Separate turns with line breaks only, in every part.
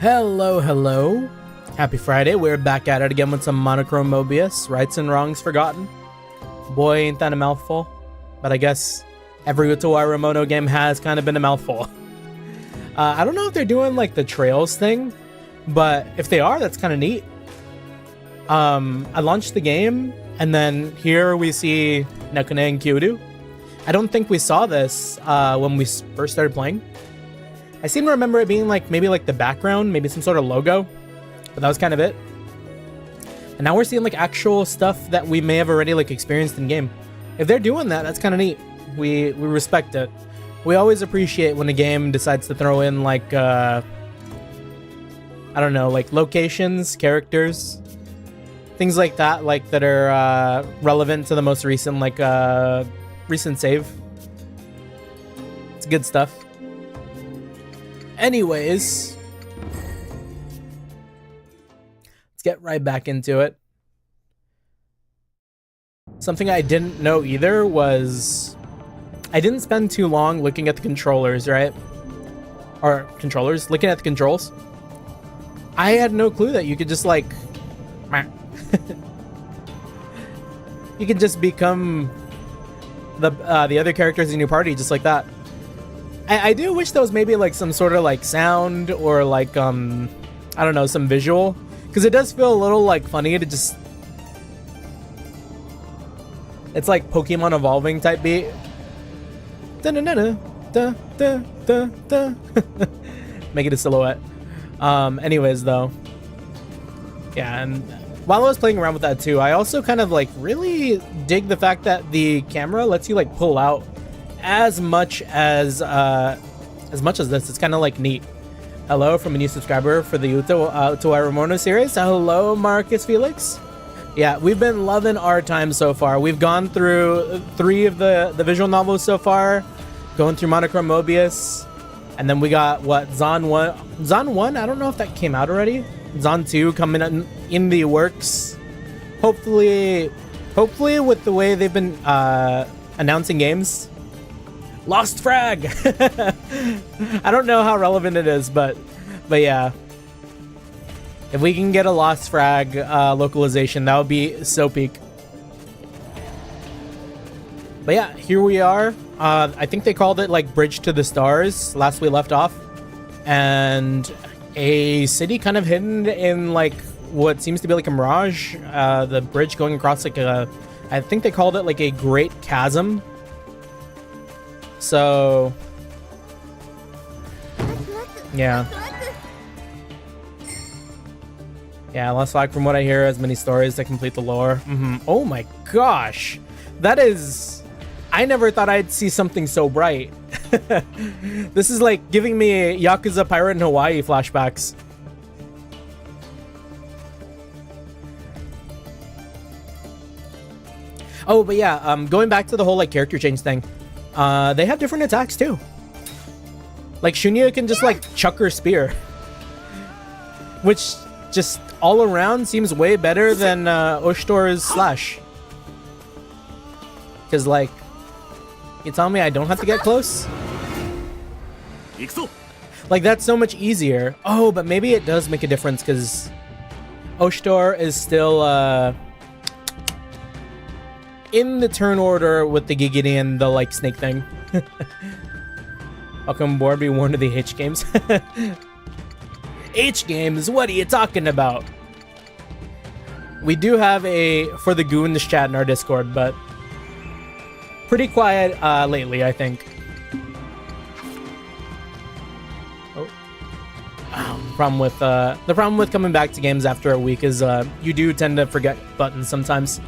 Hello, hello. Happy Friday. We're back at it again with some Monochrome Mobius. Rights and wrongs forgotten. Boy, ain't that a mouthful. But I guess every Utawa Mono game has kind of been a mouthful. I don't know if they're doing like the trails thing, but if they are, that's kind of neat. I launched the game, and then here we see Nekune and Kyoru. I don't think we saw this when we first started playing. I seem to remember it being like maybe like the background, maybe some sort of logo, but that was kind of it. And now we're seeing like actual stuff that we may have already like experienced in game. If they're doing that, that's kind of neat. We respect it. We always appreciate when a game decides to throw in like I don't know, like locations, characters, things like that, like that are relevant to the most recent like recent save. It's good stuff. Anyways, let's get right back into it. Something I didn't know either was I didn't spend too long looking at the controllers, right? Or controllers, looking at the controls. I had no clue that you could just like you could just become the other characters in your party just like that. I do wish there was maybe like some sort of like sound or like I don't know, some visual, because it does feel a little like funny to just, it's like Pokemon evolving type beat. Make it a silhouette. Anyways though, yeah, and while I was playing around with that too, I also kind of like really dig the fact that the camera lets you like pull out as much as this. It's kind of like neat. Hello from a new subscriber for the Utawa Mono series. Hello, Marcus Felix. Yeah, we've been loving our time so far. We've gone through 3 of the visual novels so far, going through Monochrome Mobius, and then we got what, Zon 1. Zon 1, I don't know if that came out already. Zon 2 coming in the works. Hopefully with the way they've been announcing games. Lost Frag! I don't know how relevant it is, but yeah. If we can get a Lost Frag localization, that would be so peak. But yeah, here we are. I think they called it like Bridge to the Stars last we left off. And a city kind of hidden in like what seems to be like a mirage. The bridge going across like I think they called it like a great chasm. So, yeah. Yeah, Lost Flag, from what I hear, has many stories that complete the lore. Oh my gosh. That is... I never thought I'd see something so bright. This is like giving me Yakuza Pirate in Hawaii flashbacks. Oh, but yeah, going back to the whole like character change thing. They have different attacks too. Like Shunya can just like chuck her spear, which just all around seems way better than Oshtor's slash. Because like, you tell me I don't have to get close? Like that's so much easier. Oh, but maybe it does make a difference because Oshtor is still in the turn order with the Giggity and the like snake thing. Welcome aboard, be warned of the H games. H games, what are you talking about? We do have a for the goons chat in our Discord, but pretty quiet lately, I think. Oh. The problem with coming back to games after a week is you do tend to forget buttons sometimes.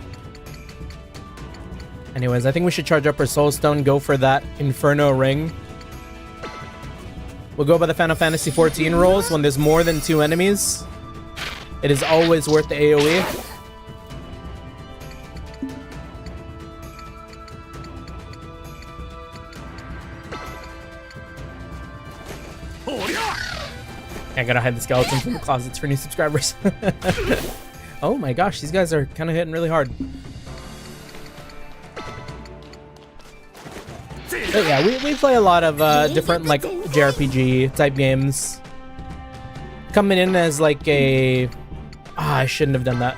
Anyways, I think we should charge up our Soul Stone, go for that Inferno Ring. We'll go by the Final Fantasy XIV rules. When there's more than 2 enemies, it is always worth the AoE. I gotta hide the skeleton from the closets for new subscribers. Oh my gosh, these guys are kind of hitting really hard. But yeah, we play a lot of different like JRPG type games. coming in as like a... I shouldn't have done that.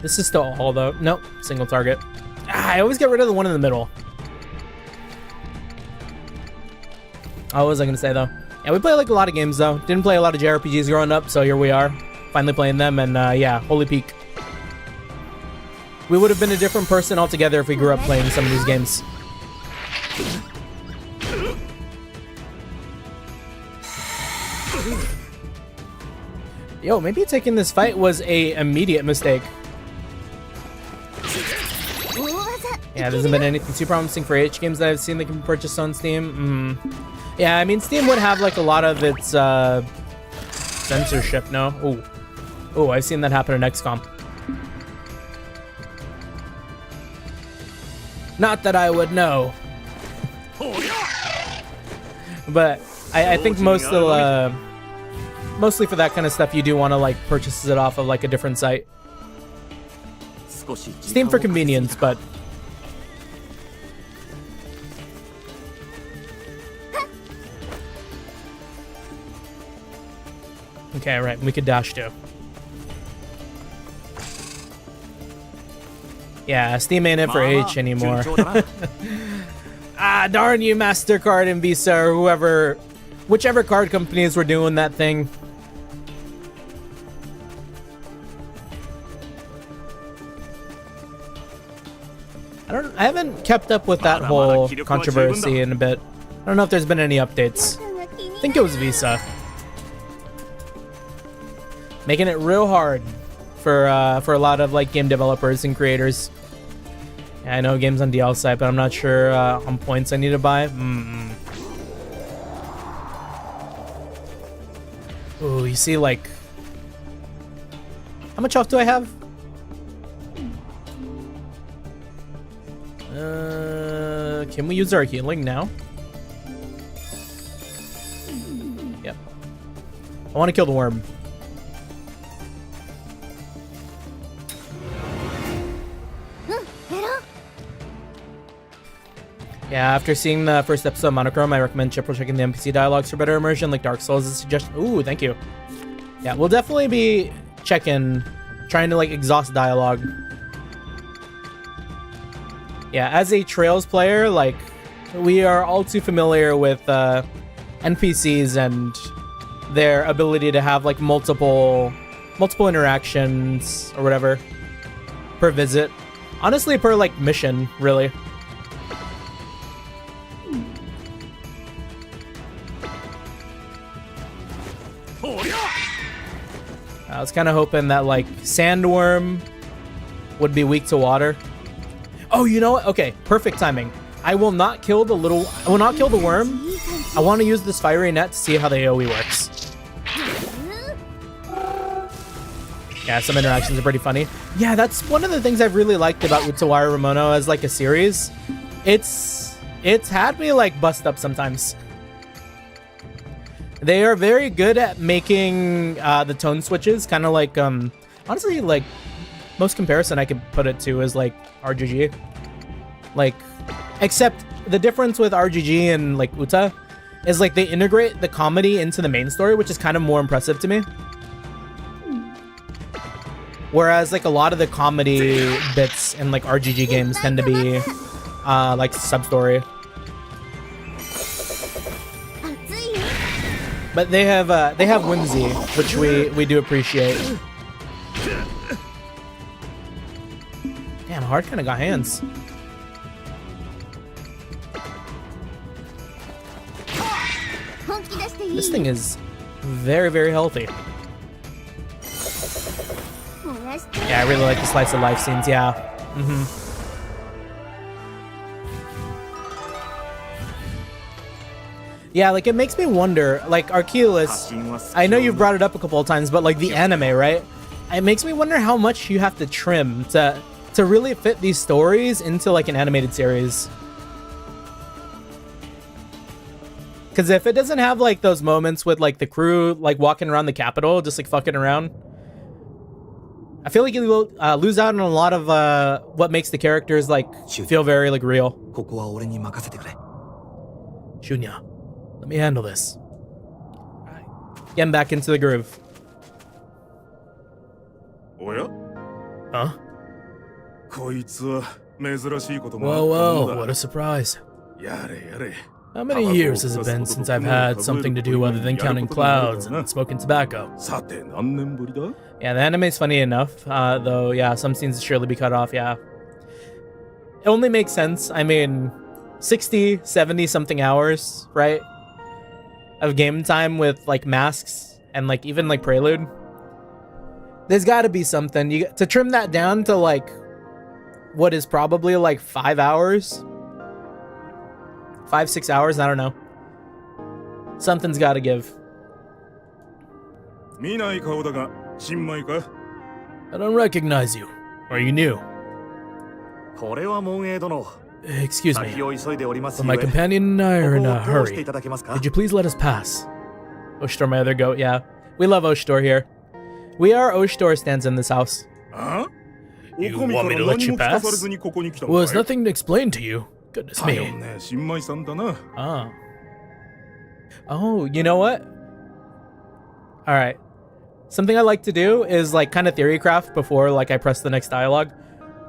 This is still all though. Nope, single target. I always get rid of the one in the middle. What was I gonna say though? Yeah, we play like a lot of games though. Didn't play a lot of JRPGs growing up, so here we are. Finally playing them, and yeah, holy peak. We would have been a different person altogether if we grew up playing some of these games. Yo, maybe taking this fight was a immediate mistake. Yeah, there hasn't been anything too promising for H games that I've seen that can be purchased on Steam. Yeah, I mean, Steam would have like a lot of its censorship, no? Ooh. Ooh, I've seen that happen in XCOM. Not that I would know. But I think mostly for that kind of stuff, you do want to like purchase it off of like a different site. Steam for convenience, but... Okay, right, we could dash too. Yeah, Steam ain't it for H anymore. Ah, darn you, MasterCard and Visa or whoever, whichever card companies were doing that thing. I haven't kept up with that whole controversy in a bit. I don't know if there's been any updates. I think it was Visa. Making it real hard for a lot of like game developers and creators. Yeah, I know games on DL site, but I'm not sure on points I need to buy. Ooh, you see, like, how much health do I have? Can we use our healing now? Yep. I want to kill the worm. Yeah, after seeing the first episode of Monochrome, I recommend triple checking the NPC dialogues for better immersion, like Dark Souls is a suggestion. Ooh, thank you. Yeah, we'll definitely be trying to like exhaust dialogue. Yeah, as a Trails player, like, we are all too familiar with NPCs and their ability to have like multiple interactions or whatever per visit. Honestly, per like mission, really. I was kind of hoping that like Sandworm would be weak to water. Oh, you know what? Okay, perfect timing. I will not kill the worm. I want to use this fiery net to see how the AoE works. Yeah, some interactions are pretty funny. Yeah, that's one of the things I've really liked about Utawara Ramono as like a series. It's had me like bust up sometimes. They are very good at making the tone switches, kind of like, honestly, like, most comparison I could put it to is, like, RGG. Like, except the difference with RGG and, like, Uta is, like, they integrate the comedy into the main story, which is kind of more impressive to me. Whereas, like, a lot of the comedy bits in, like, RGG games tend to be, like, sub-story. But they have whimsy, which we do appreciate. Damn, Hard kind of got hands. This thing is very, very healthy. Yeah, I really like the slice of life scenes. Yeah. Yeah, like, it makes me wonder, like, Archelaus, I know you've brought it up a couple of times, but, like, the anime, right? It makes me wonder how much you have to trim to really fit these stories into, like, an animated series. Because if it doesn't have, like, those moments with, like, the crew, like, walking around the capital, just, like, fucking around, I feel like you lose out on a lot of what makes the characters, like, feel very, like, real. Shunya. Let me handle this. Right. Getting back into the groove.
おや
Huh?
こいつは珍しいことも
Whoa,
あった
whoa,
んだ
what a surprise.
やれやれ
How many years has it been since I've had something to do other than counting clouds and smoking tobacco?
さて何年ぶりだ
Yeah, the anime's funny enough, though, yeah, some scenes surely be cut off, yeah. It only makes sense. I mean, 60, 70 something hours, right? Of game time with, like, masks and, like, even, like, Prelude. There's gotta be something. To trim that down to, like, what is probably, like, 5 hours? 5, 6 hours? I don't know. Something's gotta give.
見ない顔だが新米か
I don't recognize you. Are you new?
これは門営殿
Excuse me,
先を急いでおります
but my
ゆえ
companion and I are in a
ここを通して
hurry.
いただけますか
Could you please let us pass? Oshtor, my other goat, yeah. We love Oshtor here. We are Oshtor stands in this house.
あ
You
お上
want me
か
to
ら
let
何
you
も聞か
pass?
されずにここに来たのか
Well,
い
there's nothing to explain to you. Goodness
だよ
me.
ね新米さんだな
Ah. Oh, you know what? Alright. Something I like to do is like kind of theory craft before like I press the next dialogue.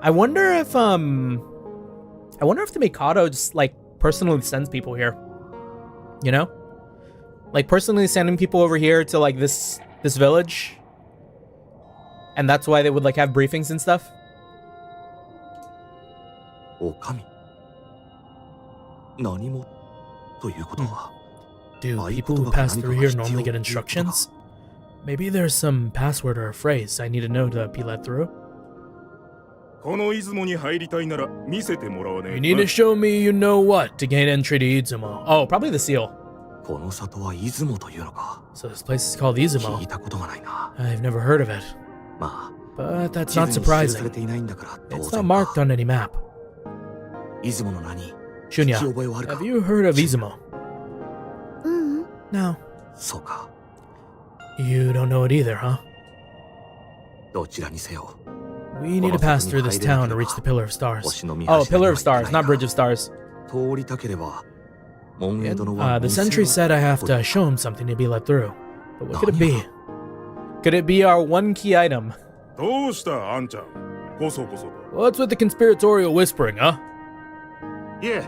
I wonder if the Mikado just like personally sends people here. You know? Like personally sending people over here to like this village. And that's why they would like have briefings and stuff.
お上何もということは
Do people who pass through here normally get instructions? Maybe there's some password or a phrase I need to know to be let through.
この出雲に入りたいなら見せてもらわね
You
え
need to show me you know what to gain entry to Izumo. Oh, probably the seal.
この里は出雲というのか
So this place is called
聞
Izumo.
いたことがないな
I've never heard of it.
ま
But
あ
that's
地
not
図に記され
surprising.
ていないんだから当
It's not
然
marked
か
on any map.
出雲の名に
Shunya,
聞き覚えはあるか
have you heard of Izumo?
ううん
No.
そうか
You don't know it either, huh?
どちらにせよ
We need to pass through this town to reach the Pillar of Stars.
星の見
Oh,
柱に
Pillar
は
of
行けない
Stars,
が
not Bridge of Stars.
通りたければ門営殿は
The sentry said I have to show him something to be let through. But what could it be? Could it be our one key item?
どうしたあんちゃんこそこそと
What's with the conspiratorial whispering, huh?
いえ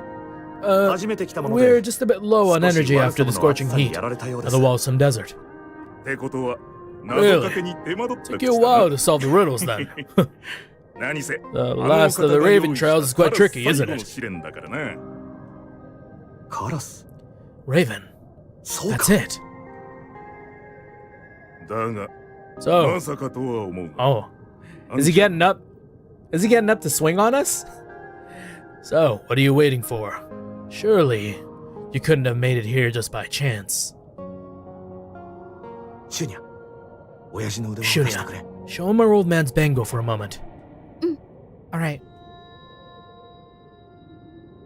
Uh,
初めて来たもの
we're
で
just a bit low on
少し
energy
ワン
after the
サムの暑
scorching
さに
heat
やられたようで
of
す
the Walsum Desert.
ってことは謎かけに手間取った
Took
口
you a
だ
while
な
to solve the riddles then.
何せ
The last of the Raven trials is quite tricky, isn't it?
試練だからな
カラス
Raven.
そうか
That's it.
だがま
So,
さかとは思うが
oh,
あん
is he
ちゃん
getting up? Is he getting up to swing on us? So, what are you waiting for? Surely, you couldn't have made it here just by chance.
シュニャ親父の腕を貸してくれ
Show him our old man's bango for a moment. Alright.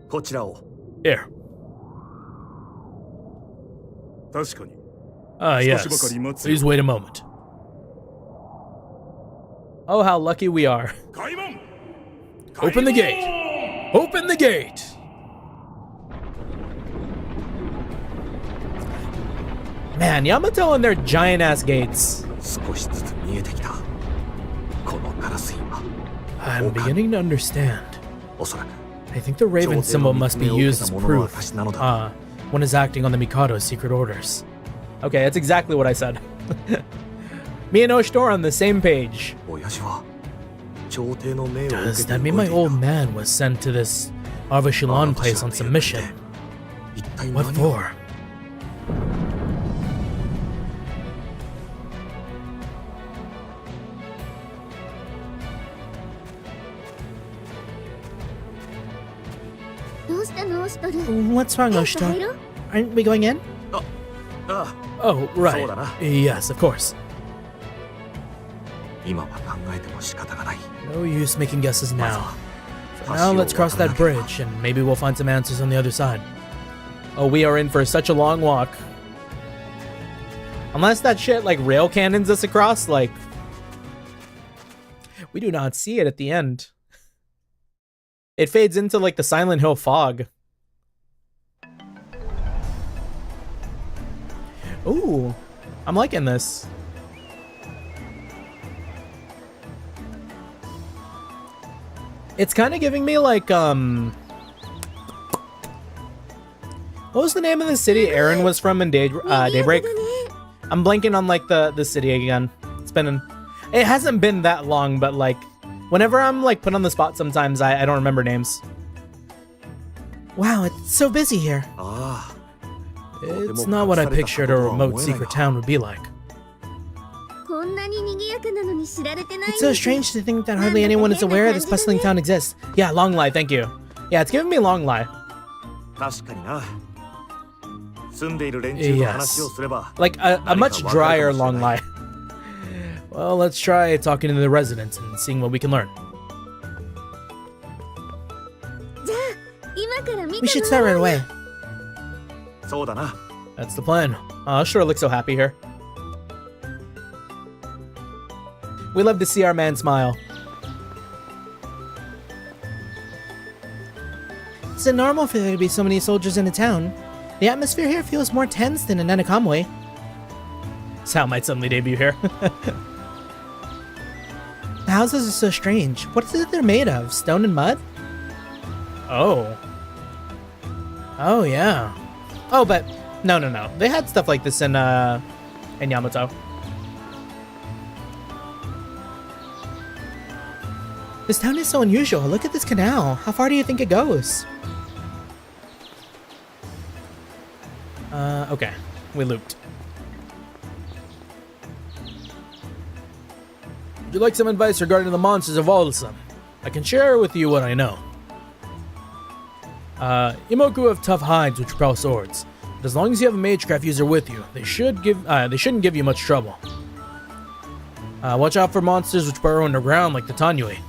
こちらを
Here.
確かに
Ah, yes.
少しばかり待つよ。
Please wait a moment. Oh, how lucky we are.
開門
Open the gate. Open the gate. Man, Yamato and their giant ass gates.
少しずつ見えてきたこのカラス印は
I'm beginning to understand.
おそらく
I think the raven symbol must be used as proof.
私なのだ
One is acting on the Mikado's secret orders. Okay, that's exactly what I said. Me and Oshtor are on the same page.
親父は朝廷の命を受
Does
けて
that
動い
mean my
てい
old
た
man was sent to this Arva Shilon place on some mission?
一体
What
何を
for? What's wrong, Oshtor? Aren't we going in?
あ
Oh, right.
そうだな
Yes, of course.
今は考えても仕方がない
No use making guesses
まず
now.
は
For now, let's cross that bridge, and maybe we'll find some answers on the other side. Oh, we are in for such a long walk. Unless that shit, like, rail cannons us across, like... We do not see it at the end. It fades into, like, the Silent Hill fog. Ooh. I'm liking this. It's kind of giving me like, what was the name of the city Aaron was from in Daybreak? I'm blanking on like the city again. It hasn't been that long, but like, whenever I'm like put on the spot sometimes, I don't remember names. Wow, it's so busy here.
Ah.
It's not what I pictured a remote secret town would be like. It's so strange to think that hardly anyone is aware this bustling town exists. Yeah, long lie, thank you. Yeah, it's giving me long lie. Yes. Like a much drier long lie. Well, let's try talking to the residents and seeing what we can learn. We should start right away. That's the plan. Sure looks so happy here. We love to see our man smile. Is it normal for there to be so many soldiers in a town? The atmosphere here feels more tense than in Enakamwe. Sal might suddenly debut here. The houses are so strange. What is it they're made of? Stone and mud? Oh. Oh, yeah. Oh, but no. They had stuff like this in Yamato. This town is so unusual. Look at this canal. How far do you think it goes? Okay. We looped. Would you like some advice regarding the monsters of Olsum? I can share with you what I know. Imoku have tough hides which repel swords, but as long as you have a magecraft user with you, they shouldn't give you much trouble. Watch out for monsters which burrow underground like the Tanyui.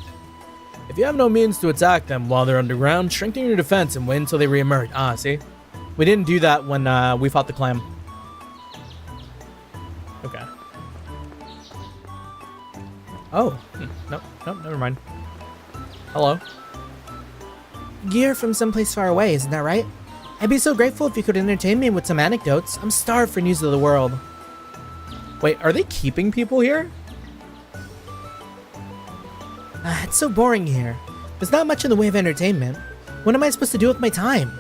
If you have no means to attack them while they're underground, strengthen your defense and wait until they reemerge. Ah, see? We didn't do that when we fought the clam. Okay. Oh. Nope, never mind. Hello. You're from someplace far away, isn't that right? I'd be so grateful if you could entertain me with some anecdotes. I'm starved for news of the world. Wait, are they keeping people here? It's so boring here. There's not much in the way of entertainment. What am I supposed to do with my time?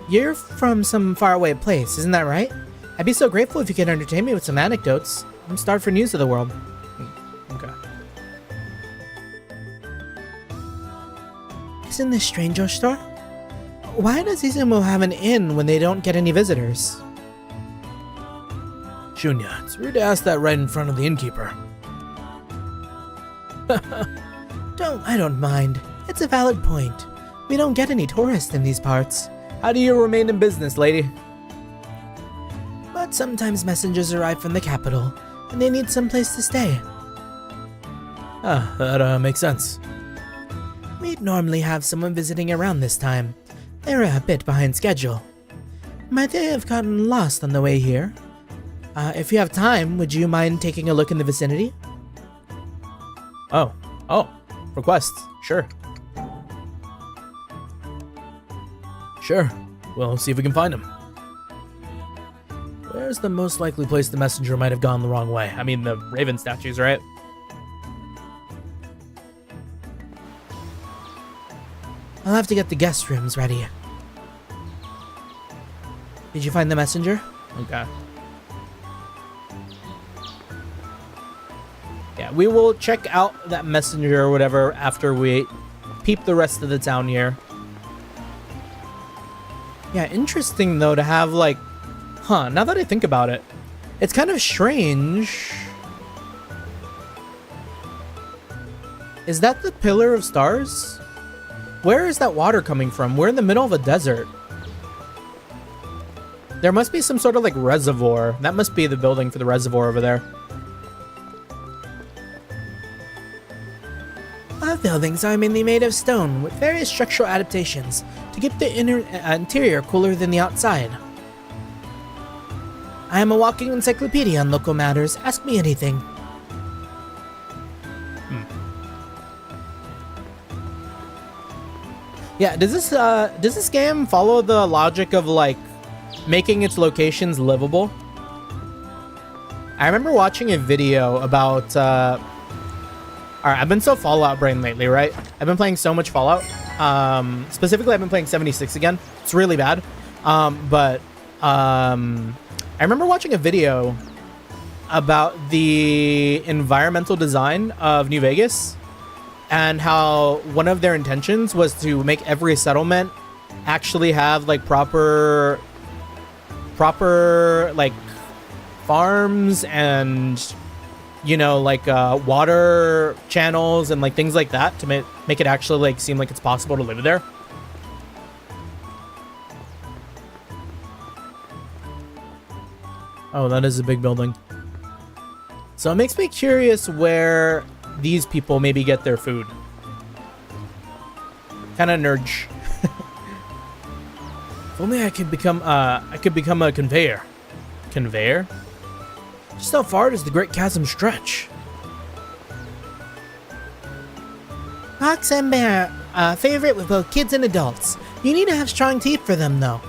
You're from some faraway place, isn't that right? I'd be so grateful if you could entertain me with some anecdotes. I'm starved for news of the world. Okay. Isn't this Stranger Store? Why does Izumo have an inn when they don't get any visitors? Shunya, it's rude to ask that right in front of the innkeeper. I don't mind. It's a valid point. We don't get any tourists in these parts. How do you remain in business, lady? But sometimes messengers arrive from the capital, and they need some place to stay. Ah, that makes sense. We'd normally have someone visiting around this time. They're a bit behind schedule. Might they have gotten lost on the way here? If you have time, would you mind taking a look in the vicinity? Oh, requests, sure. Sure, we'll see if we can find him. Where's the most likely place the messenger might have gone the wrong way? I mean, the raven statues, right? I'll have to get the guest rooms ready. Did you find the messenger? Okay. Yeah, we will check out that messenger or whatever after we peep the rest of the town here. Yeah, interesting though to have like, now that I think about it, it's kind of strange. Is that the Pillar of Stars? Where is that water coming from? We're in the middle of a desert. There must be some sort of like reservoir. That must be the building for the reservoir over there. Our buildings are mainly made of stone with various structural adaptations to keep the interior cooler than the outside. I am a walking encyclopedia on local matters. Ask me anything. Yeah, does this game follow the logic of like making its locations livable. I remember watching a video about alright, I've been so Fallout brain lately, right? I've been playing so much Fallout. Specifically I've been playing 76 again. It's really bad. I remember watching a video about the environmental design of New Vegas and how one of their intentions was to make every settlement actually have like proper like farms and, you know, like water channels and like things like that to make it actually like seem like it's possible to live there. Oh, that is a big building. So it makes me curious where these people maybe get their food. Kind of nerdge. If only I could become a conveyor. Conveyor? Just how far does the Great Chasm stretch? Fox and bear, favorite with both kids and adults. You need to have strong teeth for them, though.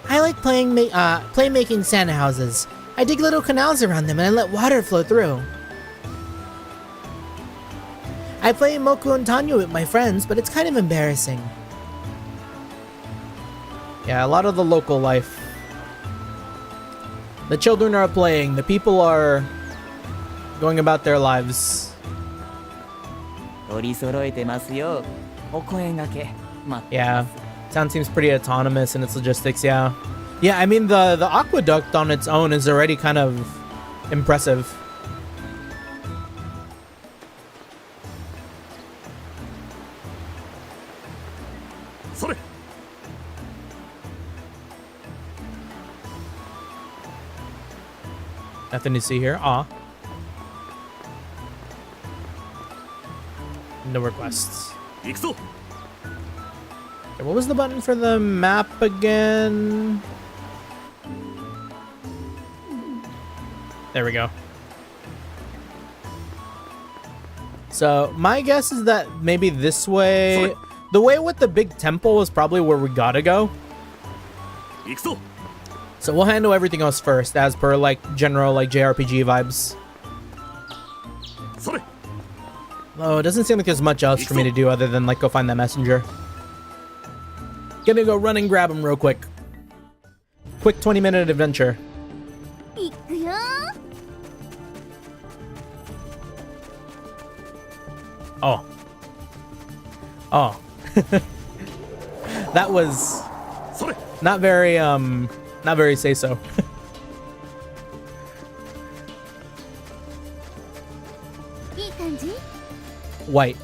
I like playmaking Santa houses. I dig little canals around them and I let water flow through. I play Moku and Tanya with my friends, but it's kind of embarrassing. Yeah, a lot of the local life. The children are playing, the people are going about their lives. Yeah, town seems pretty autonomous in its logistics, yeah. Yeah, I mean, the aqueduct on its own is already kind of impressive. Nothing to see here. Aw. No requests. Okay, what was the button for the map again? There we go. So my guess is that maybe this way, the way with the big temple is probably where we gotta go. So we'll handle everything else first, as per like general like JRPG vibes. Oh, it doesn't seem like there's much else for me to do other than like go find that messenger. Gonna go run and grab him real quick. Quick 20-minute adventure. Oh. Oh. That was not very say so. White.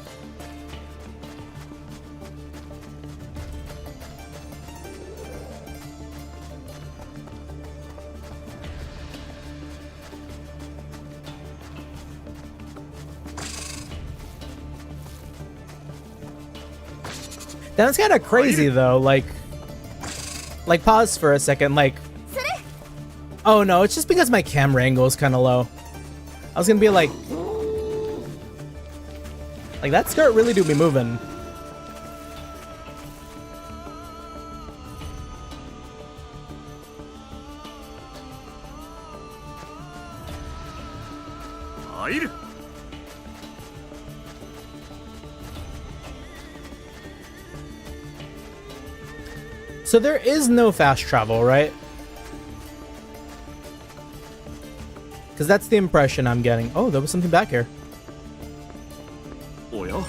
That's kind of crazy though, like pause for a second, like, oh no, it's just because my camera angle is kind of low. I was gonna be like that skirt really do be moving. So there is no fast travel, right? Because that's the impression I'm getting. Oh, there was something back here.
Oh, yeah?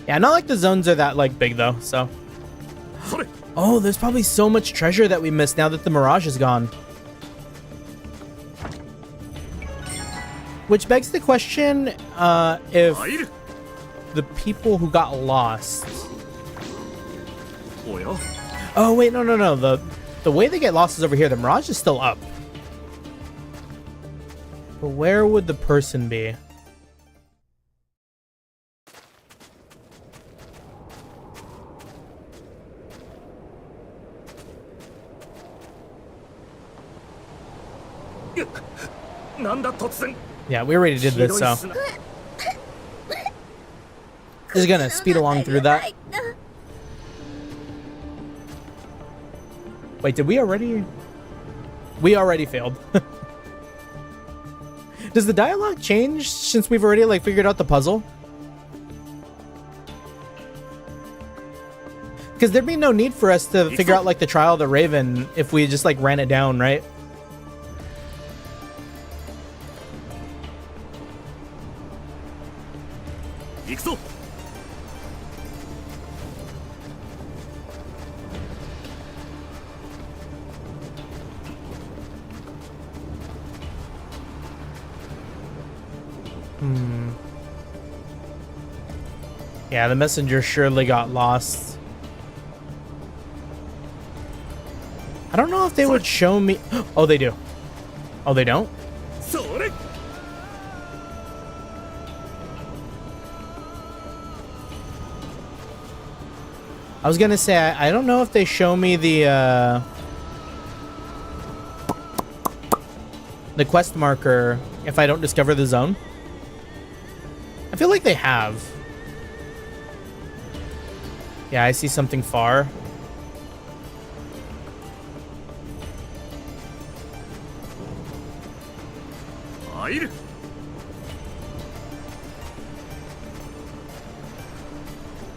Yeah, not like the zones are that like big though, so. Oh, there's probably so much treasure that we missed now that the mirage is gone. Which begs the question, if the people who got lost.
Oh, yeah?
Oh wait, no. The way they get lost is over here. The mirage is still up. But where would the person be? Yeah, we already did this, so. is gonna speed along through that. Wait, did we already? We already failed. Does the dialogue change since we've already like figured out the puzzle? Because there'd be no need for us to figure out like the trial of the Raven if we just like ran it down, right? Yeah, the messenger surely got lost. I don't know if they would show me. Oh, they do. Oh, they don't? I was gonna say, I don't know if they show me the quest marker if I don't discover the zone. I feel like they have. Yeah, I see something far.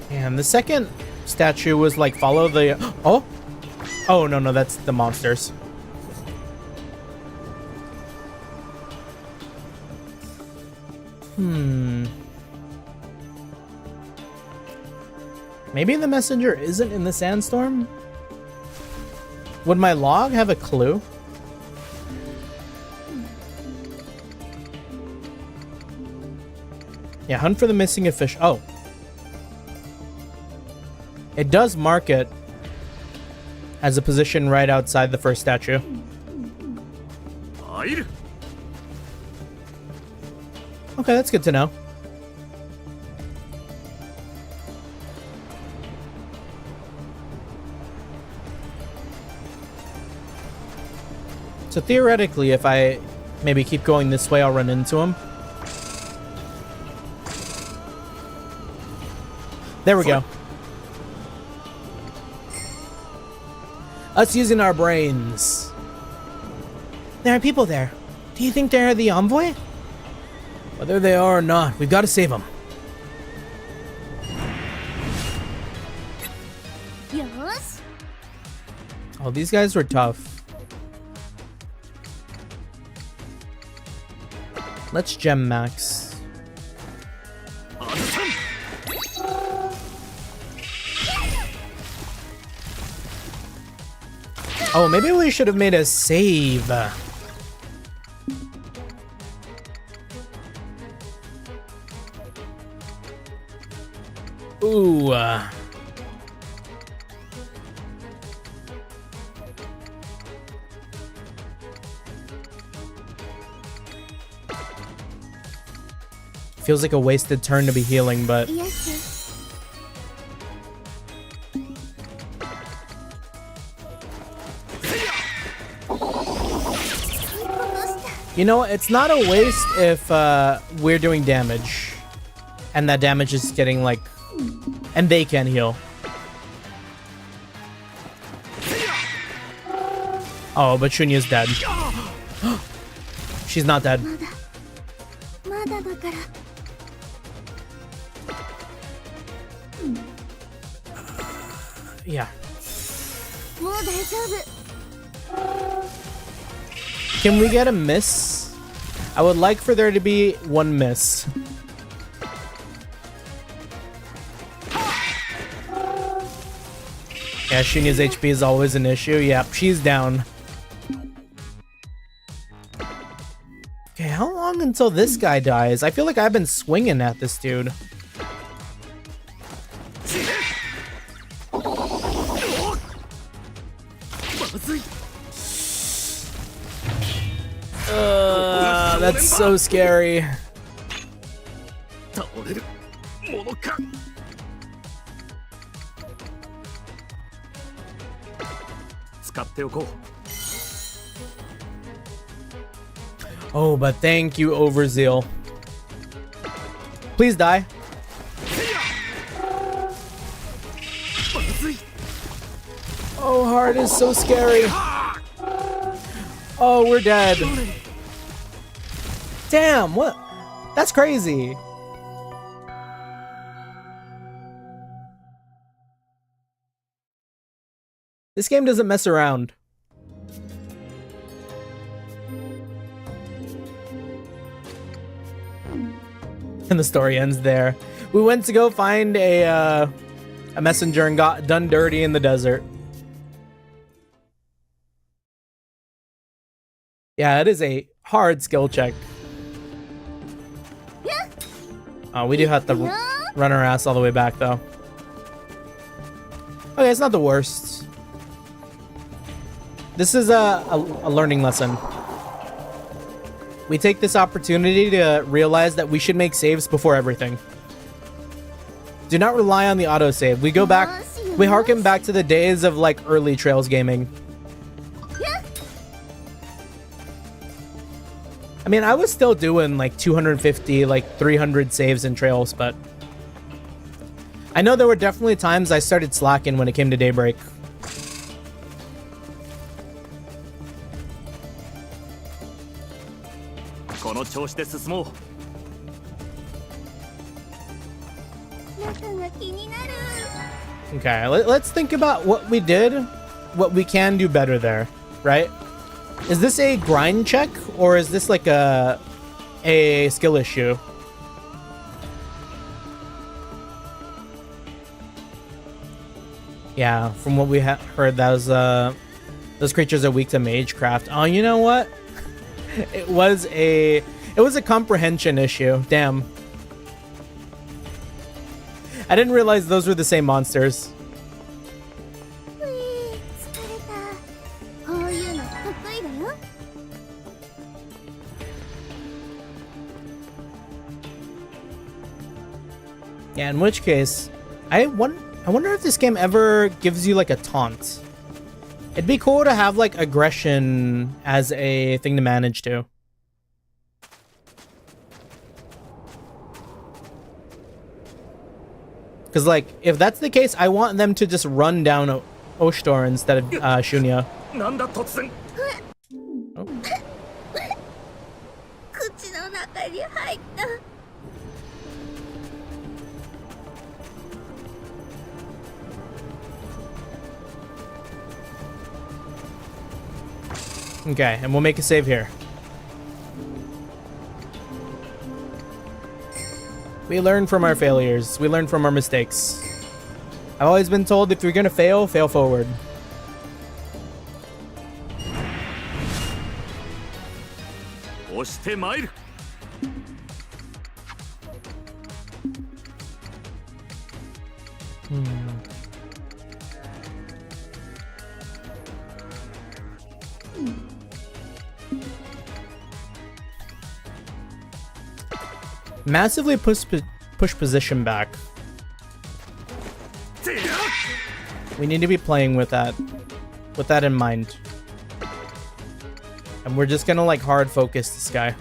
And the second statue was like follow the oh no, that's the monsters. Maybe the messenger isn't in the sandstorm? Would my log have a clue? Yeah, hunt for the missing fish. Oh. It does mark it as a position right outside the first statue. Okay, that's good to know. So theoretically, if I maybe keep going this way, I'll run into him. There we go. Us using our brains. There are people there. Do you think they're the envoy? Whether they are or not, we've got to save them.
Yes.
Oh, these guys were tough. Let's gem max. Oh, maybe we should have made a save. Ooh. Feels like a wasted turn to be healing, but...
Yes.
You know, it's not a waste if we're doing damage. And that damage is getting, like... And they can heal. Oh, but Shunya's dead. She's not dead. Yeah. Can we get a miss? I would like for there to be one miss. Yeah, Shunya's HP is always an issue. Yep, she's down. Okay, how long until this guy dies? I feel like I've been swinging at this dude. That's so scary. Oh, but thank you, Overzeal. Please die. Oh, heart is so scary. Oh, we're dead. Damn, what? That's crazy. This game doesn't mess around. And the story ends there. We went to go find a messenger and got done dirty in the desert. Yeah, it is a hard skill check. We do have to run our ass all the way back, though. Okay, it's not the worst. This is a learning lesson. We take this opportunity to realize that we should make saves before everything. Do not rely on the autosave. We go back, we harken back to the days of like early Trails gaming. I mean, I was still doing like 250, like 300 saves in Trails, but I know there were definitely times I started slacking when it came to Daybreak. Okay, let's think about what we did, what we can do better there, right? Is this a grind check or is this like a skill issue? Yeah, from what we heard, that was those creatures are weak to Magecraft. Oh, you know what? It was a comprehension issue. Damn. I didn't realize those were the same monsters. Yeah, in which case, I wonder if this game ever gives you like a taunt. It'd be cool to have like aggression as a thing to manage too. Because like, if that's the case, I want them to just run down Oshtor instead of Shunya. Oh. Okay, and we'll make a save here. We learn from our failures. We learn from our mistakes. I've always been told if you're gonna fail, fail forward. Massively push position back. We need to be playing with that in mind. And we're just gonna like hard focus this guy.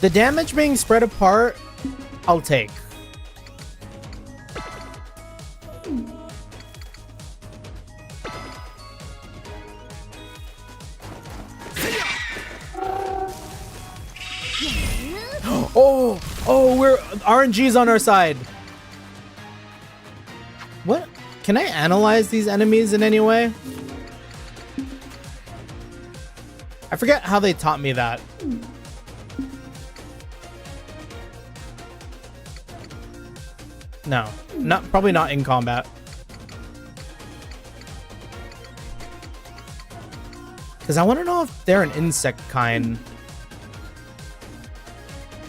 The damage being spread apart, I'll take. Oh, we're RNG's on our side. What? Can I analyze these enemies in any way? I forget how they taught me that. No, probably not in combat. Because I want to know if they're an insect kind.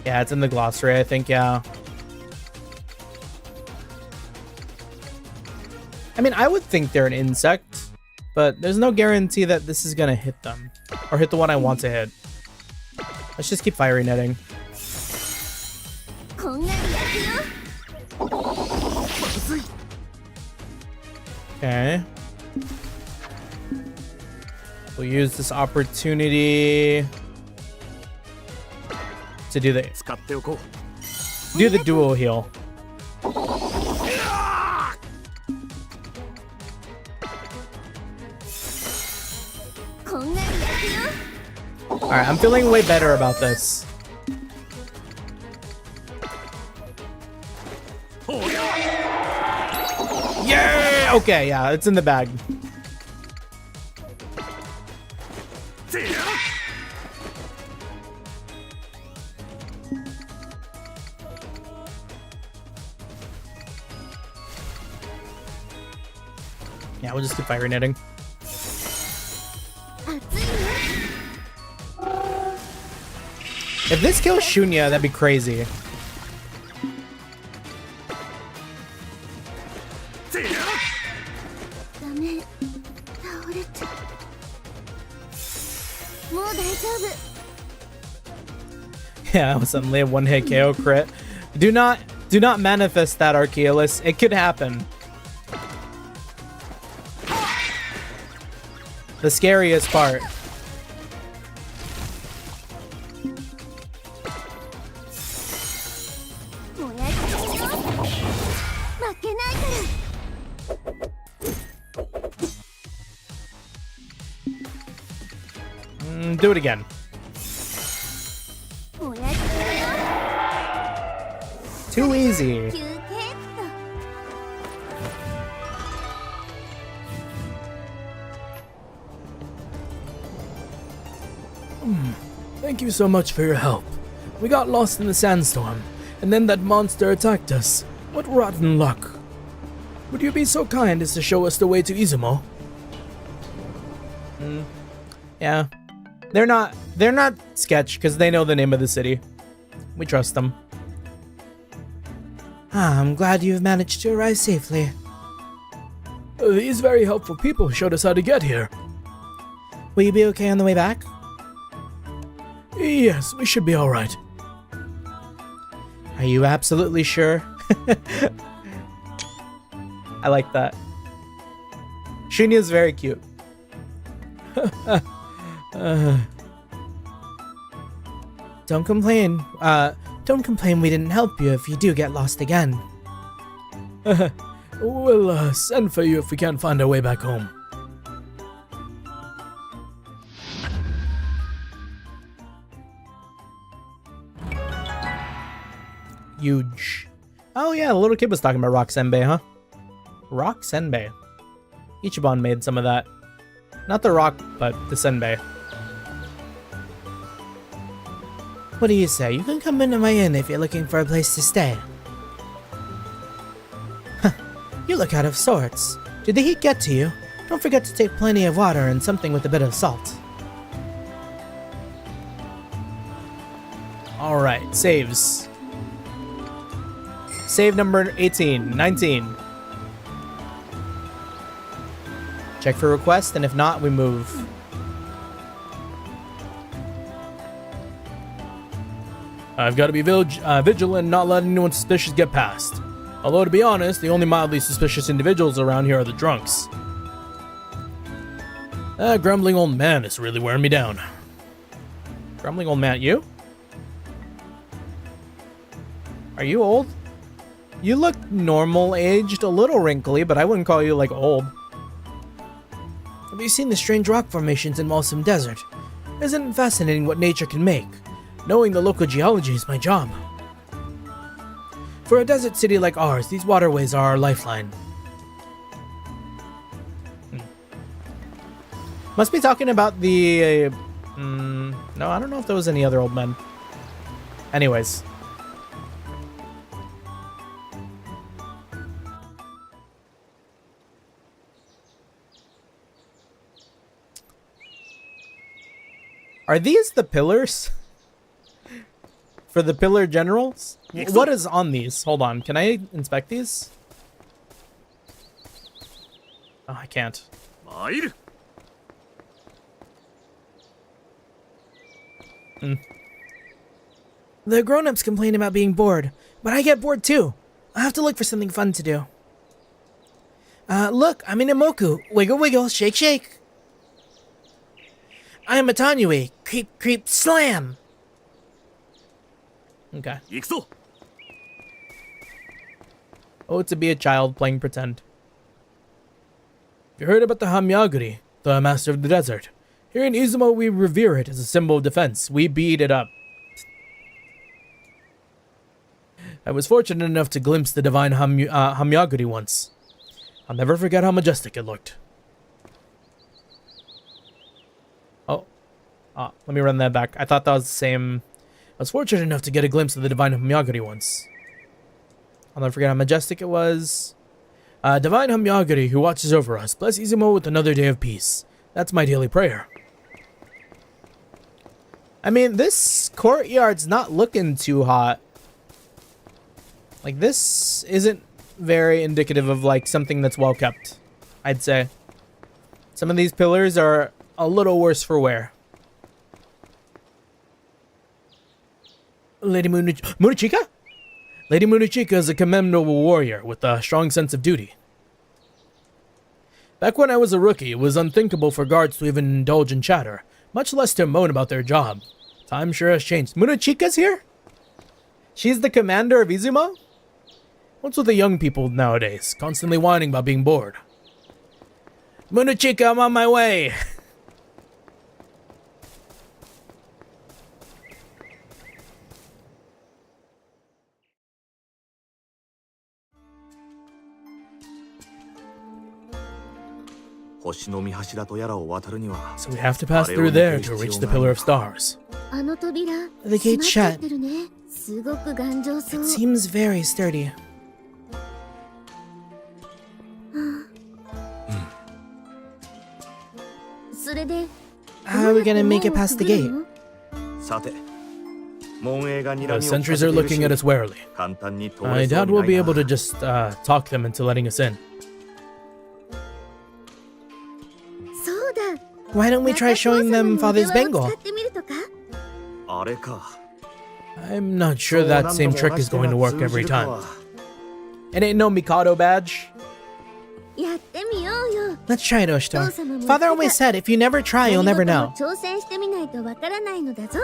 Yeah, it's in the glossary, I think, yeah. I mean, I would think they're an insect, but there's no guarantee that this is gonna hit them. Or hit the one I want to hit. Let's just keep fire netting. Okay. We'll use this opportunity to do the
使っておこう。
dual heal.
こんがり焼くよ。
Alright, I'm feeling way better about this. Yeah! Okay, yeah, it's in the bag. Yeah, we'll just keep fire knitting.
熱いよ。
If this kills Shunya, that'd be crazy.
ダメ。倒れた。もう大丈夫。
Yeah, that was suddenly a one-hit KO crit. Do not manifest that, Archaeolus. It could happen. The scariest part.
もうやりたいよ。負けないから。
Do it again.
もうやりたいよ。
Too easy.
休憩っと。
Thank you so much for your help. We got lost in the sandstorm, and then that monster attacked us. What rotten luck. Would you be so kind as to show us the way to Izumo? Yeah. They're not sketch because they know the name of the city. We trust them. I'm glad you've managed to arrive safely. These very helpful people showed us how to get here. Will you be okay on the way back? Yes, we should be alright. Are you absolutely sure? I like that. Shunya's very cute. Don't complain. Don't complain we didn't help you if you do get lost again. We'll send for you if we can't find our way back home. Huge. Oh yeah, the little kid was talking about Rock Senbei, huh? Rock Senbei. Ichiban made some of that. Not the rock, but the Senbei. What do you say? You can come into my inn if you're looking for a place to stay. You look out of sorts. Did the heat get to you? Don't forget to take plenty of water and something with a bit of salt. Alright, saves. Save number 18, 19. Check for request, and if not, we move. I've got to be vigilant and not let anyone suspicious get past. Although, to be honest, the only mildly suspicious individuals around here are the drunks. That grumbling old man is really wearing me down. Grumbling old man, you? Are you old? You look normal-aged, a little wrinkly, but I wouldn't call you, like, old. Have you seen the strange rock formations in Malsum Desert? Isn't it fascinating what nature can make? Knowing the local geology is my job. For a desert city like ours, these waterways are our lifeline. Must be talking about the... no, I don't know if there was any other old men. Anyways. Are these the pillars? For the pillar generals? What is on these? Hold on. Can I inspect these? Oh, I can't. The grown-ups complain about being bored, but I get bored too. I have to look for something fun to do. Look, I'm in Imoku. Wiggle, wiggle, shake, shake. I am a Tanui. Creep, creep, slam. Okay.
行くぞ。
Oh, to be a child playing pretend. You heard about the Hamyaguri, the master of the desert. Here in Izumo, we revere it as a symbol of defense. We beat it up. I was fortunate enough to glimpse the divine Hamyaguri once. I'll never forget how majestic it looked. Oh. Let me run that back. I thought that was the same. I was fortunate enough to get a glimpse of the divine Hamyaguri once. I'll never forget how majestic it was. Divine Hamyaguri, who watches over us, bless Izumo with another day of peace. That's my daily prayer. I mean, this courtyard's not looking too hot. Like, this isn't very indicative of, like, something that's well kept, I'd say. Some of these pillars are a little worse for wear. Lady Munachika? Lady Munachika is a commendable warrior with a strong sense of duty. Back when I was a rookie, it was unthinkable for guards to even indulge in chatter, much less to moan about their job. Time sure has changed. Munachika's here? She's the commander of Izumo? What's with the young people nowadays, constantly whining about being bored? Munachika, I'm on my way! So we have to pass through there to reach the Pillar of Stars.
あの扉
The gate's
閉まっちゃ
shut.
ってるね。すごく頑丈そう。
It seems very sturdy.
それで
How are we gonna make it past the gate?
さて、門営が睨みを
The
利かせて
sentries are
いるし
looking at us warily.
簡単に通
I
れそう
doubt
に
we'll
ない
be
な
able to just talk them into letting us in.
そうだ。
Why don't we try showing them Father's
使
bangle?
ってみるとか。
あれか。
I'm not sure that same trick is going to work every time. It ain't no Mikado badge.
やってみようよ。
Let's try it, Oshito. Father always said, if you never try, you'll never
何
know.
事も挑戦してみないとわからないのだぞ。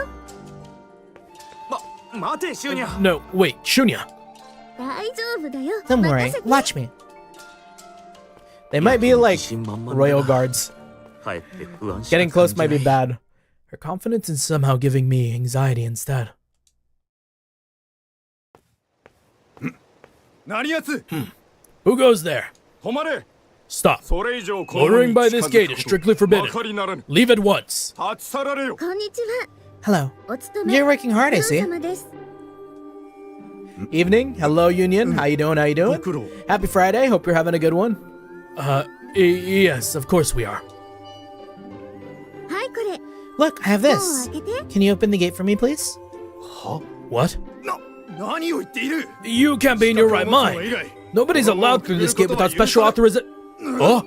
待て、シュニャ。
No, wait, Shunya.
大丈夫だよ。
Don't worry,
任せて
watch me. They might be like royal guards.
かえって不安しか
Getting close might
感
be
じない
bad. Her confidence is somehow giving me anxiety instead.
何やつ
Who goes there?
止まれ
Stop.
それ以上この
Loitering
に
by
近
this
づ
gate
く
is
こと
strictly forbidden.
ばかりならぬ
Leave at once.
立ち去られよ
こんにちは。
Hello.
お勤め。
You're working hard, I
お
see.
様です。
Evening. Hello, Union. How you doing? How you
ご
doing?
苦労
Happy Friday. Hope you're having a good one. Yes, of course we are.
はい、これ。
Look, I have
門を
this.
開けて。
Can you open the gate for me, please? What?
何を言っている
You can't be in your right mind. Nobody's allowed through this gate without special authorization. Oh,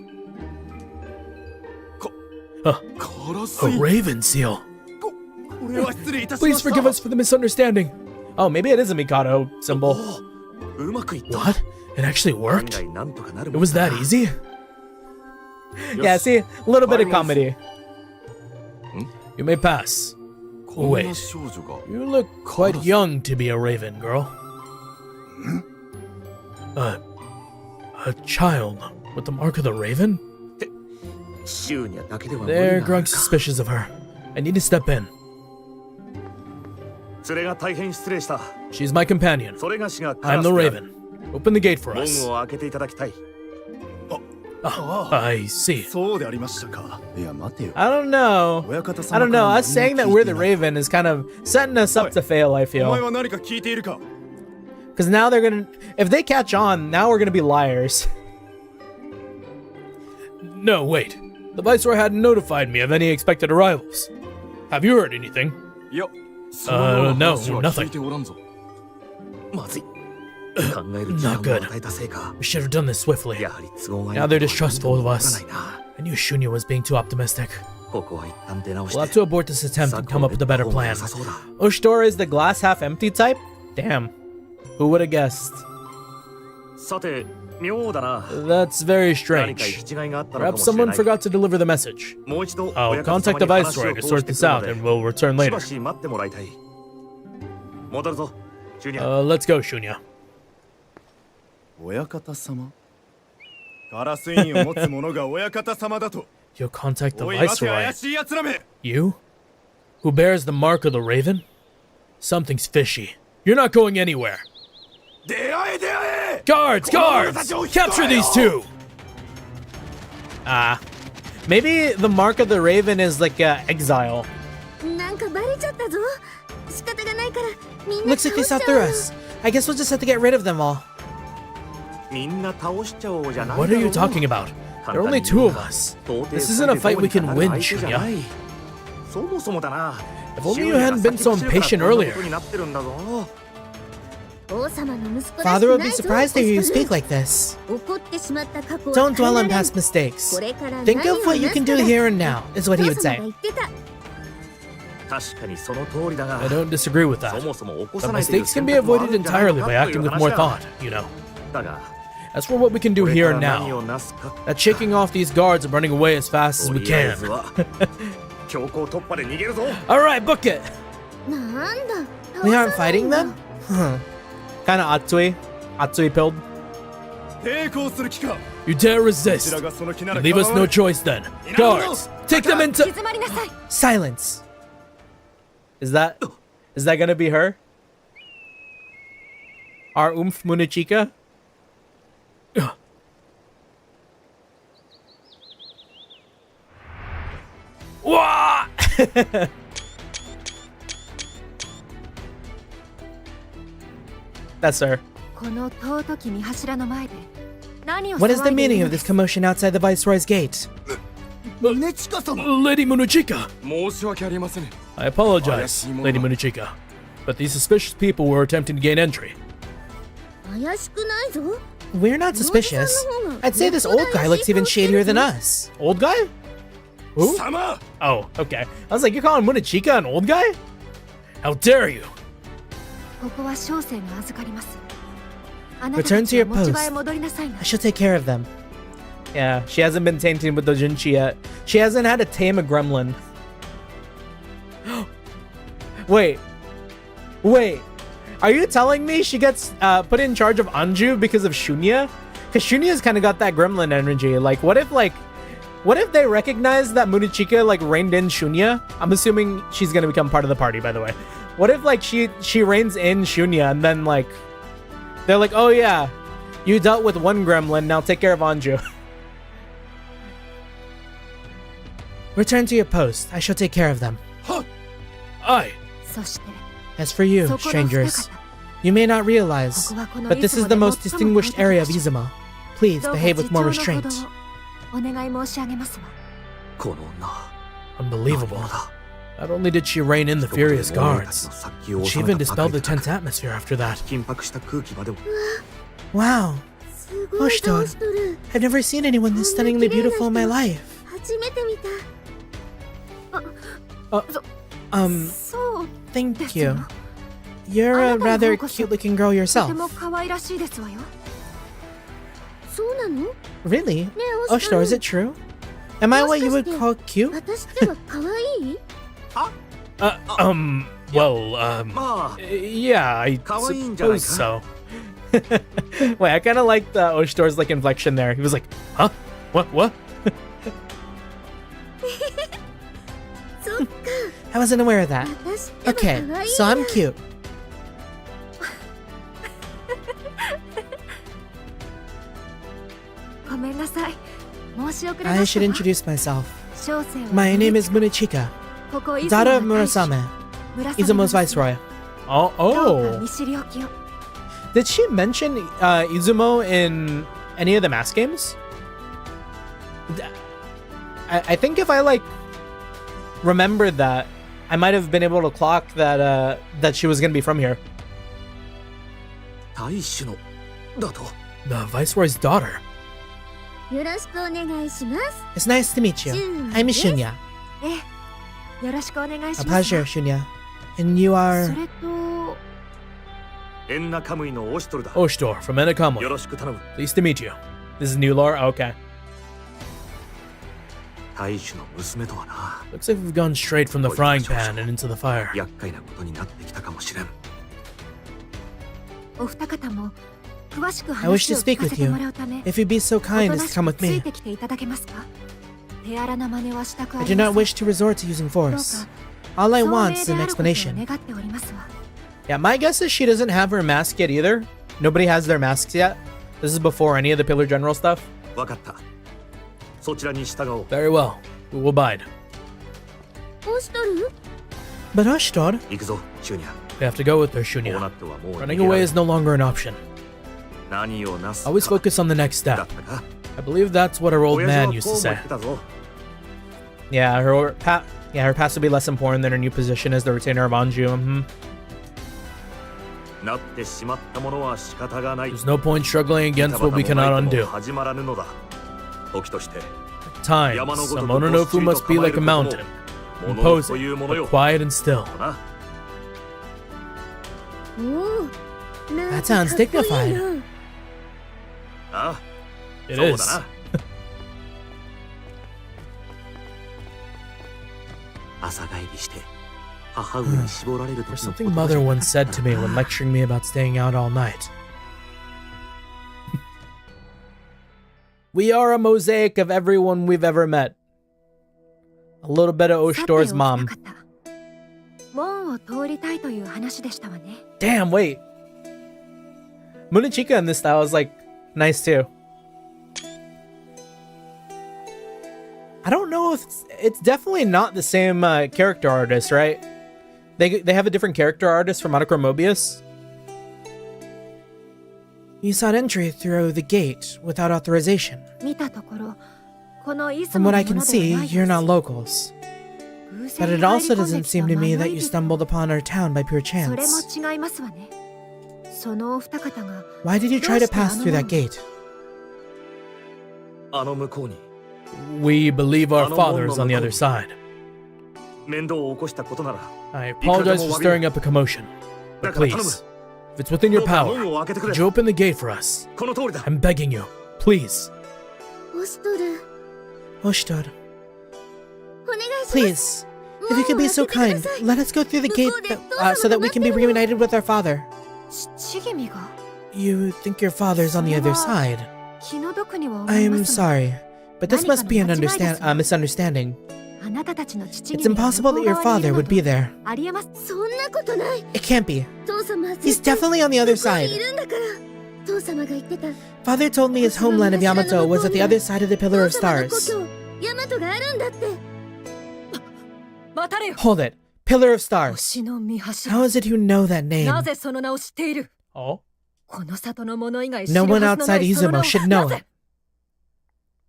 カラス
a
イ
raven seal.
これは失礼いたしま
Please
した
forgive us for the misunderstanding. Oh, maybe it is a Mikado symbol.
うまくいった
What? It actually
案
worked?
外なんとかなる
It was that easy? Yeah, see, a little bit of comedy. You may pass.
こんな少女が
You look quite young to be a raven, girl. A child with the mark of the raven?
シュニャだけでは無理
They're
な
growing suspicious of her. I need to step in.
連れが大変失礼した
She's my companion.
それがしがカ
I'm
ラス
the
である
raven. Open the gate for us.
門を開けていただきたい
I see.
そうでありましたかいや待てよ
I don't know.
親方
I
様
don't
から
know.
何
Us saying
も
that
聞い
we're
て
the
ない
raven is kind of setting us up to fail, I
お前
feel.
は何か聞いているか
Because now they're gonna. If they catch on, now we're gonna be liars. No, wait. The Viceroy hadn't notified me of any expected arrivals. Have you heard anything?
いやそのような
no,
話は
nothing.
聞いておらんぞ
まずい考える時間を与えたせいか
We should have done this swiftly.
やはり都合がいい
Now they're distrustful of us.
わからないな
I knew Shunya was being too optimistic.
ここは一旦出直し
We'll have
て
to abort this attempt and come up with a better
策を練った方が
plan.
良さそうだ
Oshidora is the glass half empty type? Damn. Who would have guessed?
さて妙だな
That's very
何か
strange.
行き違いがあったのか
Perhaps
もしれ
someone
ない
forgot to deliver the message.
もう一度
I'll
親方
contact
様
the
に話を
Viceroy to
通
sort
して
this
くるの
out
で
and we'll return
し
later.
ばし待ってもらいたい戻るぞ
Let's go, Shunya.
親方様ガラス印を持つ者が親方様だと
You'll contact the
おい待て
Viceroy.
怪しい奴らめ
You? Who bears the mark of the Raven? Something's fishy. You're not going anywhere.
出会え出会え
Guards! Guards! Capture these two! Maybe the mark of the Raven is like exile.
なんかバレちゃったぞ。仕方がないからみんな
Looks like they saw through us. I guess we'll just have to get rid of them all.
みんな倒しちゃおうじゃない
What are you talking about? There are only two of us. This isn't a fight we can win, Shunya.
そもそもだな
If only you hadn't been so impatient earlier.
王様の息子
Father would
ら
be
しく
surprised to
ないぞ
hear you speak like this.
怒ってしまった過去は
Don't dwell on
変えられん
past mistakes.
これから
Think
何
of
を
what you
な
can
す
do
かだ
here and now, is what he
お
would
父
say.
様が言ってた。
確かにその通りだが
I don't disagree with
そ
that.
もそも起こ
But
さないという
mistakes
選
can be
択もあ
avoided
るんじゃないの
entirely
か
by
という
acting with
話
more
だ
thought, you know.
だが
As for what we can do
これ
here
から
and
何
now,
をなすか
that shaking off these guards and running away as fast as
と
we
りあえ
can.
ずは強行突破で逃げるぞ
Alright, book it!
なんだ
We
倒
aren't
さない
fighting
んだ
them? Huh. Kinda Atsui pilled.
抵抗する気か
You dare
こち
resist.
らがその気なら
Leave us
構
no
わ
choice then. Guards, take them into...
静まりなさい
Silence. Is that gonna be her? Our Munichika? Ugh. Wah! That's her.
この尊き御柱の前で何を
What is the
騒いでい
meaning
る
of
ので
this
す
commotion outside the Viceroy's gate?
宗近様
Lady Munichika!
申し訳ありません
I apologize, Lady Munichika. But these suspicious people were attempting to gain entry.
怪しくないぞ
We're not suspicious. I'd say this old guy looks even shadier than us. Old guy? Who?
様
Oh, okay. I was like, you're calling Munichika an old guy? How dare you?
ここは小生が預かりますあな
Return
たた
to
ち
your
は持ち場へ
post.
戻りなさいな
I shall take care of them. Yeah, she hasn't been tainted with the Jinchi yet. She hasn't had to tame a gremlin. Wait. Are you telling me she gets put in charge of Anju because of Shunya? Because Shunya's kind of got that gremlin energy. Like, what if they recognize that Munichika like reined in Shunya? I'm assuming she's gonna become part of the party, by the way. What if like she reins in Shunya and then like they're like, oh yeah, you dealt with one gremlin, now take care of Anju. Return to your post. I shall take care of them. Aye.
そして
As for you,
そこの
strangers,
二方
you may not realize,
ここはこの
but this is
出雲
the
で
most
最も
distinguished area of
繁華
Izumo. Please
どうか
behave with
自
more
重のほど
restraint.
をお願い申し上げますわ
この女
Unbelievable.
何者だ
Not only did she rein in the
一言で
furious
お前たち
guards,
の殺気を
she
収め
even
たばか
dispelled
り
the
でなく
tense atmosphere after that.
緊迫した空気までも
Wow,
すごい顔しとる
I've never seen anyone this stunningly beautiful in my life.
初めて見た そう
Thank
です
you.
よ
You're a
あなたの
rather
方こそ
cute-looking girl
とて
yourself.
も可愛らしいですわよそうなの
Really?
ねえ
Oshito, is it true? Am I what you would call cute?
私っては可愛い
Well,
まあ
yeah, I
可愛いんじゃないか？
suppose so. Wait, I kind of like the Oshitor's like inflection there. He was like, huh? What?
そっか
I wasn't aware of that.
私っては
Okay,
可愛い
so I'm cute.
ごめんなさい申し遅れ
I
ま
should
したわ
introduce myself.
小生は
My name is Munichika,
ここ
daughter of Murasame, Izumo's viceroy.
どうか
Oh.
見知りおきを
Did she mention Izumo in any of the mask games? I think if I like remembered that, I might have been able to clock that that she was gonna be from here.
大使のだと
The viceroy's daughter.
よろしくお願いします
It's nice to meet you. I'm Shunya.
ええよろしくお願いし
A
ます
pleasure, Shunya. And you
そ
are
れと
エンナカムイのオシトルだ
Oshitor from
よ
Enakamui.
ろしく頼む
Pleased to meet you. This is new lore? Okay.
大使の娘とはな
Looks like we've gone straight from the frying pan and into the fire.
厄介なことになってきたかもしれん
お二方も詳しく
I wish
話
to
を
speak
聞かせ
with
て
you.
もらうため
If you'd be so
お
kind
と
as
な
to
し
come
く
with
つい
me.
てきていただけますか。手荒な真似はしたくあ
I
り
do
ま
not
せん。
wish to resort to using
どう
force.
か
All I
聡
want
明
is
で
an
あることを
explanation.
願っておりますわ。
Yeah, my guess is she doesn't have her mask yet either. Nobody has their masks yet. This is before any of the Pillar General stuff.
分かった。そちらに従おう。
Very well. We will abide.
どうしとる？
But Ashtod,
行くぞ、シュニャ。
we have to go with her,
こう
Shunya.
なってはもう
Running away is no longer an option.
何をなすか
Always focus on the next
だ
step.
ったか。
I believe that's what our old
親
man
父
used
は
to
こうも言
say.
ってたぞ。
Yeah, her past would be less important than her new position as the retainer of Anju.
なってしまったものは仕方がない。
There's no point struggling against what we cannot undo.
始まらぬのだ。時として
Times, a Mononofu must be like a mountain,
物とい
imposing,
うもの
but
よ。
quiet and still.
な。
おお。
That sounds dignified.
ああ、
It
そう
is.
だな。朝帰りして母上に絞られる
There's
時の
something mother once said to me when lecturing me about staying out all night. We are a mosaic of everyone we've ever met. A little bit of
さて
Oshtor's
お
mom.
二方、門を通りたいという話でしたわね。
Damn, wait. Munichika in this style is like nice too. I don't know if it's definitely not the same character artist, right? They have a different character artist for Monochrome Mobius. You sought entry through the gate without authorization.
見たところ、この出
From
雲
what
の
I
も
can
のでは
see,
ない
you're
です。
not locals.
偶
But
然
it
入
also
り込んで
doesn't
きた
seem to me
迷
that
い
you
人。
stumbled upon our town by pure
それ
chance.
も違いますわね。そのお二方が
Why did you try to pass through that gate?
あの向こうに
We believe our father is on the other side.
面倒を起こしたことなら
I apologize for stirring up a commotion. But please, if it's within your
どうか
power,
門を開けてく
could
れ。
you open the gate for us?
この通りだ。
I'm begging you. Please.
押しとる。
Oshtod,
お願いします。
please, if you could be so kind, let us go through the gate so that we can be reunited with our father.
父君が
You think your father's on the other side.
気の毒には思い
I'm
ますが、
sorry, but this must be an misunderstanding.
あなたたちの父
It's
君が
impossible that your
向こう側にい
father
るの
would
と
be there.
ありえます。そんなことない。
It can't be.
父様は
He's
絶対
definitely on the other
向こうにい
side.
るんだから。父様が言ってた。
Father told me his homeland of Yamato was at the other side of the Pillar of
父様の故
Stars.
郷、ヤマトがあるんだって。待たれよ。
Hold it. Pillar of Stars.
星の見柱。
How is it you know that
な
name?
ぜその名を知っている？
Oh?
この里の者以外知る
No
はず
one
のな
outside
いその名
Izumo
を
should
な
know
ぜ
it.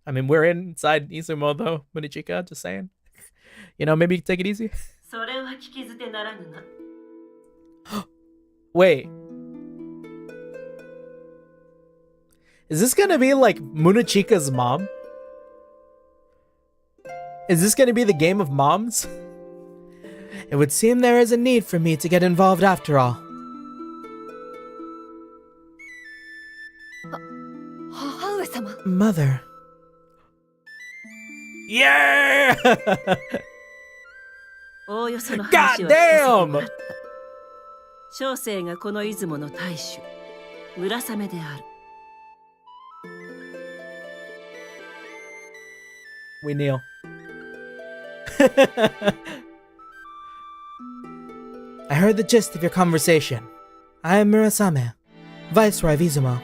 I mean, we're inside Izumo though, Munichika, just saying. You know, maybe take it easy.
それは聞き捨てならぬな。
Wait. Is this gonna be like Munichika's mom? Is this gonna be the game of moms? It would seem there is a need for me to get involved after all.
母上様。
Mother. Yeah!
おおよその話は聞かせてもらった。小生がこの出雲の大主、村雨である。
We kneel. I heard the gist of your conversation. I am Murasame, Viceroy of Izumo.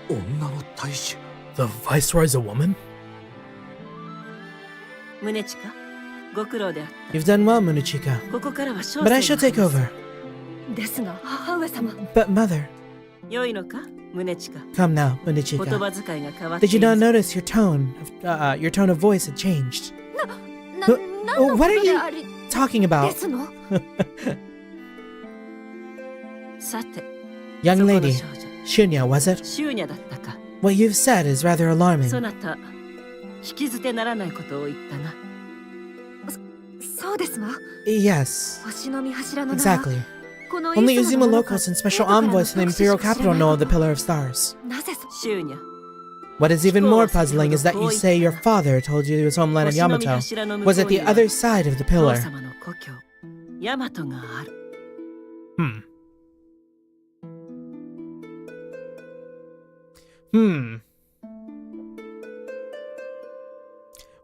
女の大主。
The Viceroy's a woman?
宗近、ご苦労であっ
You've done well, Munichika.
た。ここからは小
But I
生
shall take
が話す
over.
ですが、母上様。
But mother,
良いのか、宗近。
come now,
言
Munichika.
葉遣いが変わって
Did
い
you
る
not
ぞ。
notice your tone of voice had changed?
な、
Wh-
何のこ
what
と
are
で
you
あり
talking
で
about?
すの？
さて、
Young
そこの
lady,
少女、
Shunya, was it?
シューニャだったか。
What you've said is rather alarming.
そなた、引き捨てならないことを言ったな。
そうですわ。
Yes,
星の見柱の名は
exactly.
この
Only
出雲
Izumo
の者か
locals and special
京都からの
envoys to the
特使し
Imperial
か知ら
capital
ない
know of the
こと
Pillar of Stars.
なぜそ
シューニャ、
What is even more puzzling is that you say your father told you his homeland of
星の見
Yamato
柱の向こ
was
う
at the
には
other side of the
父
pillar.
様の故郷、ヤマトがある。
Hmm.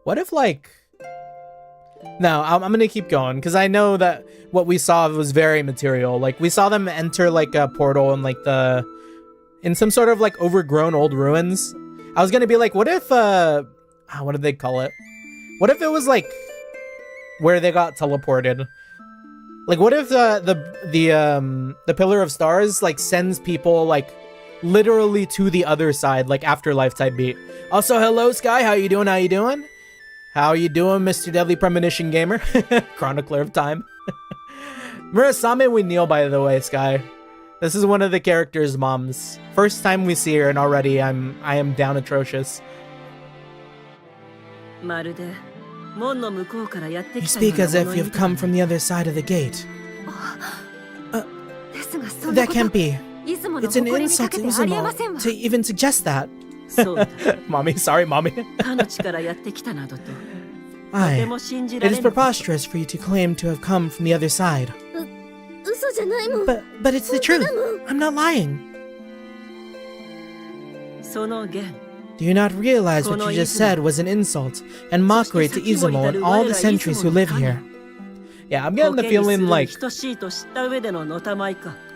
What if, like... No, I'm gonna keep going, because I know that what we saw was very material. Like, we saw them enter, like, a portal in, like, in some sort of, like, overgrown old ruins. I was gonna be like, what if, what did they call it? What if it was, like, where they got teleported? Like, what if the Pillar of Stars, like, sends people, like, literally to the other side, like, afterlife type beat. Also, hello, Sky, how you doing, How you doing, Mr. Deadly Premonition Gamer? Chronicler of Time. Murasame we kneel, by the way, Sky. This is one of the characters' moms. First time we see her, and already I am down atrocious.
You
speak as if you've come from the other side of the gate. That can't be. It's an insult to Izumo to even suggest that. Mommy, sorry, Mommy. Aye. It is preposterous for you to claim to have come from the other side. But it's the truth. I'm not lying. Do you not realize what you just said was an insult and mockery to Izumo and all the sentries who live here? Yeah, I'm getting the feeling like...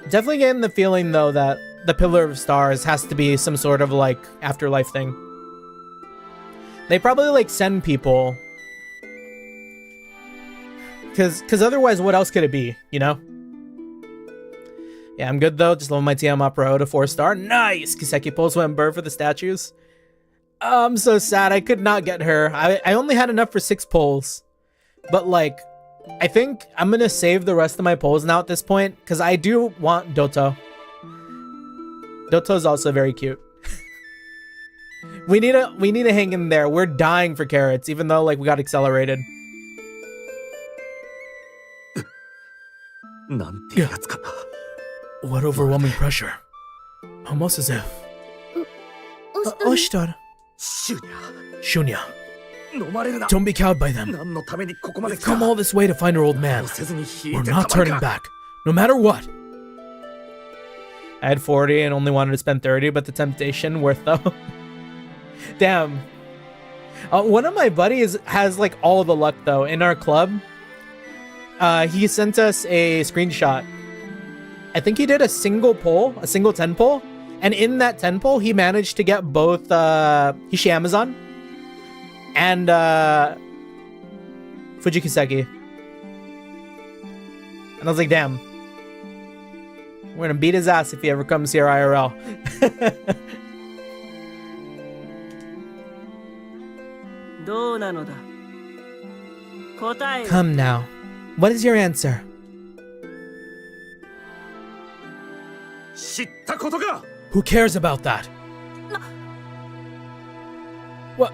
Definitely getting the feeling, though, that the Pillar of Stars has to be some sort of, like, afterlife thing. They probably, like, send people. Because otherwise, what else could it be, you know? Yeah, I'm good, though. Just level my TM up row to 4-star. Nice! Kiseki pulls went burr for the statues. Oh, I'm so sad. I could not get her. I only had enough for 6 pulls. But, like, I think I'm going to save the rest of my pulls now at this point. Because I do want Doto. Doto's also very cute. we need to hang in there. We're dying for carrots, even though, like, we got accelerated. What overwhelming pressure. Almost as if... Oshita. Shunya. Don't be cowed by them. We've come all this way to find our old man. We're not turning back, no matter what. I had 40 and only wanted to spend 30, but the temptation worth though. Damn. One of my buddies has like all the luck though in our club. He sent us a screenshot. I think he did a single pull, a single 10 pull. And in that 10 pull, he managed to get both Hishi Amazon and Fujikiseki. And I was like, damn. We're gonna beat his ass if he ever comes here IRL. Come now. What is your answer? Who cares about that? What?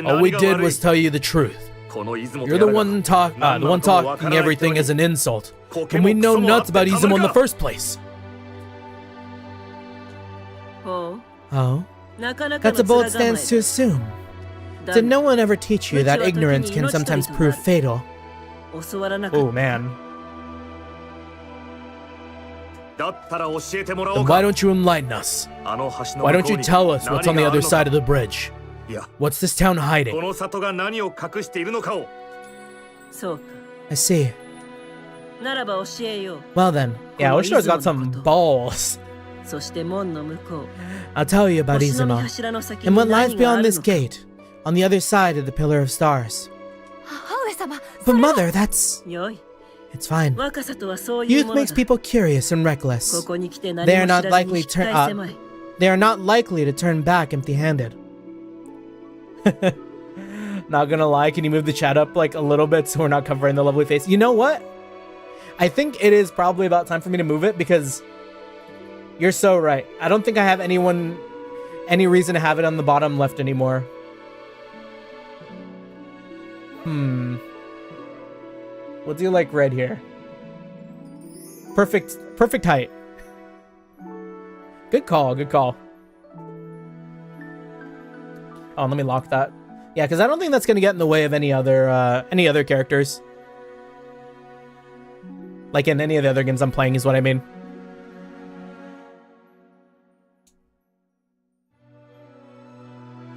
All we did was tell you the truth. You're the one talking everything as an insult. And we know nuts about Izumo in the first place. Oh? That's a bold stance to assume. Did no one ever teach you that ignorance can sometimes prove fatal? Oh man. Then why don't you enlighten us? Why don't you tell us what's on the other side of the bridge? What's this town hiding? I see. Well then, yeah, Oshito's got some balls. I'll tell you about Izumo and what lies beyond this gate, on the other side of the Pillar of Stars. But mother, that's... It's fine. Youth makes people curious and reckless. They are not likely to turn back empty-handed. Not gonna lie, can you move the chat up like a little bit so we're not covering the lovely face? You know what? I think it is probably about time for me to move it because you're so right. I don't think I have any reason to have it on the bottom left anymore. We'll do like red here. Perfect height. Good call, good call. Oh, let me lock that. Yeah, because I don't think that's gonna get in the way of any other characters. Like in any of the other games I'm playing is what I mean.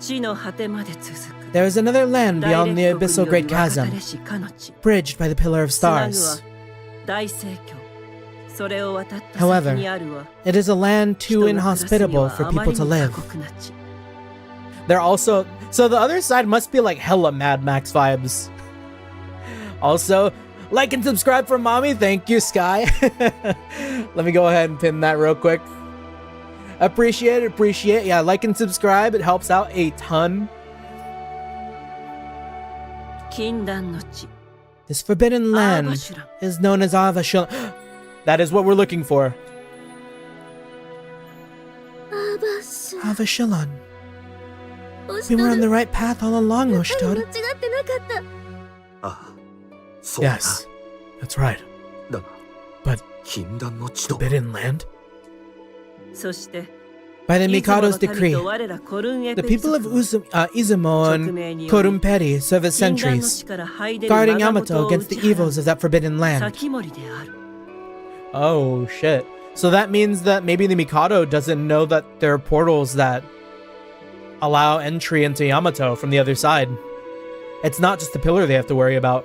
地の果てまで続く
There is another land
大
beyond the
列国
abyssal
による
great
若か
chasm,
れしかの地
bridged by the pillar of
つなぐ
stars.
は大盛況それを渡った
However,
先にあるは
It is a land
人
too
が暮らすに
inhospitable
は
for
あま
people
り
to
に
live.
過酷な地
They're also so the other side must be like hella Mad Max vibes. Also, like and subscribe for mommy. Thank you, Sky. Let me go ahead and pin that real quick. Appreciate it. Yeah, like and subscribe. It helps out a ton.
禁断の地
This forbidden land
Shula.
is known as Arva Shula. That is what we're looking for.
アーバス
Arva Shilon.
オス
We
ト
were
ル
on the right path all along,
間違
Oshtor.
ってなかった
ああ、そうだな。
Yes, that's right.
だが、
But
禁断の地と
forbidden land?
そして
By the
出雲の
Mikado's
民
decree,
と我らコルンエ
the
ペリ
people of
族は
Izumo and Korumperi serve as
禁断の
sentries,
地から這い出る
guarding
魔事
Yamato
を打
against
ち
the
払
evils of that forbidden
う
land.
先森である
Oh shit. So that means that maybe the Mikado doesn't know that there are portals that allow entry into Yamato from the other side. It's not just the pillar they have to worry about.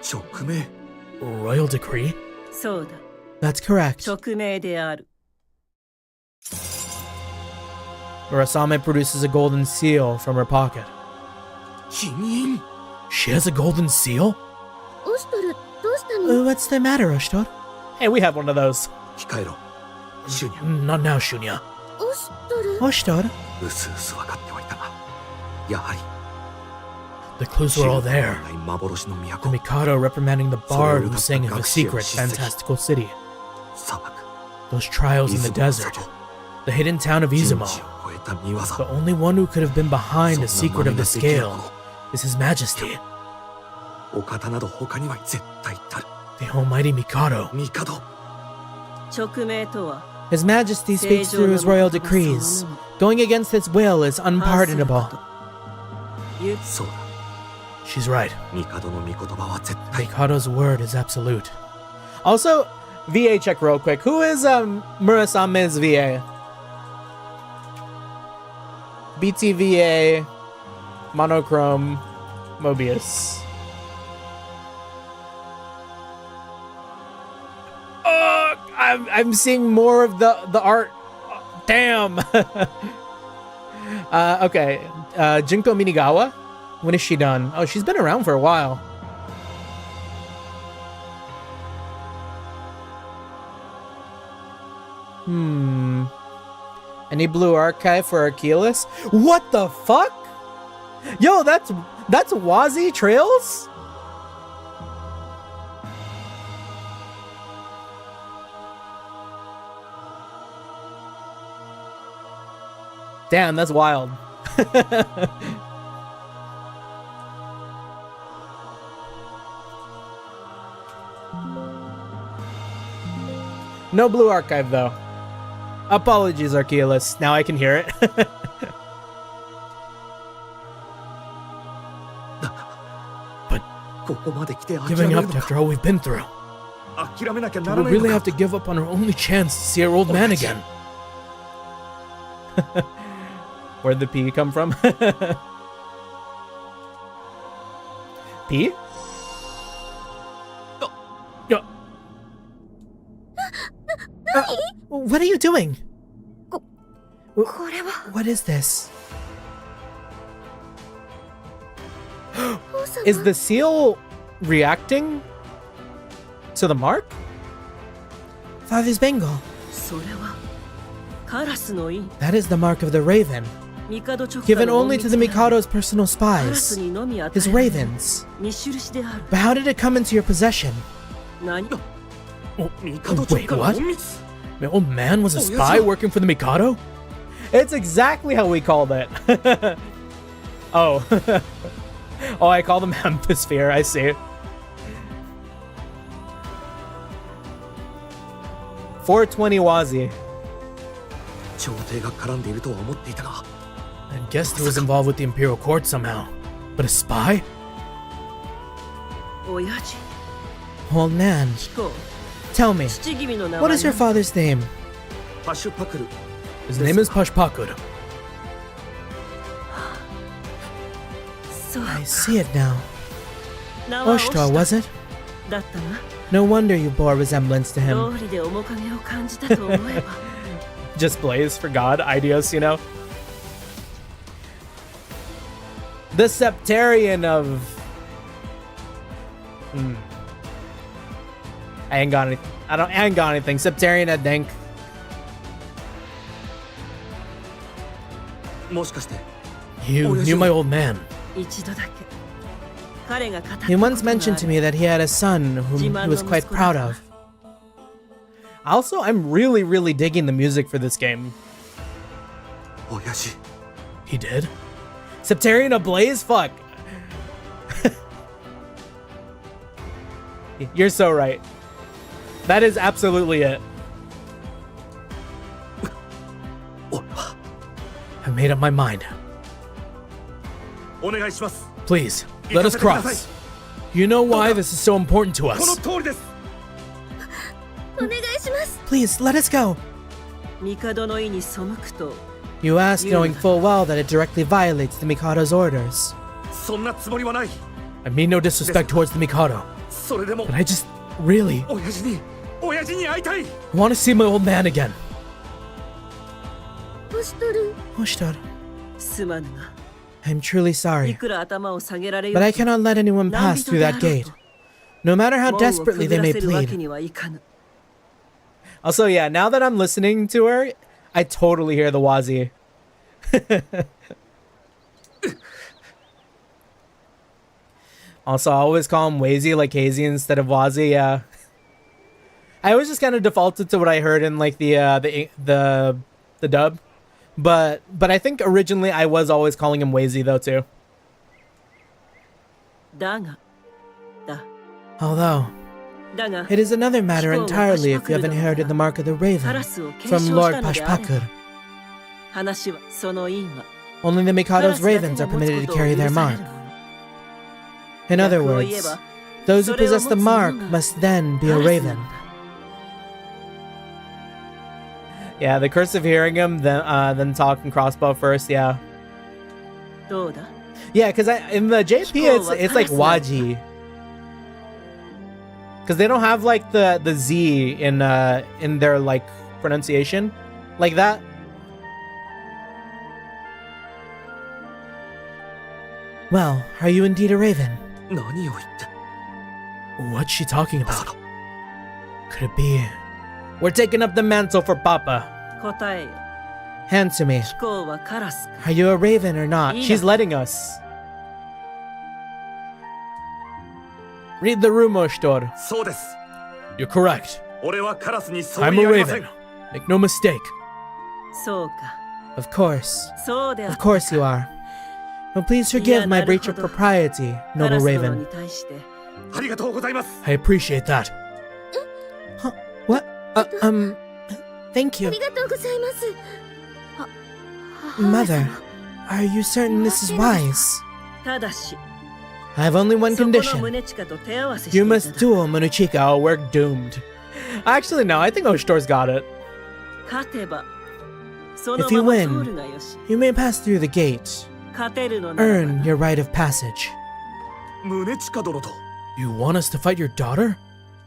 直命。
Royal decree?
そうだ
That's correct.
勅命である
Murasame produces a golden seal from her pocket.
金印。
She has a golden seal?
オストルどうしたの
What's the matter, Oshtor? Hey, we have one of those.
控えろ。シュニャ。
Not now, Shunya.
オストル
Oshtor?
うすうす分かってはいたが、やはり
The clues were all
知
there.
らない幻の
The
都、
Mikado reprimanding the bard who sang of a secret, fantastical city.
砂漠、
Those trials in the
出雲の
desert.
里、
The hidden town of
人
Izumo.
知を超えた見業。
The only one who could have been behind the
そんな
secret of the
真似ができる
scale
の
is His Majesty,
お方など他には絶対たる。
the Almighty Mikado.
帝。
勅命とは
His Majesty speaks through his royal decrees. Going against his will is unpardonable.
そうだ。
She's right.
帝の御言葉は絶対。
Mikado's word is absolute. Also, VA check real quick. Who is Murasame's VA? BTVA, Monochrome, Mobius. Oh, I'm seeing more of the art. Damn. Okay. Junko Minigawa. When is she done? Oh, she's been around for a while. Any blue archive for Achilles? What the fuck? Yo, that's Wazi Trails? Damn, that's wild. No blue archive though. Apologies, Archeolus. Now I can hear it.
ここまで来て諦
Giving
める
up
のか。
after all we've been through.
諦めなきゃな
Do
ら
we
ないの
really
か
have to give up on our only chance to see our old man again? Where'd the P come from? P? Yo. What are you doing?
これは
What is this?
王様
Is the seal reacting to the mark? Father's bangle.
それはカラスの印
That is the mark of the raven,
帝直下
given
の
only to the
隠密である
Mikado's personal
カラス
spies,
にのみ与
his
えられる
ravens.
に印である
But how did it come into your possession?
何
Oh,
帝直
wait,
下の
what?
隠密。
My old man was a
Oh,
spy
yes, sir.
working for the Mikado? It's exactly how we called it. Oh. Oh, I call them Hemisphere, I see. 420 Wazi.
朝廷が絡んでいるとは思っていたが、
I guessed he was involved with the Imperial Court somehow. But a spy?
親父
Old man,
貴公
tell me,
父君の名
what
前
is your father's name?
パシュパクル。
His name is Pashpakur. I see it now.
名は
Oshtar, was it?
だったな。
No wonder you bore resemblance to him.
道理で面影を感じたと思えば。
Just blaze for God, ideas, you know? The Septarian of... I ain't got anything. I ain't got anything. Septarian at Dank.
もしかして
You knew my old man.
一度だけ。彼が語った
He
こと
once
があ
mentioned
る
to me that he had a son whom he was quite proud of. Also, I'm really, really digging the music for this game.
親父
He did? Septarian ablaze? Fuck. You're so right. That is absolutely it.
俺は
I've made up my mind.
お願いします
Please, let us cross. You know why this is so important to
この
us.
通りです
お願いします。
Please, let us go.
帝の意に背くと
You ask knowing full well that it directly violates the Mikado's orders.
そんなつもりはない
I mean no disrespect towards the Mikado,
それでも
but I just really
親父に会いたい
want to see my old man again.
オシトル、
Oshtar,
すまぬが
I'm truly
い
sorry,
くら頭を下げられよ
but
う
I
と
cannot let anyone
何
pass
人
through
であ
that
ろう
gate,
と
no matter how
門を
desperately
くぐ
they
ら
may
せるわけ
plead.
にはいかぬ
Also, yeah, now that I'm listening to her, I totally hear the Wazi. Also, I always call him Wazy, like Hazy instead of Wazi. Yeah, I always just kind of defaulted to what I heard in like the dub, but I think originally I was always calling him Wazy though too.
だが
Although
だが
it is another matter
貴公は
entirely if you have
パシパクル殿
inherited the mark of the
カ
Raven
ラスを継
from
承
Lord
したのであれ
Pashpakur.
ば話はその因は
Only the
カラ
Mikado's
スだけ
ravens
が
are
持つ
permitted
こ
to
とを
carry
許
their
される
mark.
もの
In other
逆を言え
words,
ば
those who
それを
possess the
持つ
mark
者が
must then be
カ
a
ラスな
raven.
んだ
Yeah, the curse of hearing him, then talk and crossbow first. Yeah,
どうだ
yeah, because in the JP it's like Waji, because they don't have like the Z in their like pronunciation like that. Well, are you indeed a raven?
何を言って
What's she talking
まさ
about?
か
Could it be? We're taking up the mantle for Papa.
答えよ
Hand to me.
貴公はカラスか
Are you a raven or not?
Yeah.
She's letting us. Read the room, Oshtor.
そうです
You're correct.
俺はカラスに相
I'm
違
a
ありません
raven. Make no mistake.
そうか
Of course.
そうであ
Of
った
course you are. But please forgive my breach of propriety,
カ
noble
ラス殿
raven.
に対して
ありがとうございます
I appreciate that. Huh? What? Thank
あ
you.
りがとうございます。
Mother, are you certain this is wise?
ただし
I have only one
そこの
condition.
胸近と手合わせして
You
いた
must
だ
duel Monochika or we're doomed. Actually, no, I think Oshtor's got it.
勝てばその
If you
まま
win,
通るがよし
You may pass through the gate.
勝てるのならば
Earn your right of passage.
宗近殿と
You want us to fight your daughter?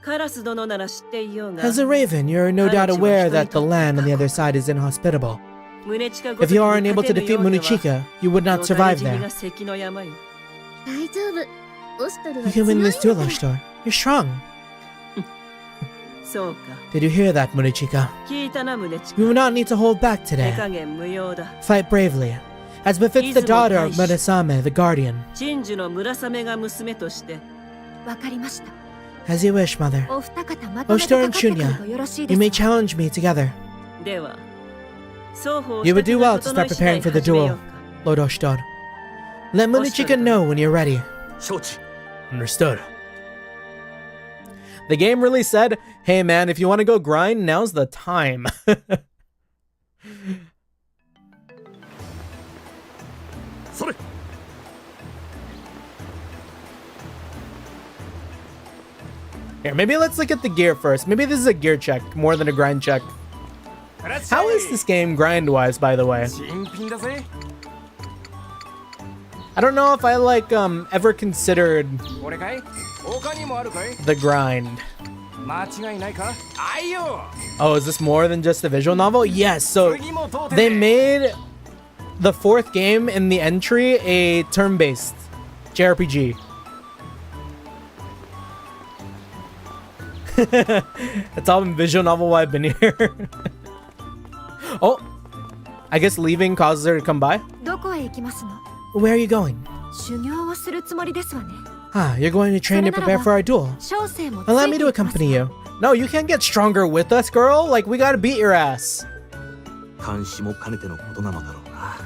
カラス殿なら知っていようが
As a raven, you're no doubt aware that the land on the other side is inhospitable.
胸近ごと
If you
き
are
に
unable to
勝てぬ
defeat
ようでは
Monochika, you would not
よ
survive
だれ死に
there.
が関の山よ
大丈夫。オシトル
You
は
can
強
win
い
this duel,
んだ。
Oshtor. You're strong.
そうか
Did you hear that, Monochika?
聞いたな胸近
You will not need to hold back
手
today.
加減無用だ
Fight bravely, as befits the daughter of Murasame, the guardian.
鎮守の村雨が娘として
わかりました。
As you wish, mother.
お二方まとめて
Oshtor
か
and
かってくる
Shunya,
とよろしい
you
で
may
すか。
challenge me together.
では双方
You would do
一つの
well
こ
to
との
start
次第
preparing for the
始めよう
duel,
か
Lord Oshtor. Let Monochika know when you're ready.
承知
Understood. The game really said, hey man, if you want to go grind, now's the time.
それ
Here, maybe let's look at the gear first. Maybe this is a gear check more than a grind check. How is this game grind-wise, by the way?
新品だぜ
I don't know if I like ever considered
これかい他にもあるかい
the grind.
間違いないかあいよ
Oh, is this more than just a visual novel? Yes, so
次も通って
they
て
made the fourth game in the entry a turn-based JRPG. It's all been visual novel while I've been here. Oh, I guess leaving causes her to come by.
どこへ行きますの？
Where are you going?
修行をするつもりですわね。
Ah, you're going to train to prepare for our duel.
小生もついて
Allow me to
いきます
accompany you. No, you can't get stronger with us, girl. Like, we gotta beat your ass.
監視も兼ねてのことなのだろうな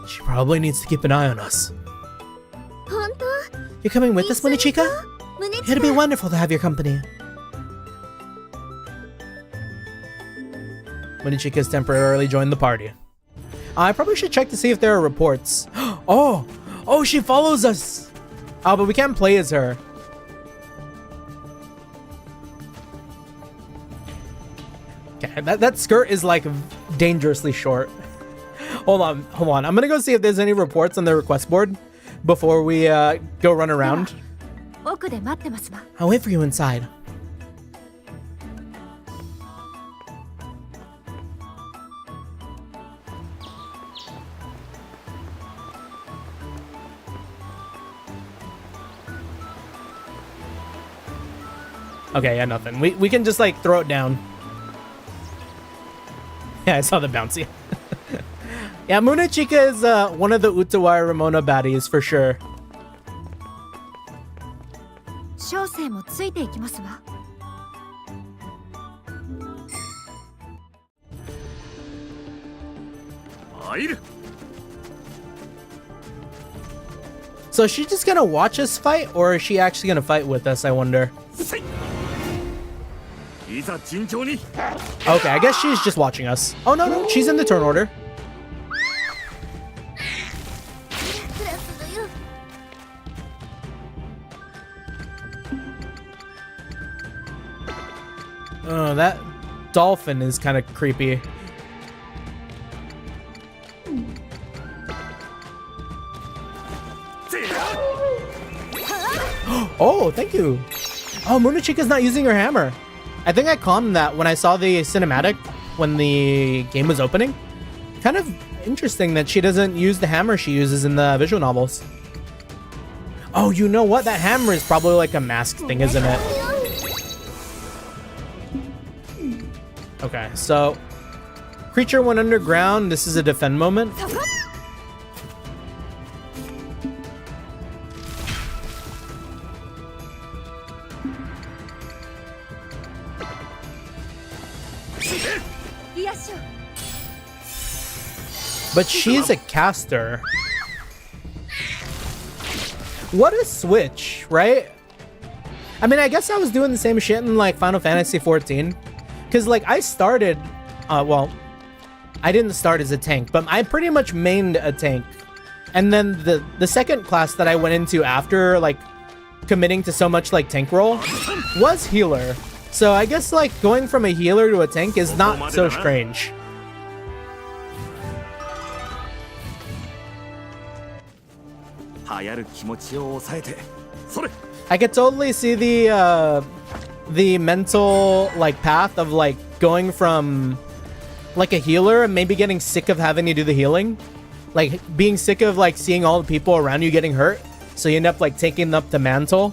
She probably needs to keep an eye on us.
本当？
You're coming with us, Munichika?
胸
It'll be wonderful to have your company. Munichika's temporarily joined the party. I probably should check to see if there are reports. Oh! Oh, she follows us! Oh, but we can't play as her. Okay, that skirt is like dangerously short. Hold on. I'm gonna go see if there's any reports on the request board before we go run around.
奥で待ってますわ。
I'll wait for you inside. Okay, yeah, nothing. We can just like throw it down. Yeah, I saw the bouncy. Yeah, Munechika is one of the Utawai Ramona baddies for sure.
小生もついていきますわ。
入る
So is she just gonna watch us fight, or is she actually gonna fight with us, I wonder?
せいいざ尋常に
Okay, I guess she's just watching us. Oh, no, she's in the turn order.
プラスだよ。
Oh, that dolphin is kind of creepy. Oh, thank you. Oh, Munechika's not using her hammer. I think I calmed that when I saw the cinematic when the game was opening. Kind of interesting that she doesn't use the hammer she uses in the visual novels. Oh, you know what? That hammer is probably like a mask thing, isn't it? Okay, so creature went underground. This is a defend moment. But she's a caster. What a switch, right? I mean, I guess I was doing the same shit in like Final Fantasy 14. Because like I started, well, I didn't start as a tank, but I pretty much mained a tank. And then the second class that I went into after like committing to so much like tank role was healer. So I guess like going from a healer to a tank is not so strange. I could totally see the mental like path of like going from like a healer and maybe getting sick of having to do the healing, like being sick of like seeing all the people around you getting hurt, so you end up like taking up the mantle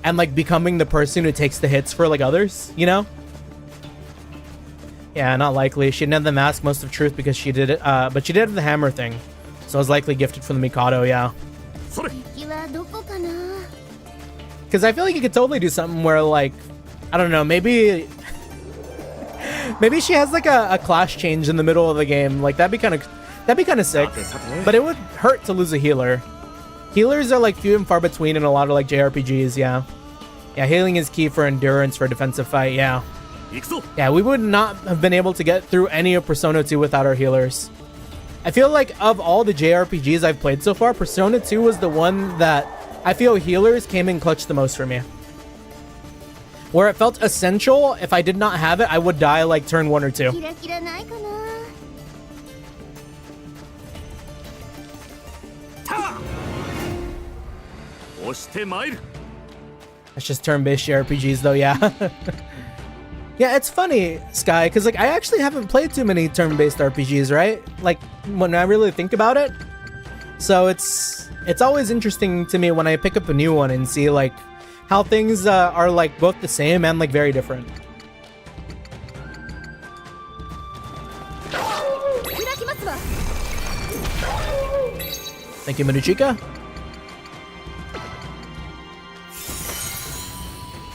and like becoming the person who takes the hits for like others, you know? Yeah, not likely. She didn't have the mask most of truth because she did it, but she did have the hammer thing, so it was likely gifted from the Mikado. Yeah.
敵はどこかな。
Because I feel like you could totally do something where, like, I don't know, maybe she has like a class change in the middle of the game. Like that'd be kind of sick. But it would hurt to lose a healer. Healers are like few and far between in a lot of like JRPGs. Yeah, healing is key for endurance for a defensive fight. Yeah, we would not have been able to get through any of Persona 2 without our healers. I feel like of all the JRPGs I've played so far, Persona 2 was the one that I feel healers came in clutch the most for me. Where it felt essential, if I did not have it, I would die like turn 1 or 2.
キラキラないかな。
た押してまいる。
That's just turn-based JRPGs though, yeah. Yeah, it's funny, Sky, because like I actually haven't played too many turn-based RPGs, right? Like when I really think about it. So it's always interesting to me when I pick up a new one and see like how things are like both the same and like very different. Thank you, Manuchika.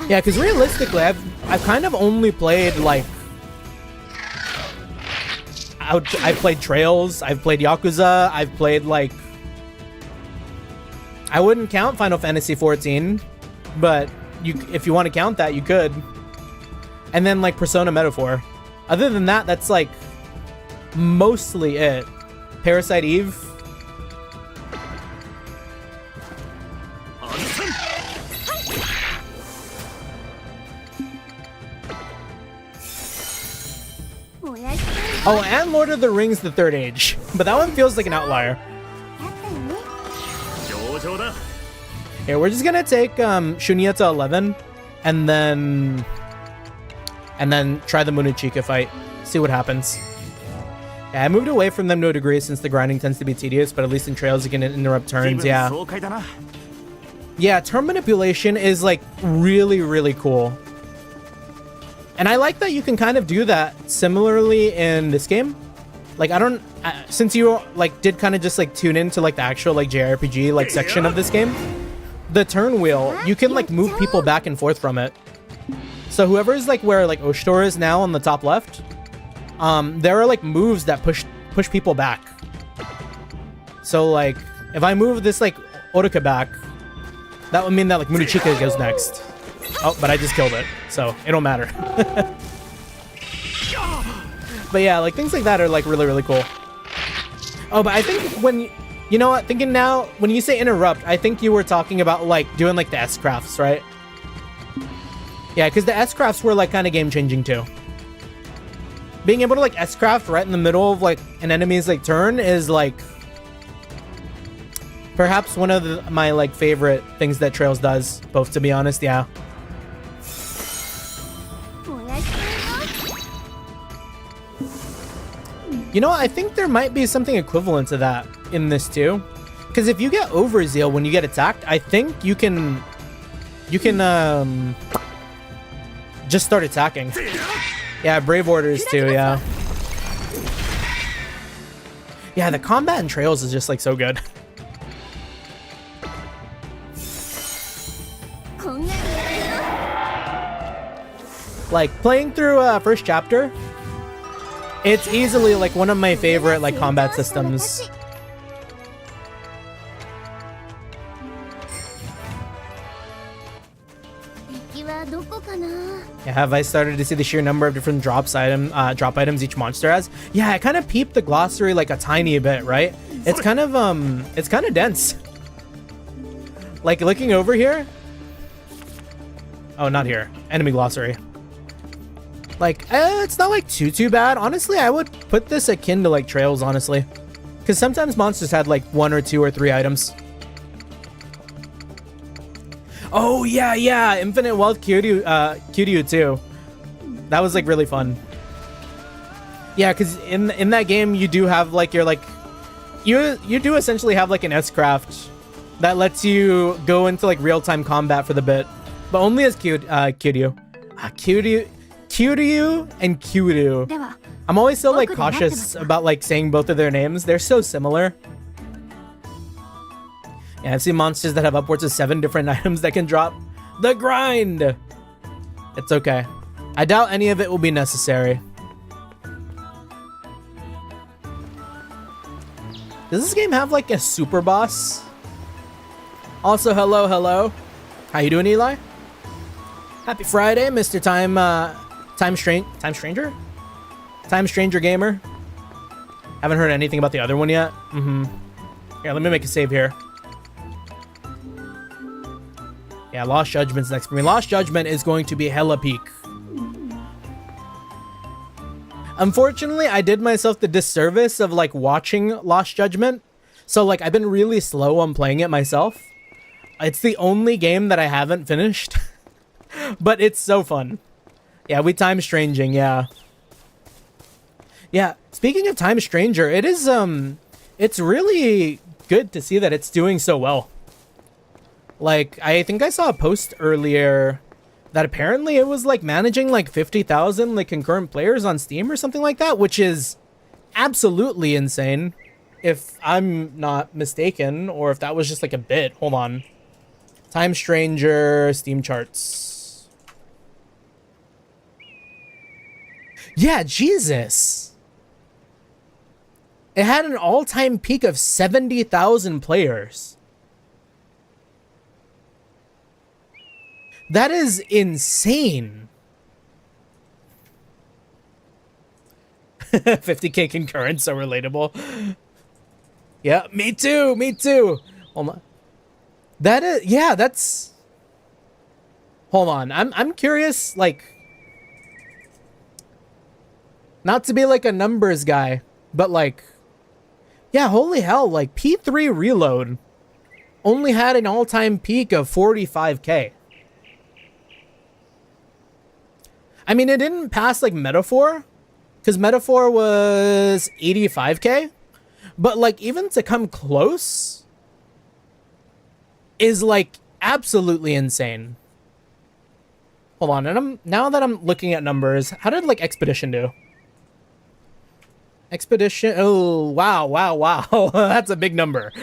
Yeah, because realistically, I've kind of only played like I've played Trails, I've played Yakuza, I've played like I wouldn't count Final Fantasy 14, but if you want to count that, you could. And then like Persona Metaphor. Other than that, that's like mostly it. Parasite Eve. Oh, and Lord of the Rings: The Third Age. But that one feels like an outlier. Here, we're just gonna take Shunya to 11 and then try the Munuchika fight. See what happens. Yeah, I moved away from them to a degree since the grinding tends to be tedious, but at least in Trails you can interrupt turns, yeah. Yeah, turn manipulation is like really, really cool. And I like that you can kind of do that similarly in this game. Like, since you like did kind of just like tune into like the actual like JRPG like section of this game, the turn wheel, you can like move people back and forth from it. So whoever's like where like Oshtor is now on the top left, there are like moves that push people back. So like if I move this like Oruka back, that would mean that like Munuchika goes next. Oh, but I just killed it, so it don't matter. But yeah, like things like that are like really, really cool. Oh, but I think when, you know what, thinking now, when you say interrupt, I think you were talking about like doing like the S-crafts, right? Yeah, because the S-crafts were like kind of game-changing too. Being able to like S-craft right in the middle of like an enemy's like turn is like perhaps one of my like favorite things that Trails does, both, to be honest, yeah. You know what? I think there might be something equivalent to that in this too. Because if you get Overzeal when you get attacked, I think you can just start attacking. Yeah, Brave Orders too, yeah. Yeah, the combat in Trails is just like so good. Like playing through first chapter, it's easily like one of my favorite like combat systems. Yeah, have I started to see the sheer number of different drop items each monster has? Yeah, I kind of peeped the glossary like a tiny bit, right? It's kind of dense. Like looking over here. Oh, not here. Enemy glossary. Like, it's not like too bad. Honestly, I would put this akin to like Trails, honestly. Because sometimes monsters had like 1 or 2 or 3 items. Oh, yeah. Infinite Wealth Kiryu too. That was like really fun. Yeah, because in that game, you do have like your like... You do essentially have like an S-craft that lets you go into like real-time combat for the bit. But only as Kiryu. Kiryu and Kiryu. I'm always so like cautious about like saying both of their names. They're so similar. Yeah, I've seen monsters that have upwards of 7 different items that can drop. The grind! It's okay. I doubt any of it will be necessary. Does this game have like a super boss? Also, hello. How you doing, Eli? Happy Friday, Mr. Time Stranger Gamer. Haven't heard anything about the other one yet. Yeah, let me make a save here. Yeah, Lost Judgment's next for me. Lost Judgment is going to be hella peak. Unfortunately, I did myself the disservice of like watching Lost Judgment. So like I've been really slow on playing it myself. It's the only game that I haven't finished, but it's so fun. Yeah, we Time Stranging, yeah. Yeah, speaking of Time Stranger, it is, it's really good to see that it's doing so well. Like, I think I saw a post earlier that apparently it was, like, managing, like, 50,000, like, concurrent players on Steam or something like that, which is absolutely insane, if I'm not mistaken, or if that was just, like, a bit. Hold on. Time Stranger, Steam charts. Yeah, Jesus. It had an all-time peak of 70,000 players. That is insane. 50k concurrent, so relatable. Yeah, me too, me too. Hold on. That is, yeah, that's... Hold on, I'm curious, like... Not to be like a numbers guy, but like... Yeah, holy hell, like P3 Reload only had an all-time peak of 45k. I mean, it didn't pass like Metaphor, because Metaphor was 85k, but like even to come close is like absolutely insane. Hold on, and now that I'm looking at numbers, how did like Expedition do? Expedition, oh wow, wow, wow. That's a big number.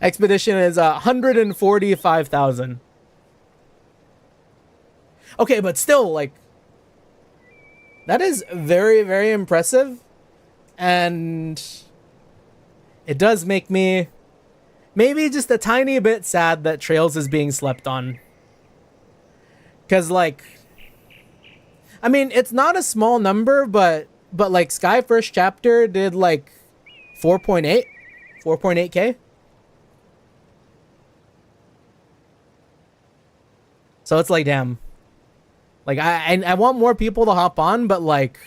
Expedition is 145,000. Okay, but still, like, that is very, very impressive, and it does make me maybe just a tiny bit sad that Trails is being slept on. Because, like, I mean, it's not a small number, but like, Sky First Chapter did, like, 4.8k. So it's like, damn. Like, I want more people to hop on, but like...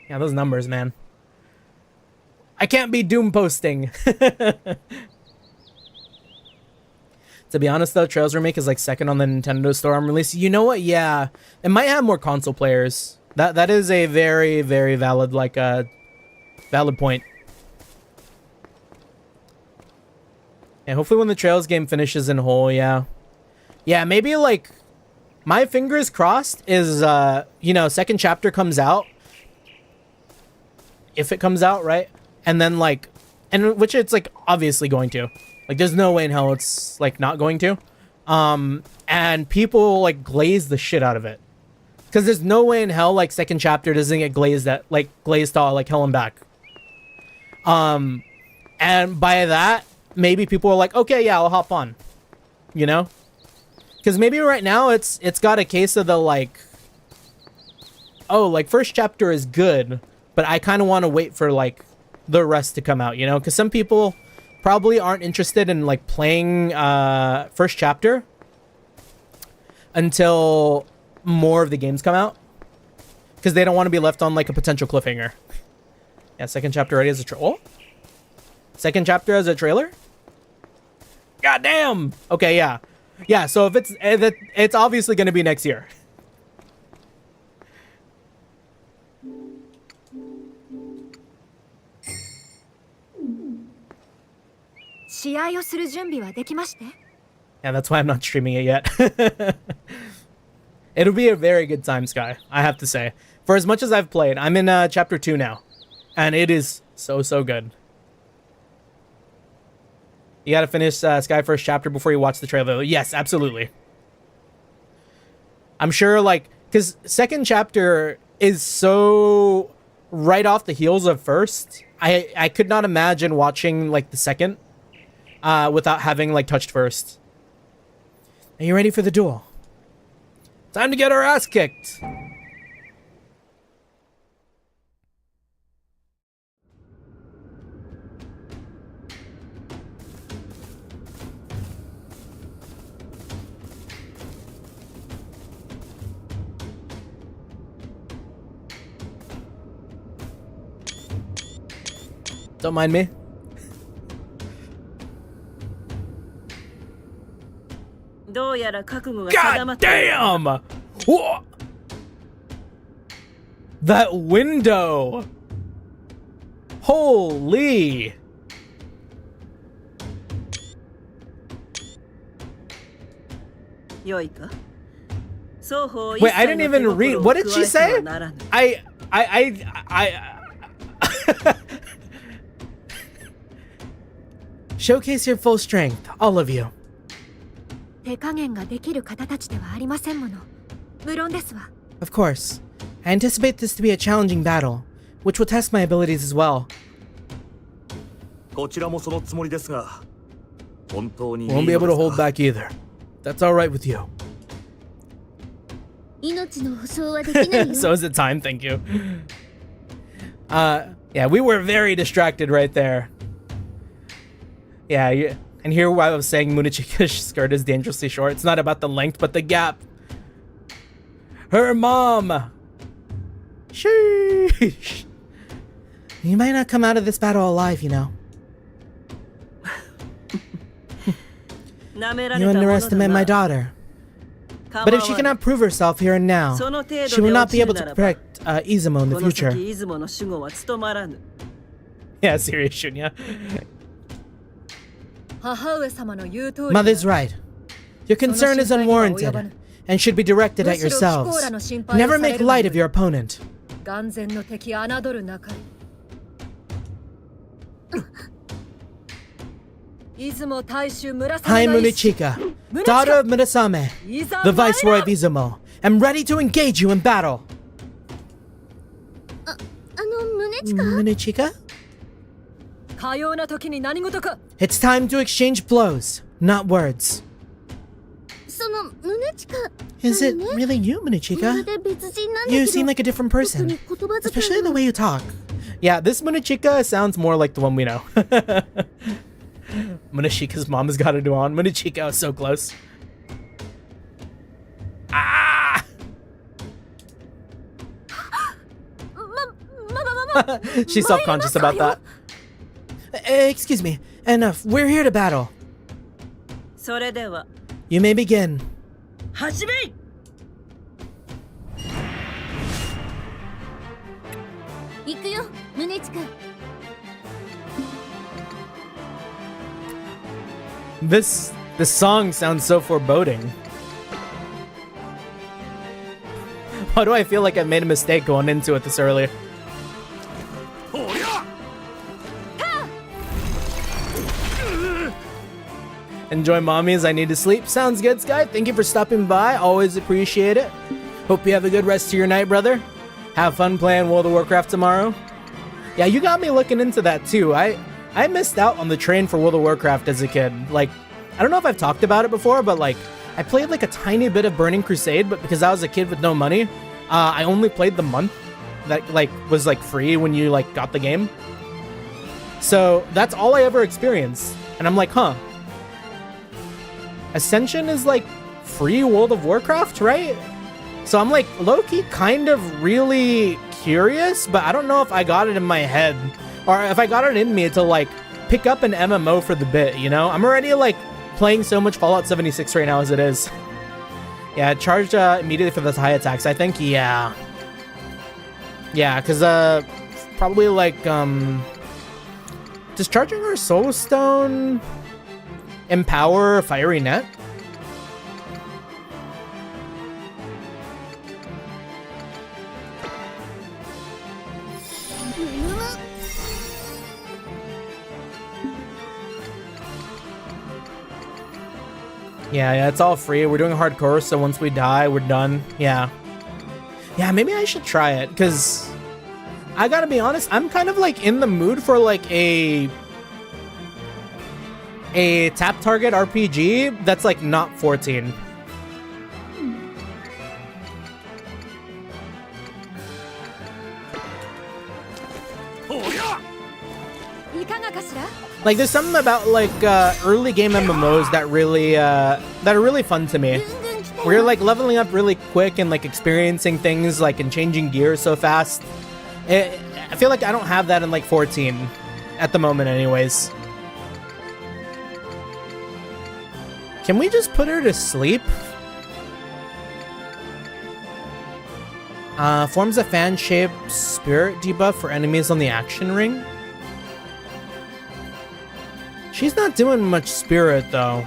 Yeah, those numbers, man. I can't be doom posting. To be honest, though, Trails Remake is like second on the Nintendo Store on release. You know what? Yeah, it might have more console players. That is a very, very valid, like, valid point. And hopefully when the Trails game finishes in whole, yeah. Yeah, maybe, like, my fingers crossed is, you know, second chapter comes out. If it comes out, right? And then, like, and which it's, like, obviously going to. Like, there's no way in hell it's, like, not going to. And people, like, glaze the shit out of it. Because there's no way in hell, like, second chapter doesn't get glazed at, like, glazed all, like, hell and back. And by that, maybe people are like, okay, yeah, I'll hop on. You know? Because maybe right now it's got a case of the, like, oh, like, first chapter is good, but I kind of want to wait for, like, the rest to come out, you know? Because some people probably aren't interested in, like, playing first chapter until more of the games come out. Because they don't want to be left on, like, a potential cliffhanger. Yeah, second chapter already as a trailer. Oh? Second chapter as a trailer? God damn! Okay, yeah. Yeah, so if it's obviously going to be next year. Yeah, that's why I'm not streaming it yet. It'll be a very good time, Sky, I have to say. For as much as I've played, I'm in chapter 2 now. And it is so, so good. You gotta finish Sky First Chapter before you watch the trailer. Yes, absolutely. I'm sure, like, because second chapter is so right off the heels of first. I could not imagine watching, like, the second without having, like, touched first. Are you ready for the duel? Time to get our ass kicked. Don't mind me.
どうやら覚悟が定ま
God
っている。
damn! Whoa! That window! Holy!
良いか。双方
Wait, I didn't even read. What did she say? I Showcase your full strength, all of you.
手加減ができる方たちではありませんもの。無論ですわ。
Of course. I anticipate this to be a challenging battle, which will test my abilities as well.
こちらもそのつもりですが、本当にいい
Won't be
の
able
で
to
す
hold
か？
back either. That's alright with you.
命の保証はできないよ。
So is it time? Thank you. Yeah, we were very distracted right there. Yeah, and here I was saying Munechika's skirt is dangerously short. It's not about the length, but the gap. Her mom! Sheesh. You might not come out of this battle alive, you know. You underestimate my daughter. But if she cannot prove herself here and now, she will not be able to protect Izumo in the future. Yeah, serious, Shunya. Mother's right. Your concern is unwarranted and should be directed at yourselves. Never make light of your opponent. I, Munichika, daughter of Murasame, the Viceroy of Izumo, am ready to engage you in battle.
宗近
Munichika? It's time to exchange blows, not words.
その宗近
Is it really you,
ま
Munichika?
るで別人なんだけど
You seem like a different person,
特に言葉遣い
especially the way you talk. Yeah, this Munichika sounds more like the one we know. Munechika's mom has got to do on. Munichika is so close. Ah! She's self-conscious about that. Excuse me. Enough. We're here to battle.
それでは
You may begin.
始めい。
行くよ宗近
This song sounds so foreboding. Why do I feel like I made a mistake going into it this early? Enjoy mommies, I need to sleep. Sounds good, Sky. Thank you for stopping by. Always appreciate it. Hope you have a good rest of your night, brother. Have fun playing World of Warcraft tomorrow. Yeah, you got me looking into that too. I missed out on the train for World of Warcraft as a kid. Like, I don't know if I've talked about it before, but like, I played like a tiny bit of Burning Crusade, but because I was a kid with no money, I only played the month that like was like free when you like got the game. So that's all I ever experienced. And I'm like, huh. Ascension is like free World of Warcraft, right? So I'm like low-key kind of really curious, but I don't know if I got it in my head or if I got it in me to like pick up an MMO for the bit, you know? I'm already like playing so much Fallout 76 right now as it is. Yeah, charged immediately for those high attacks. I think, yeah. Yeah, because probably like discharging her Soul Stone empower Fiery Net? Yeah, it's all free. We're doing hardcore, so once we die, we're done. Yeah. Yeah, maybe I should try it, because I gotta be honest, I'm kind of like in the mood for like a tap target RPG that's like not 14. Like there's something about like early game MMOs that really that are really fun to me. Where you're like leveling up really quick and like experiencing things like and changing gears so fast. I feel like I don't have that in like 14 at the moment anyways. Can we just put her to sleep? Forms a fan-shaped spirit debuff for enemies on the action ring. She's not doing much spirit, though.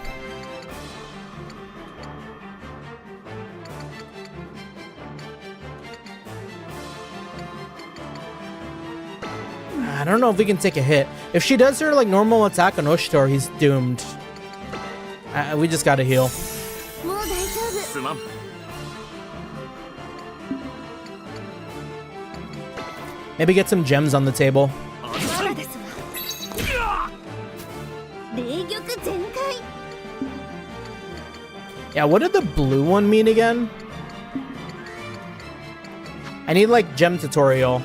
I don't know if we can take a hit. If she does her like normal attack on Ushtor, he's doomed. We just gotta heal. Maybe get some gems on the table. Yeah, what did the blue one mean again? I need like gem tutorial.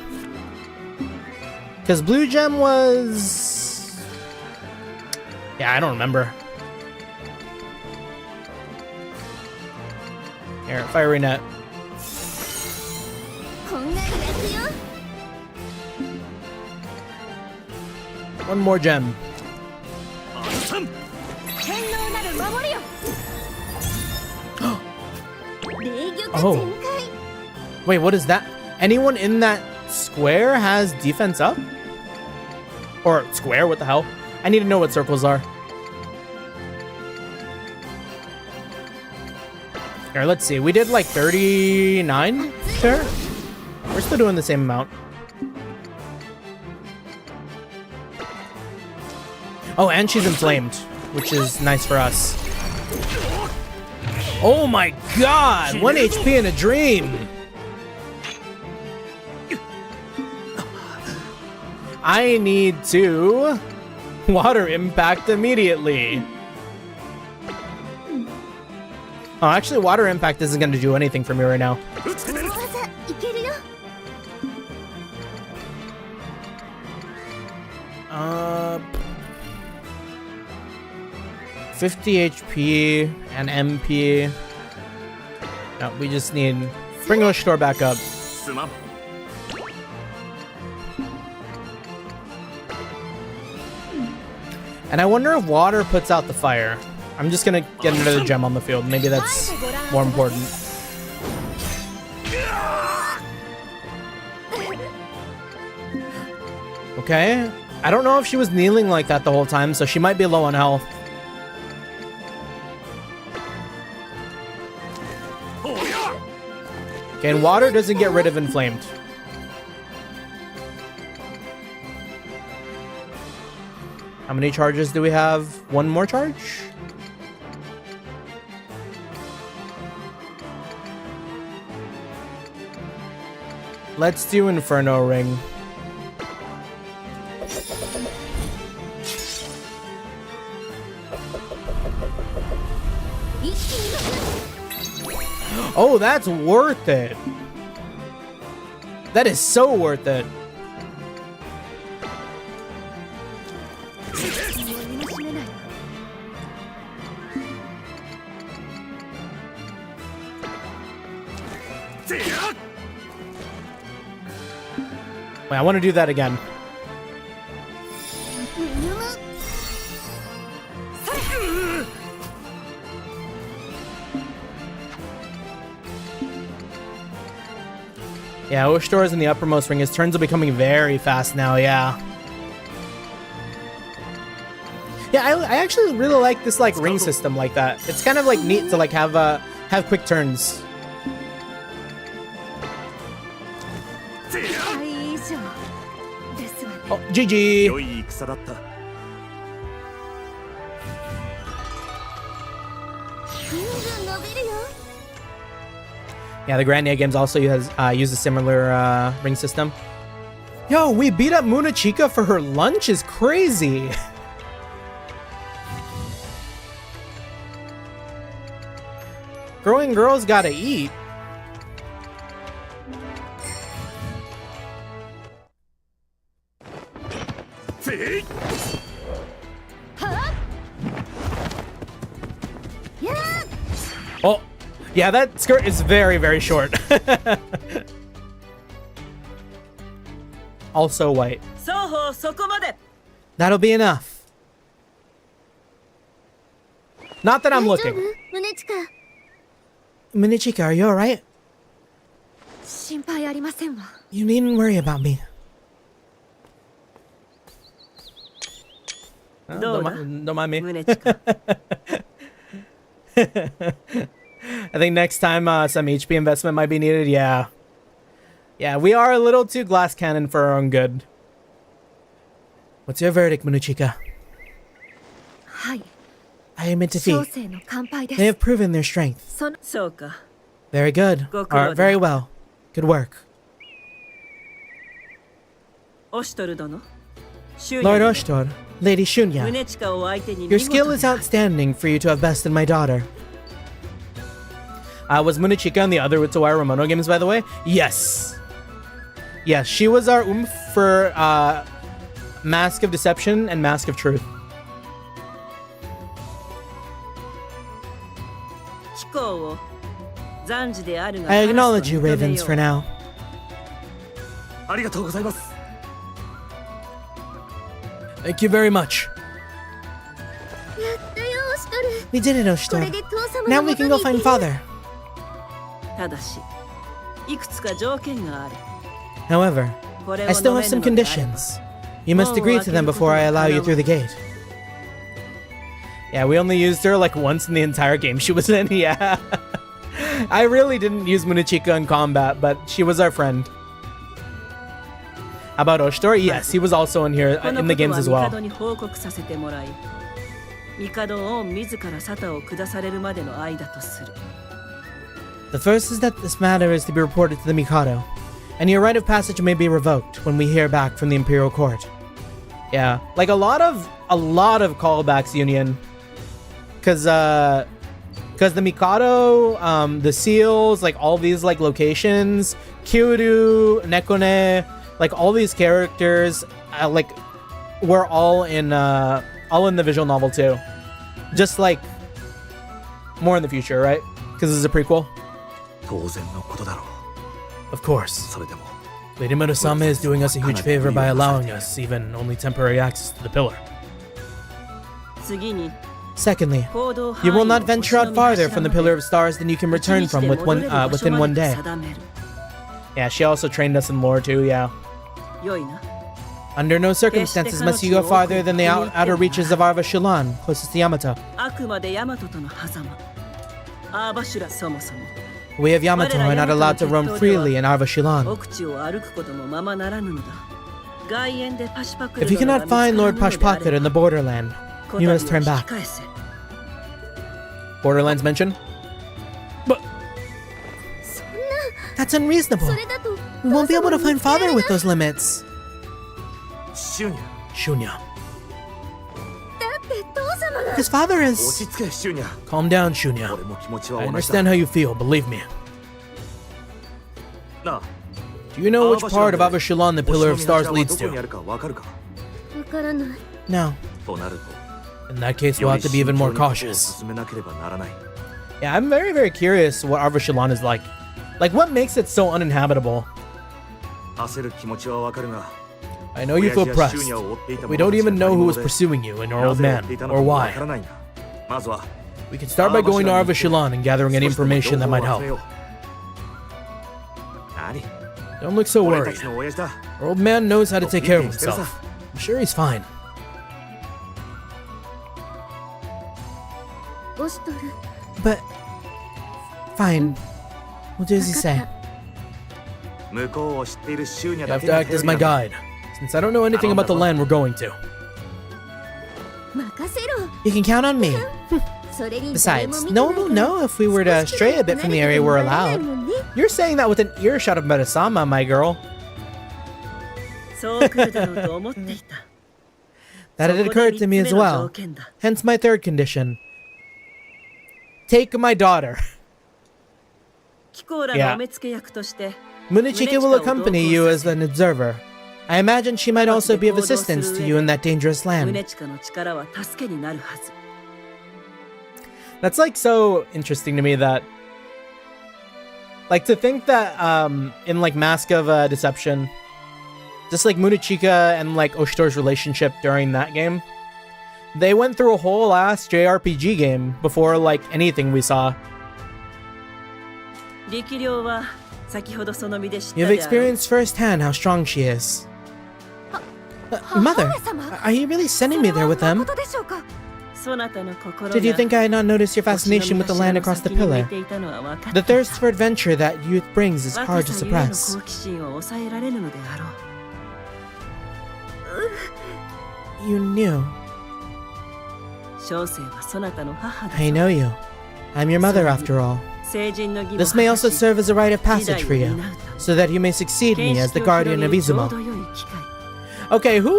Because blue gem was... Yeah, I don't remember. Here, fiery net. One more gem. Oh. Wait, what is that? Anyone in that square has defense up? Or square, what the hell? I need to know what circles are. Here, let's see. We did like 39 there. We're still doing the same amount. Oh, and she's inflamed, which is nice for us. Oh my god! 1 HP in a dream! I need to water impact immediately. Oh, actually, water impact isn't going to do anything for me right now. 50 HP and MP. No, we just need bring Ushtor back up. And I wonder if water puts out the fire. I'm just gonna get another gem on the field. Maybe that's more important. Okay. I don't know if she was kneeling like that the whole time, so she might be low on health. Okay, and water doesn't get rid of inflamed. How many charges do we have? One more charge? Let's do Inferno Ring. Oh, that's worth it. That is so worth it. Wait, I want to do that again. Yeah, Ushtor is in the uppermost ring. His turns are becoming very fast now, yeah. Yeah, I actually really like this like ring system like that. It's kind of like neat to like have quick turns. Oh, GG. Yeah, the Grandia games also use a similar ring system. Yo, we beat up Munachika for her lunch is crazy. Growing girls gotta eat. Oh, yeah, that skirt is very, very short. Also white. That'll be enough. Not that I'm looking.
胸近
Minichika, are you alright?
心配ありませんわ
You needn't worry about me.
Don't
Don't mind me.
胸近
I think next time some HP investment might be needed. Yeah. Yeah, we are a little too glass cannon for our own good. What's your verdict, Monochika?
はい
I am in
小
defeat.
生の乾杯で
They
す
have proven their strength.
その
そうか
Very good.
Go
Alright, very well. Good work.
オシトル殿
Lord Oshtor, Lady Shunya,
胸近を相手に
your
見事
skill is
に
outstanding for you to have bested my daughter. Was Monochika in the other Utsuwai Ramono games, by the way? Yes. Yes, she was our for Mask of Deception and Mask of Truth.
貴公を暫時であるが
I acknowledge you,
カラスと認め
Ravens,
よう
for now.
ありがとうございます。
Thank you very much.
やったよオシトル
We did it,
これ
Oshtor.
で父様
Now
の
we
元
can
に
go
行け
find
る
father.
ただしいくつか条件がある
However,
これを
I
飲
still
め
have
る
some
のであれば
conditions. You must agree to them before I allow you through the gate. Yeah, we only used her like once in the entire game she was in. Yeah. I really didn't use Monochika in combat, but she was our friend. How about Oshtor? Yes, he was also in here
この
in
こ
the
と
games
は
as well.
帝に報告させてもらい帝王自ら沙汰を下されるまでの間とする
The first is that this matter is to be reported to the Mikado, and your right of passage may be revoked when we hear back from the Imperial Court. Yeah, like a lot of callbacks, Union, because the Mikado, the seals, like all these like locations, Kyuru, Nekone, like all these characters, like were all in the visual novel too, just like more in the future, right? Because this is a prequel.
当然のことだろう。
Of course.
それでも
Lady Murasame is doing us a huge favor by allowing us even only temporary access to the pillar.
次に
Secondly,
行動
you
範囲
will
を
not venture out farther from the
星の
Pillar of Stars than you can
道
return
にして
from
戻れる場所
within
ま
one
で
day.
定める
Yeah, she also trained us in lore too, yeah.
良いな
Under no circumstances must you go farther than the outer reaches of Arva Shilan, closest to Yamato.
あくまでヤマトとの狭間アーバシュラそもそも
We of Yamato are not allowed to roam freely in Arva Shilan.
奥地を歩くこともままならぬのだ外縁でパシパクル
If you
殿が
cannot find Lord
見つからぬのであれ
Pashpakur in the borderland,
ば
you must turn
こたびを引
back.
き返せ
Borderlands mention? But
そん
that's unreasonable.
なそれだと
We won't be able to find father with those limits.
シュニャ
Shunya.
だって父様が
His father
落
is...
ち着けシュニャ
Calm down, Shunya.
俺も気持ちは
I
同じだ
understand how you feel, believe me.
なあ
Do you know which part of Arva Shilan the Pillar of Stars
ど
leads
こにあ
to?
るかわかるか
わからない
No.
となる
In that case,
と
we'll have to be even more
より慎重にことを
cautious.
進めなければならない
Yeah, I'm very, very curious what Arva Shilan is like. Like, what makes it so uninhabitable?
焦る気持ちはわかるが
I know you feel
親父やシュ
pressed.
ニャを追っていた
We
者
don't
たちが
even know who
何
was
者で
pursuing you and our
な
old
ぜ追
man,
っていたの
or
かわか
why.
らないんだまずは
We can start by going to Arva Shilan and gathering any
少しでも
information that
情
might
報を
help.
集めよう何
Don't look so
俺た
worried.
ちの親父だ
Our old man knows how to take care of
元気にしてるさ
himself. I'm sure he's fine.
オシトル
But... Fine. We'll do as you
わか
say.
った
向こうを知っているシュニャ
You
だ
have
け
to
が
act
頼
as
り
my
なんだ
guide, since I don't know anything about the land we're going to.
任せろ
You can count on me.
それに誰も
Besides,
見て
no
ない
one
から
will know if we were to
少しくらい
stray a bit from the area we're
離れ
allowed.
てもらえないもんね
You're saying that with an earshot of Metasama, my girl.
そう来るだろうと思っていた
That had
そこで
occurred to me
三つ
as
目の条
well.
件だ
Hence my third condition. Take my daughter.
貴公ら
Yeah.
のお目付け役として
Munichika will accompany you as an observer. I imagine she might also be of assistance to you in that dangerous
宗
land.
近の力は助けになるはず
That's like so interesting to me that, like, to think that in like Mask of Deception, just like Munichika and like Oshtor's relationship during that game, They went through a whole ass JRPG game before like anything we saw.
力量は先ほどその身で知った
You've
であろう
experienced firsthand how strong she is. Mother, are you really sending me there with them?
ことでしょうか。
そなたの心が
Did you think I had not noticed your fascination with the land across the pillar?
星の見柱の先に向いていたのは分かってい
The
た
thirst for adventure that youth brings is
若
hard to
さゆえの
suppress.
好奇心を抑えられるのであろう
You knew.
小生はそなたの母だ
I know you. I'm your mother after all.
成人の義務
This may also serve as a rite of
時
passage
代
for
を
you,
担うため
so that you may succeed me as the
見識を
guardian of
広げるちょう
Izumo.
ど良い機会
Okay, who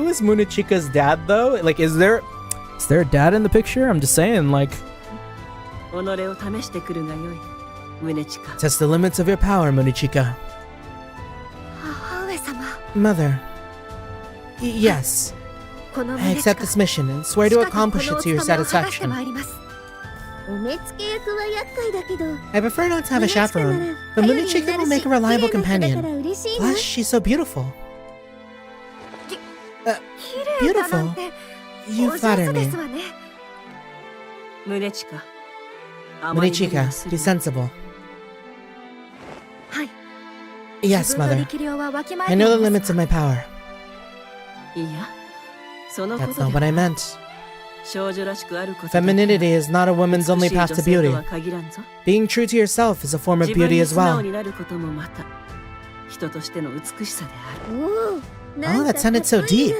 is Munechika's dad though? Like, is there a dad in the picture? I'm just saying, like,
己を試してくるがよい宗近
test the limits of your power, Munechika.
母上様。
Mother. Yes,
この
I
宗近
accept this mission and swear to
近く
accomplish
この
it to your
お務めを果たして
satisfaction.
まいります。お目付け役は厄介だけど、
I prefer not to have a chaperone, but Munechika will make a reliable companion. Plus, she's so beautiful.
綺麗だなんて
You
お上
flatter
手で
me.
すわね。
宗近甘いもの
Munechika,
をす
be
る
sensible.
はい。
Yes,
自分の
mother.
力量はわきま
I
えて
know
い
the
ま
limits
す
of my power.
いやそのこ
That's
と
not
で
what I meant.
少女らしくあることだけ
Femininity is not a woman's
美
only
しい
path
女
to
性と
beauty.
は限らんぞ
Being true to yourself is a form of
自分
beauty
に
as
素直
well.
になることもまた人としての美しさである
おお。
Oh, that sounded so deep.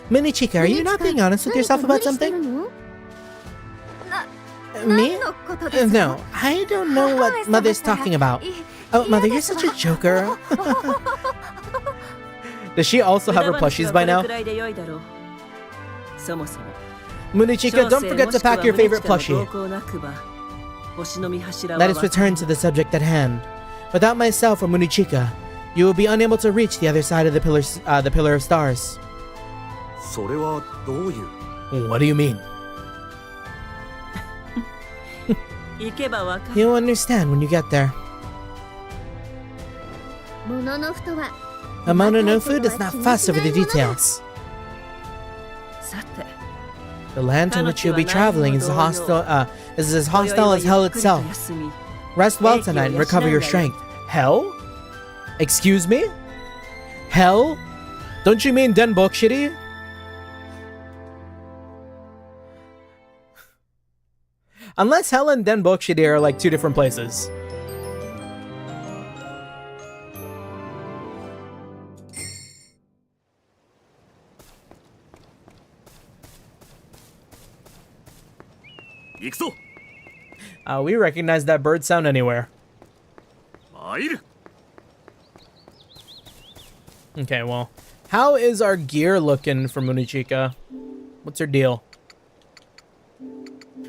Munechika, are you not being honest with yourself about something? Me?
何のことですか？
No, I don't know what Mother's talking about. Oh, Mother, you're such a joker. Does she also have her
無駄話
plushies
は
by
これ
now?
くらいで良いだろうそもそも
Munechika, don't forget to pack your favorite plushie. Let us return to the subject at hand. Without myself or Munechika, you will be unable to reach the other side of the pillar of stars.
それはどういう
What do you mean?
行けばわかる
You'll understand when you get there.
もののふとは
A Mononofu does not fuss over the details.
さて
The land to which you'll be traveling is as hostile as hell itself. Rest well tonight and recover your strength. Hell? Excuse me? Hell? Don't you mean Denbokshiri? Unless Hell and Denbokshiri are like two different places. We recognize that bird sound anywhere. Okay, well, how is our gear looking for Munechika? What's her deal?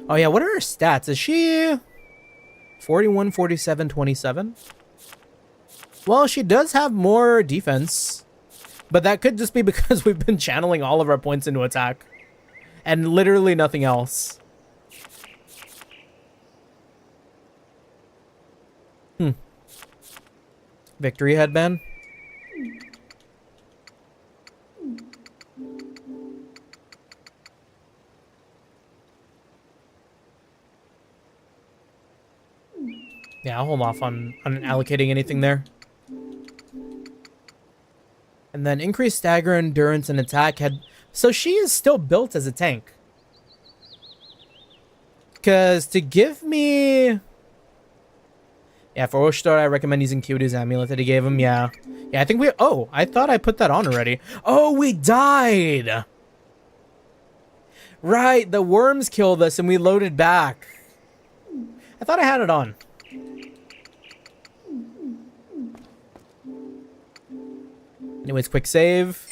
Oh yeah, what are her stats? Is she 41, 47, 27? Well, she does have more defense, but that could just be because we've been channeling all of our points into attack and literally nothing else. Victory headband. Yeah, I'll hold off on allocating anything there. And then increased stagger, endurance, and attack head. So she is still built as a tank. Because to give me... Yeah, for Oshidor, I recommend using Kyudo's amulet that he gave him. Yeah. Yeah, I think we... Oh, I thought I put that on already. Oh, we died! Right, the worms killed us and we loaded back. I thought I had it on. Anyways, quick save.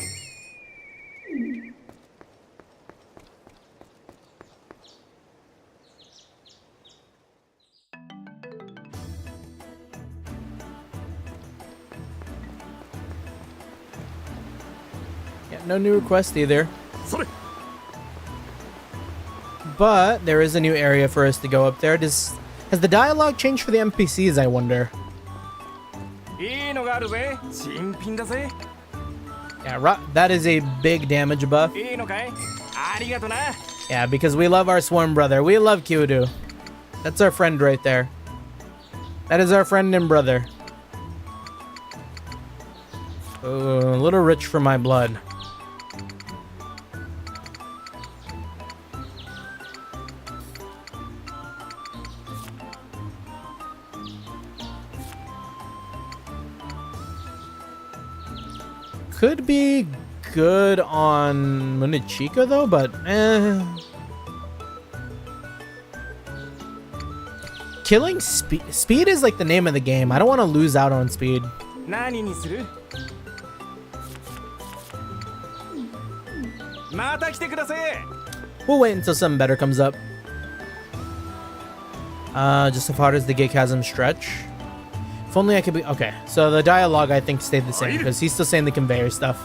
Yeah, no new request either. But there is a new area for us to go up there. Has the dialogue changed for the NPCs, I wonder? Yeah, that is a big damage buff.
いいのかい？ありがとな。
Yeah, because we love our swarm brother. We love Kyudu. That's our friend right there. That is our friend and brother. Ooh, a little rich for my blood. Could be good on Munichika though, but killing speed is like the name of the game. I don't want to lose out on speed.
何にする？また来てください。
We'll wait until something better comes up. Just as far as the gate chasm stretch. If only I could be... Okay, so the dialogue I think stayed the same because he's still saying the conveyor stuff.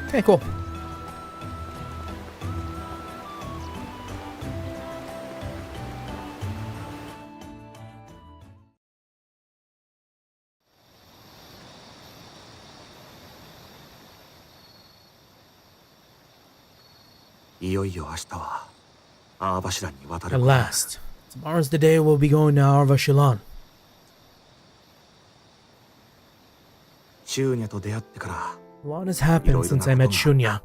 Okay, cool. At last, tomorrow's the day we'll be going to Arva Shilan.
シューニャと出会ってから
A lot has happened since I met Shunya.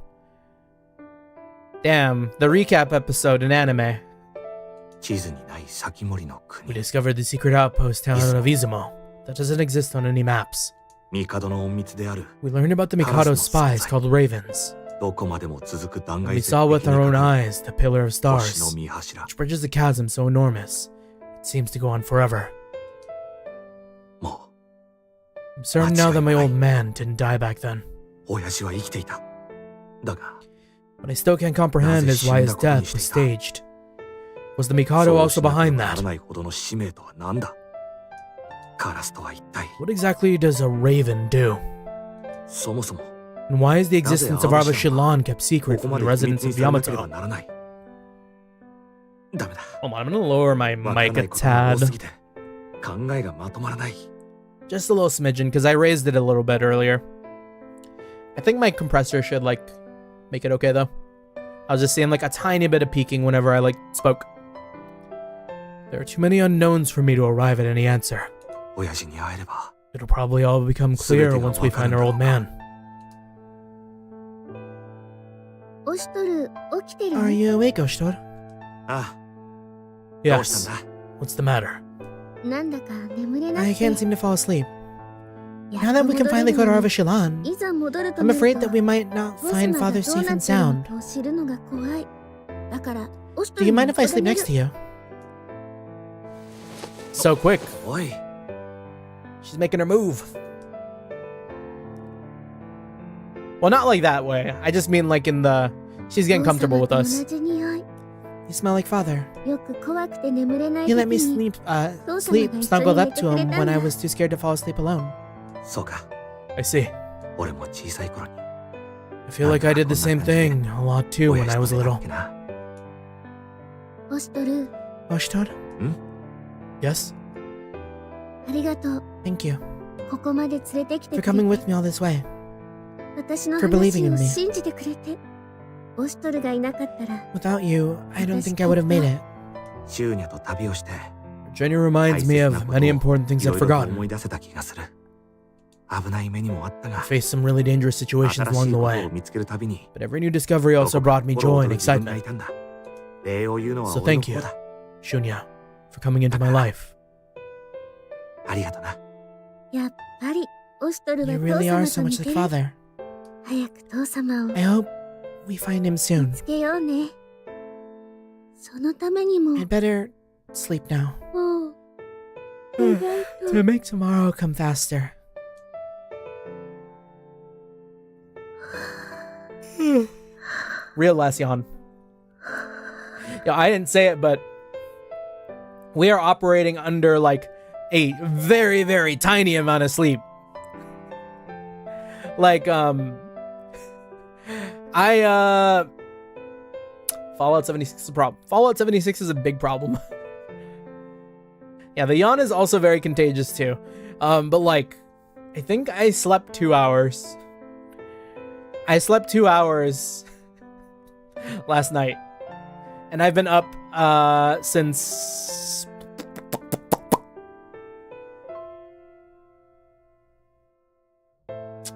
Damn, the recap episode in anime.
地図にない先森の
We
国
discovered the secret outpost town of Izumo that doesn't exist on any maps.
帝の隠密である
We learned about the Mikado's spies called Ravens.
どこまでも続く断
We
崖絶
saw
壁
with our
に
own
架
eyes the Pillar of
ける星の
Stars,
見柱
which bridges the chasm so enormous. It seems to go on forever.
も
I'm certain now that my old man didn't die back then.
う親父は生きていただが
What I still can't comprehend is why his death was staged. Was the Mikado
そう
also
しなけれ
behind
ばなら
that?
ないほどの使命とは何だカラスとは一体
What exactly does a raven do?
そもそも
And why is the existence of Arva Shilan kept secret
ここ
from
ま
the
で秘
residents
密に
of
されなければ
Yamato?
ならないダメだ
Hold on, I'm gonna lower my
わから
mic
な
a
いことが多
tad.
すぎて考えがまとまらない
Just a little smidgen, because I raised it a little bit earlier. I think my compressor should, like, make it okay, though. I was just seeing, like, a tiny bit of peaking whenever I, like, spoke. There are too many unknowns for me to arrive at any answer.
親父に会えれば
It'll probably all become clear once we find our old man.
オシトル起きてる
Are you awake, Oshtor?
ああどうし
Yes.
たんだ
What's the matter?
なんだか眠れな
I
くて
can't seem to fall asleep.
や
Now
っ
that
と
we can
戻れ
finally
る
go to
の
Arva
に
Shilan,
いざ戻ると
I'm
なる
afraid
と
that we might not
ボス
find
マが
Father
どう
safe
な
and
ってる
sound.
のかを知るのが怖いだからオシト
Do
ル
you
に
mind if I
ここ
sleep
で
next to you? So quick.
おい
She's making her move. Well, not like that way. I just mean like in the... She's getting comfortable with
王様
us.
と同じ匂い
You smell like father.
よく怖くて眠れない
He let me
時に
sleep, snuggled up to him when I was too scared to fall asleep alone.
そうか
I see.
俺も小さい頃に
I feel like I did the same thing a lot too when I was
親父と出会
little.
ってな
オシトル
Oshitod?
Hmm?
Yes?
ありがとう
Thank you
ここまで連れてきて
for
くれ
coming
て
with me all this way.
私の
for believing
話
in
を
me.
信じてくれてオシトルがいなかったら
Without you, I don't think I would have made it.
シューニャと旅をして
Journey reminds me of many important
い
things
ろ
I've
いろと
forgotten.
思い出せた気がする危ない目にもあった
I
が
faced some really dangerous
新
situations
しい
along
こ
the
と
way,
を見つけるたびに
but every new discovery also brought me
心
joy
躍
and
る自分が
excitement.
いたんだ礼を言うのは
So
俺の
thank
方
you,
だ
Shunya, for coming into my life.
ありがとな
やっぱりオシトルは
You
父
really
様
are
と
so
似
much
て
like
る
father.
早く父様を
I hope we find him
見
soon.
つけようねそのためにも
I'd better sleep now
もう意外
to
と
make tomorrow come faster. Real last yawn. Yeah, I didn't say it, but we are operating under like a very, very tiny amount of sleep. Like, Fallout 76 is a problem. Fallout 76 is a big problem. Yeah, the yawn is also very contagious too. But like, I think I slept 2 hours. I slept 2 hours last night. And I've been up since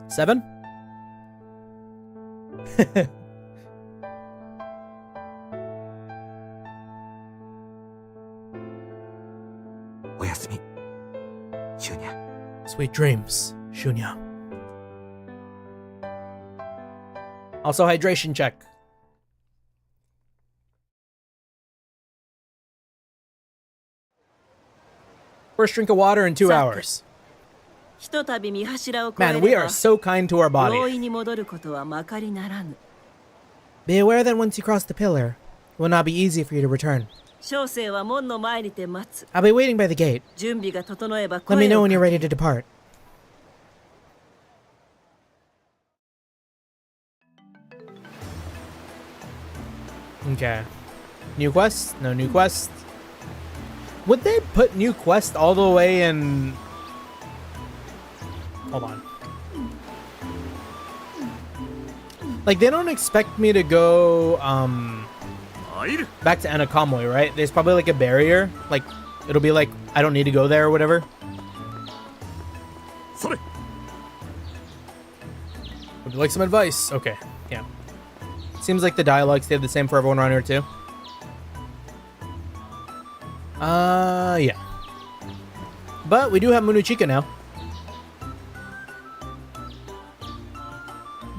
7. Sweet dreams, Shunya. Also, hydration check. First drink of water in 2 hours.
ひとたび見柱を越
Man,
え
we
れ
are
ば
so kind to our
容
body.
易に戻ることはまかりならぬ。
Be aware that once you cross the pillar, it will not be easy for you to return.
小生は門の前にて待つ。
I'll be waiting by the gate.
準備が整えば
Let me
声
know
を
when
か
you're
け
ready to depart. Okay. New quest? No new quest. Would they put new quest all the way in... Hold on. Like, they don't expect me to go, back to Anakamoi, right? There's probably, like, a barrier. Like, it'll be like, I don't need to go there or whatever. Would you like some advice? Okay, yeah. Seems like the dialogue stayed the same for everyone around here, too. Yeah. But we do have Munuchika now.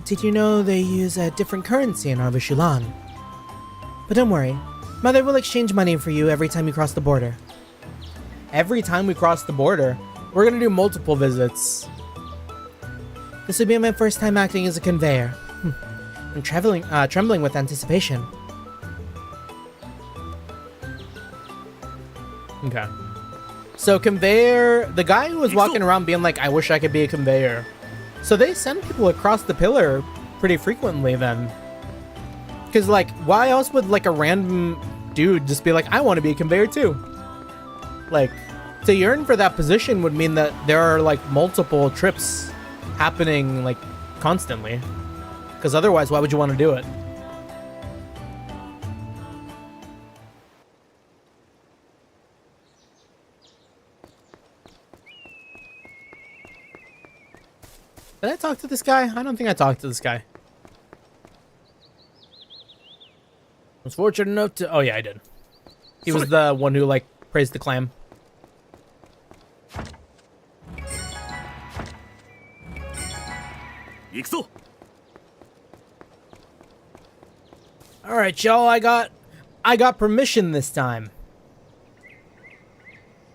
Did you know they use a different currency in Arva Shulan? But don't worry, Mother will exchange money for you every time you cross the border. Every time we cross the border? We're gonna do multiple visits. This would be my first time acting as a conveyor. I'm trembling with anticipation. Okay. So conveyor, the guy who was walking around being like, I wish I could be a conveyor. So they send people across the pillar pretty frequently then. Because like, why else would like a random dude just be like, I want to be a conveyor too? Like, to yearn for that position would mean that there are like multiple trips happening like constantly. Because otherwise, why would you want to do it? Did I talk to this guy? I don't think I talked to this guy. I was fortunate enough to... Oh, yeah, I did. He was the one who, like, praised the clam. Alright, y'all, I got permission this time.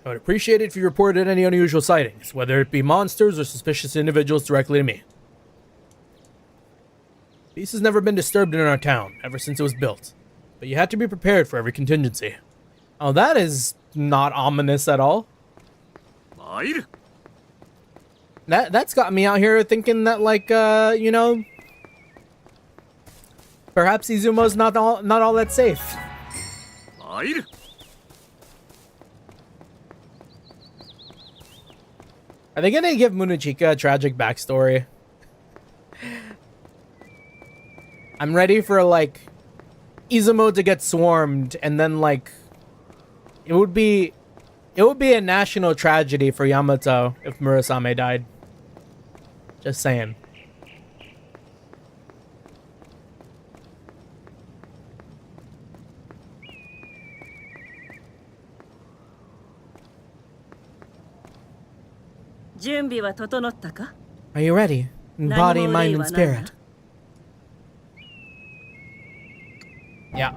I would appreciate it if you reported any unusual sightings, whether it be monsters or suspicious individuals directly to me. Peace has never been disturbed in our town, ever since it was built. But you had to be prepared for every contingency. Oh, that is not ominous at all. That's got me out here thinking that, like, you know, perhaps Izumo's not all that safe. Are they gonna give Munuchika a tragic backstory? I'm ready for, like, Izumo to get swarmed, and then, like, it would be a national tragedy for Yamato if Murasame died. Just saying. Are you ready? In body, mind, and spirit. Yeah.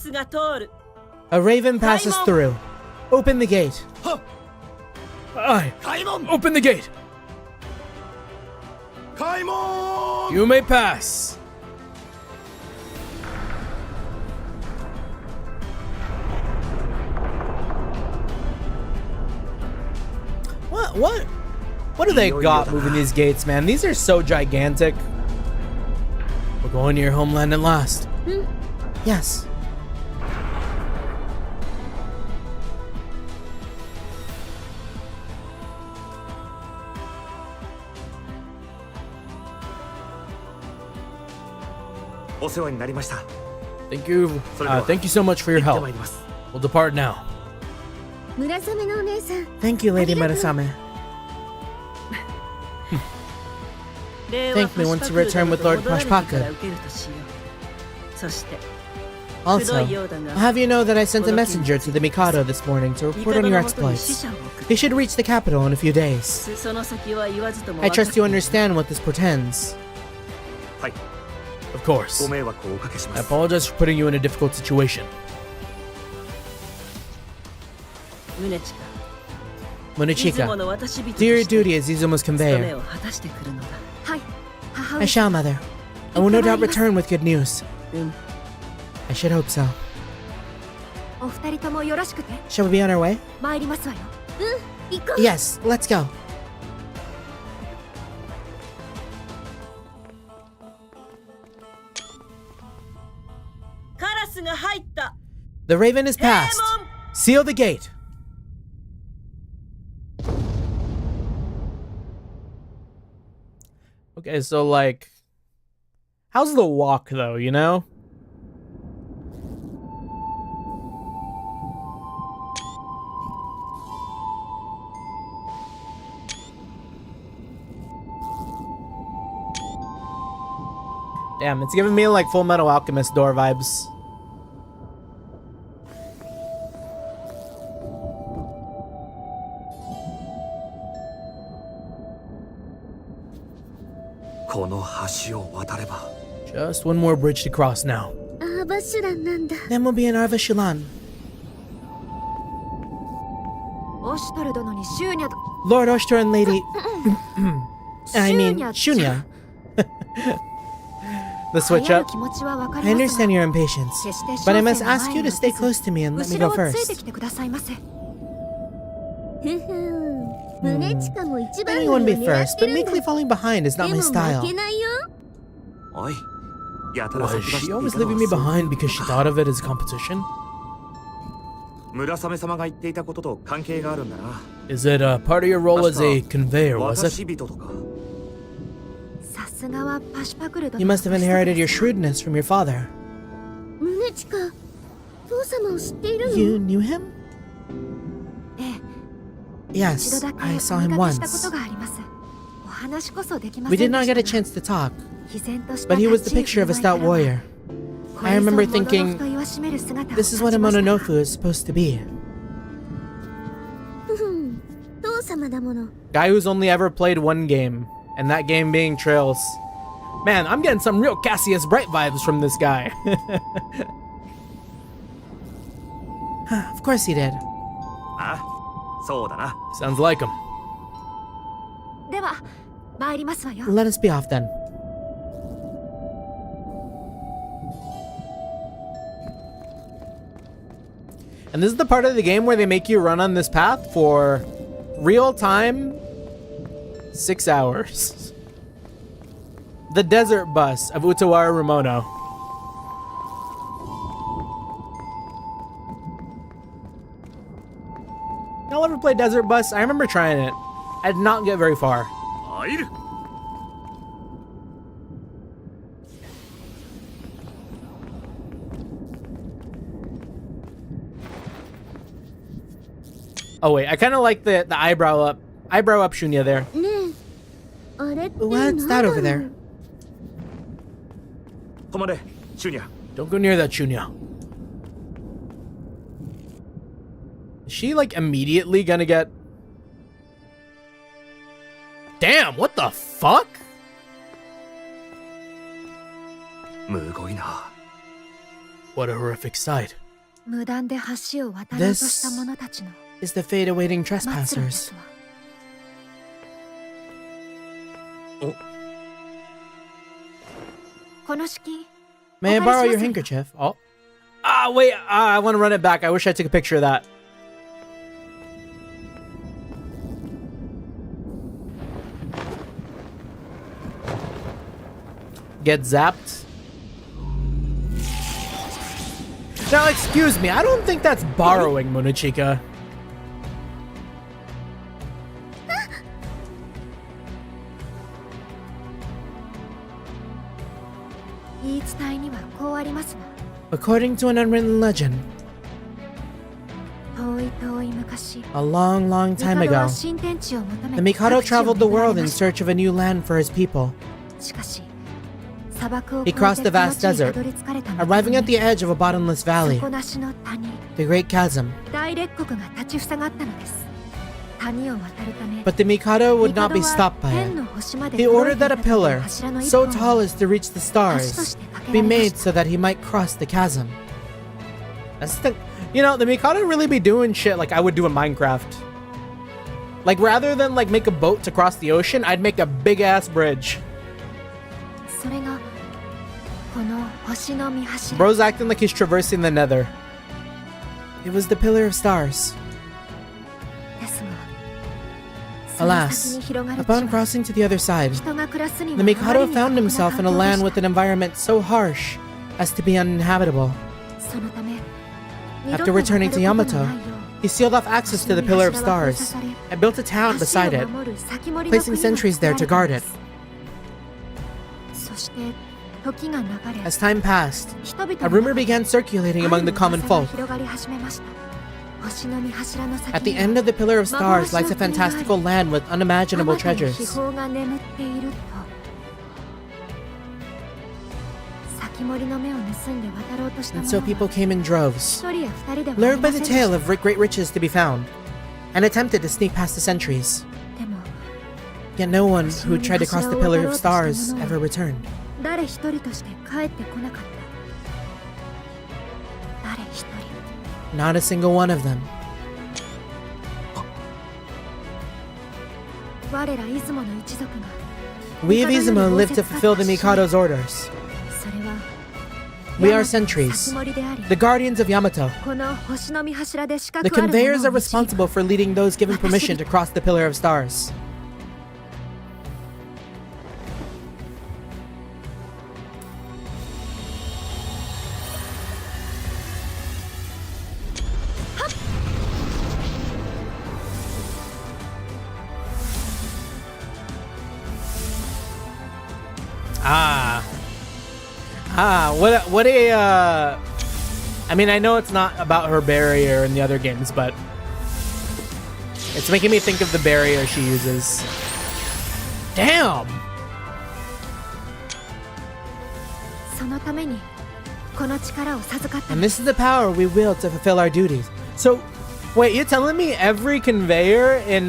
スが通る。
A raven passes through. Open the gate. Aye.
開門
Open the gate.
開門
You may pass. What do they got moving these gates, man? These are so gigantic. We're going to your homeland at last. Yes. Thank you. Thank you so much for your help. We'll depart now.
村雨のお姉さん
Thank you, Lady Murasame.
Thank
me once you return with Lord Pashpaku. Also, I'll have you know that I sent a messenger to the Mikado this morning to report on your exploits. He should reach the capital in a few days. I trust you understand what this portends. Of course. I apologize for putting you in a difficult situation. Munichika, do your duty as Izumo's conveyor.
はい母
I
上
shall, Mother. I will no doubt return with good news. I should hope so.
お二人ともよろしくて
Shall we be on our way?
参りますわよ行こう
Yes, let's go. The raven is passed. Seal the gate. Okay, so like, how's the walk though, you know? Damn, it's giving me like Full Metal Alchemist door vibes. Just one more bridge to cross now.
アーバシュランなんだ
Then we'll be in Arva Shulan.
オシュトル殿にシューニャと
Lord Oshter and Lady... I mean,
Shunya.
Shunya. The switch
流行
up.
る気持ちはわか
I
ります
understand
が
your impatience,
決して
but I
小
must
生の
ask
前
you
に
to stay
落ち
close to me and let me
後ろ
go
をついて
first.
きてくださいませ
ふふん胸近も一番
Letting
乗
one
り
be
を狙っ
first,
て
but
るんだ
meekly falling behind is
で
not
も
my
負
style.
けないよ
Was she always leaving me behind because she thought of it as competition?
村雨様が言っていたことと関係があるんだな。
Is it part of your role as a conveyor, was
私
it?
人とか。
さすがはパシュパクル殿
You must have inherited your shrewdness from your father.
胸近父様を知っているの
You knew him?
ええ一
Yes,
度だけ
I
お
saw him
見かけしたこ
once.
とがありますお話こそできま
We
せ
did
んで
not
した
get a
が
chance to talk,
毅然とした
but he was
立
the
ち居
picture of a
振る舞
stout
いから
warrior.
こ
I
れぞ
remember
モノロフ
thinking,
と言わしめる姿を
this is what a
感じました
mononofu is supposed to be.
ふふん父様だもの
Guy who's only ever played one game, and that game being Trails. Man, I'm getting some real Cassius Bright vibes from this guy. Of course he did.
あ、そうだな。
Sounds like him.
では参りますわよ
Let us be off then. And this is the part of the game where they make you run on this path for real time 6 hours. The desert bus of Utawara Ramono. Y'all ever play Desert Bus? I remember trying it. I did not get very far.
入る。
Oh wait, I kind of like the eyebrow up Shunya there.
ねえあれって
What's
何
that
な
over
の
there?
止まれ、シュニャ。
Don't go near that Shunya. Is she like immediately gonna get... Damn, what the fuck?
むごいな。
What a horrific sight.
無断で橋を渡ろうとした者たちの
Is the fate awaiting
末路で
trespassers.
すわ。この式
May I borrow your handkerchief? Oh. Ah, wait. I want to run it back. I wish I took a picture of that. Get zapped. Now, excuse me. I don't think that's borrowing, Monochika. According to an unwritten legend, a long, long time ago, the Mikado traveled the world in search of a new land for his people. He crossed the vast desert, arriving at the edge of a bottomless valley, the Great Chasm. But the Mikado would not be stopped by it. He ordered that a pillar, so tall as to reach the stars, be made so that he might cross the chasm. That's the, you know, the Mikado really be doing shit like I would do in Minecraft. Like rather than like make a boat to cross the ocean, I'd make a big ass bridge. Bro's acting like he's traversing the nether. It was the Pillar of Stars. Alas, upon crossing to the other side, the Mikado found himself in a land with an environment so harsh as to be uninhabitable. After returning to Yamato, he sealed off access to the Pillar of Stars and built a town beside it, placing sentries there to guard it. As time passed, a rumor began circulating among the common folk. At the end of the Pillar of Stars lies a fantastical land with unimaginable treasures. And so people came in droves, lured by the tale of great riches to be found, and attempted to sneak past the sentries. Yet no one who tried to cross the Pillar of Stars ever returned. Not a single one of them. We of Izumo live to fulfill the Mikado's orders. We are sentries, the guardians of Yamato. The conveyors are responsible for leading those given permission to cross the Pillar of Stars. What a, I mean, I know it's not about her barrier in the other games, but it's making me think of the barrier she uses. Damn! And this is the power we wield to fulfill our duties. So, wait, you're telling me every conveyor in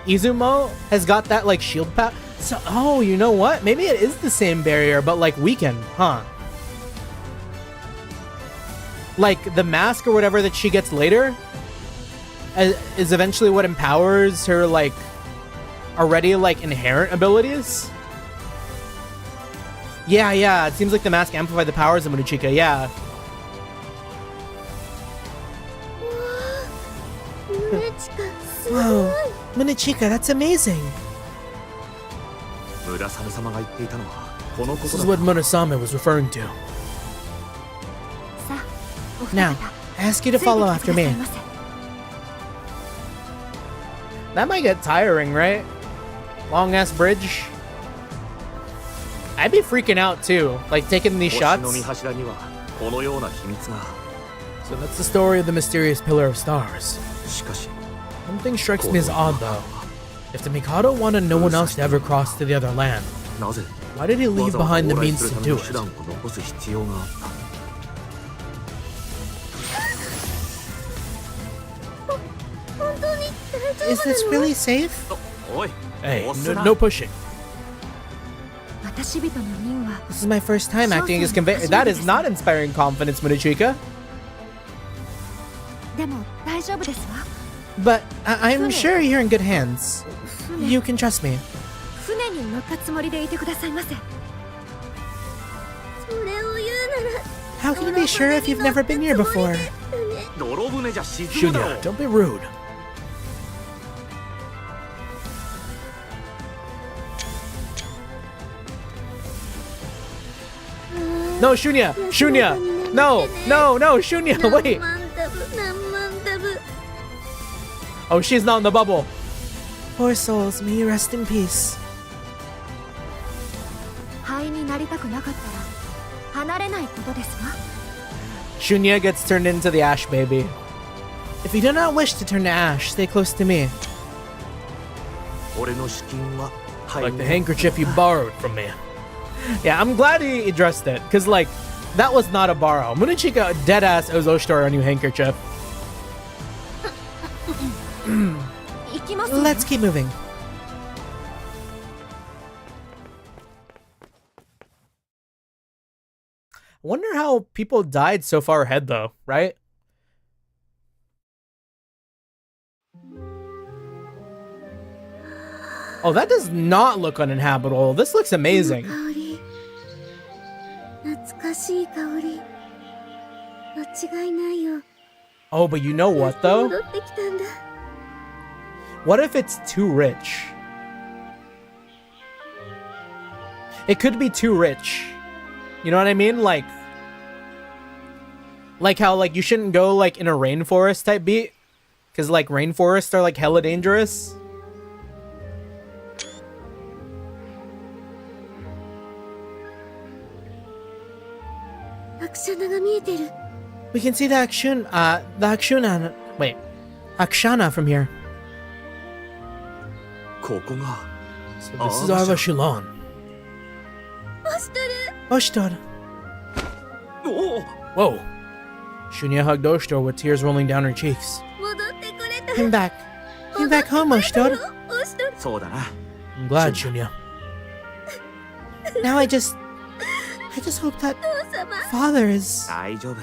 Izumo has got that, like, shield power? So, oh, you know what? Maybe it is the same barrier, but like weakened, huh? Like the mask or whatever that she gets later is eventually what empowers her like already like inherent abilities. Yeah. It seems like the mask amplified the powers of Monochika. Yeah. Whoa, Monochika, that's amazing. This is what Monosame was referring to. Now, I ask you to follow after me. That might get tiring, right? Long ass bridge. I'd be freaking out too, like taking these shots. So that's the story of the mysterious Pillar of Stars. One thing strikes me as odd though. If the Mikado wanted no one else to ever cross to the other land, why did he leave behind the means to do it? Is this really safe? Hey, no pushing.
私人の任は
This is my first time acting as conveyor. That is not inspiring confidence, Monochika.
でも大丈夫ですわ。
But I'm sure you're in good hands.
船
You can trust me.
船に乗ったつもりでいてくださいませ。
それを言うなら
How can you be sure if you've never been here before?
泥船じゃ沈むだろ
Shunya, don't be rude. No, Shunya! Shunya! No! No, no, Shunya! Wait!
何万ダブ
Oh, she's not in the bubble. Poor souls, may you rest in peace.
灰になりたくなかったら離れないことですわ。
Shunya gets turned into the ash baby. If you do not wish to turn to ash, stay close to me.
俺の資金は
Like the handkerchief you borrowed from me. Yeah, I'm glad he addressed it, because, like, that was not a borrow. Monochika deadass owes Oshtor a new handkerchief.
行きますわ。
Let's keep moving. I wonder how people died so far ahead, though, right? Oh, that does not look uninhabitable. This looks amazing.
香り懐かしい香り間違いないよ
Oh, but you know what, though?
戻ってきたんだ
What if it's too rich? It could be too rich. You know what I mean? Like how, like, you shouldn't go, like, in a rainforest type beat. Because, like, rainforests are, like, hella dangerous. We can see the Akshana from here.
ここが
So this is Arva Shulon. Oshtor.
おお
Whoa. Shunya hugged Oshtor with tears rolling down her cheeks.
戻ってこれた
Came back. Came back home, Oshtor.
押しとる
そうだな
I'm glad, Shunya. Now I just hope that
父様
father is...
大丈夫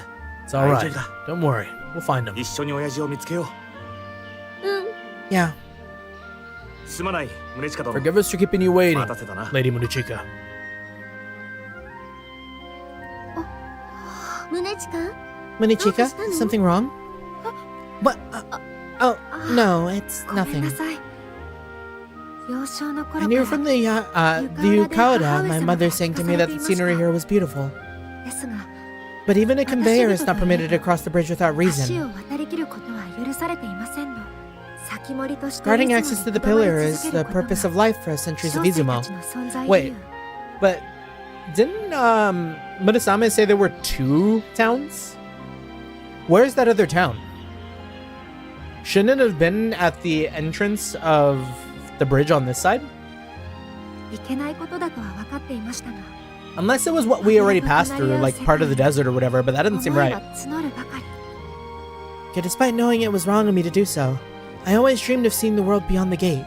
It's alright.
大丈夫だ
Don't worry. We'll find him.
一緒に親父を見つけよう
うん
Yeah.
すまない宗近殿
Forgive us for keeping you waiting,
待たせたな
Lady Monochika.
宗近
Monochika,
What was
something wrong? What? Oh, no, it's
ごめんな
nothing.
さい。幼少の頃
I
か
knew
ら
from the Yukauda, my mother saying to me that the scenery here was beautiful.
ですが、
But even a conveyor is not permitted to cross the bridge without
橋
reason.
を渡りきることは許されていませんの。先盛りとして
Guarding
いつ
access
も
to the
にとどまり
pillar
続
is
け
the
ることが
purpose of life for centuries
小
of
生た
Izumo.
ちの存在理
Wait.
由
But didn't Murasame say there were 2 towns? Where's that other town? Shouldn't it have been at the entrance of the bridge on this side?
いけないことだとは分かっていましたが、
Unless it was what we already passed through, like part of the desert or whatever, but that doesn't seem
思い
right.
は募るばかり。
Yet despite knowing it was wrong of me to do so, I always dreamed of seeing the world beyond the gate.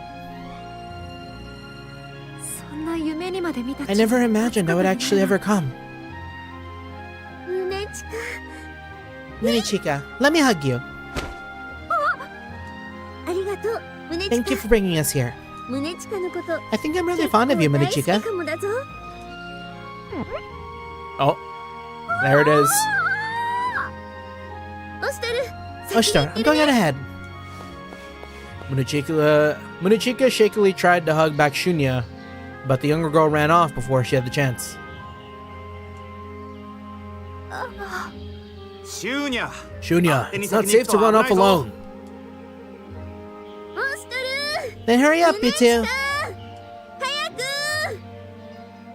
そんな夢にまで見た
I never imagined I would actually ever come.
宗近
Minichika, let me hug you.
ありがとう宗
Thank you
近
for bringing us here.
宗近のこと
I think I'm really fond of you,
大好き
Minichika.
かもだぞ
Oh, there it is.
押しとる
Oshtar, I'm going on ahead. Minichika shakily tried to hug back Shunya, but the younger girl ran off before she had the chance.
シューニャ
Shunya, it's not safe to run off alone.
押しとる
Then hurry up, you two.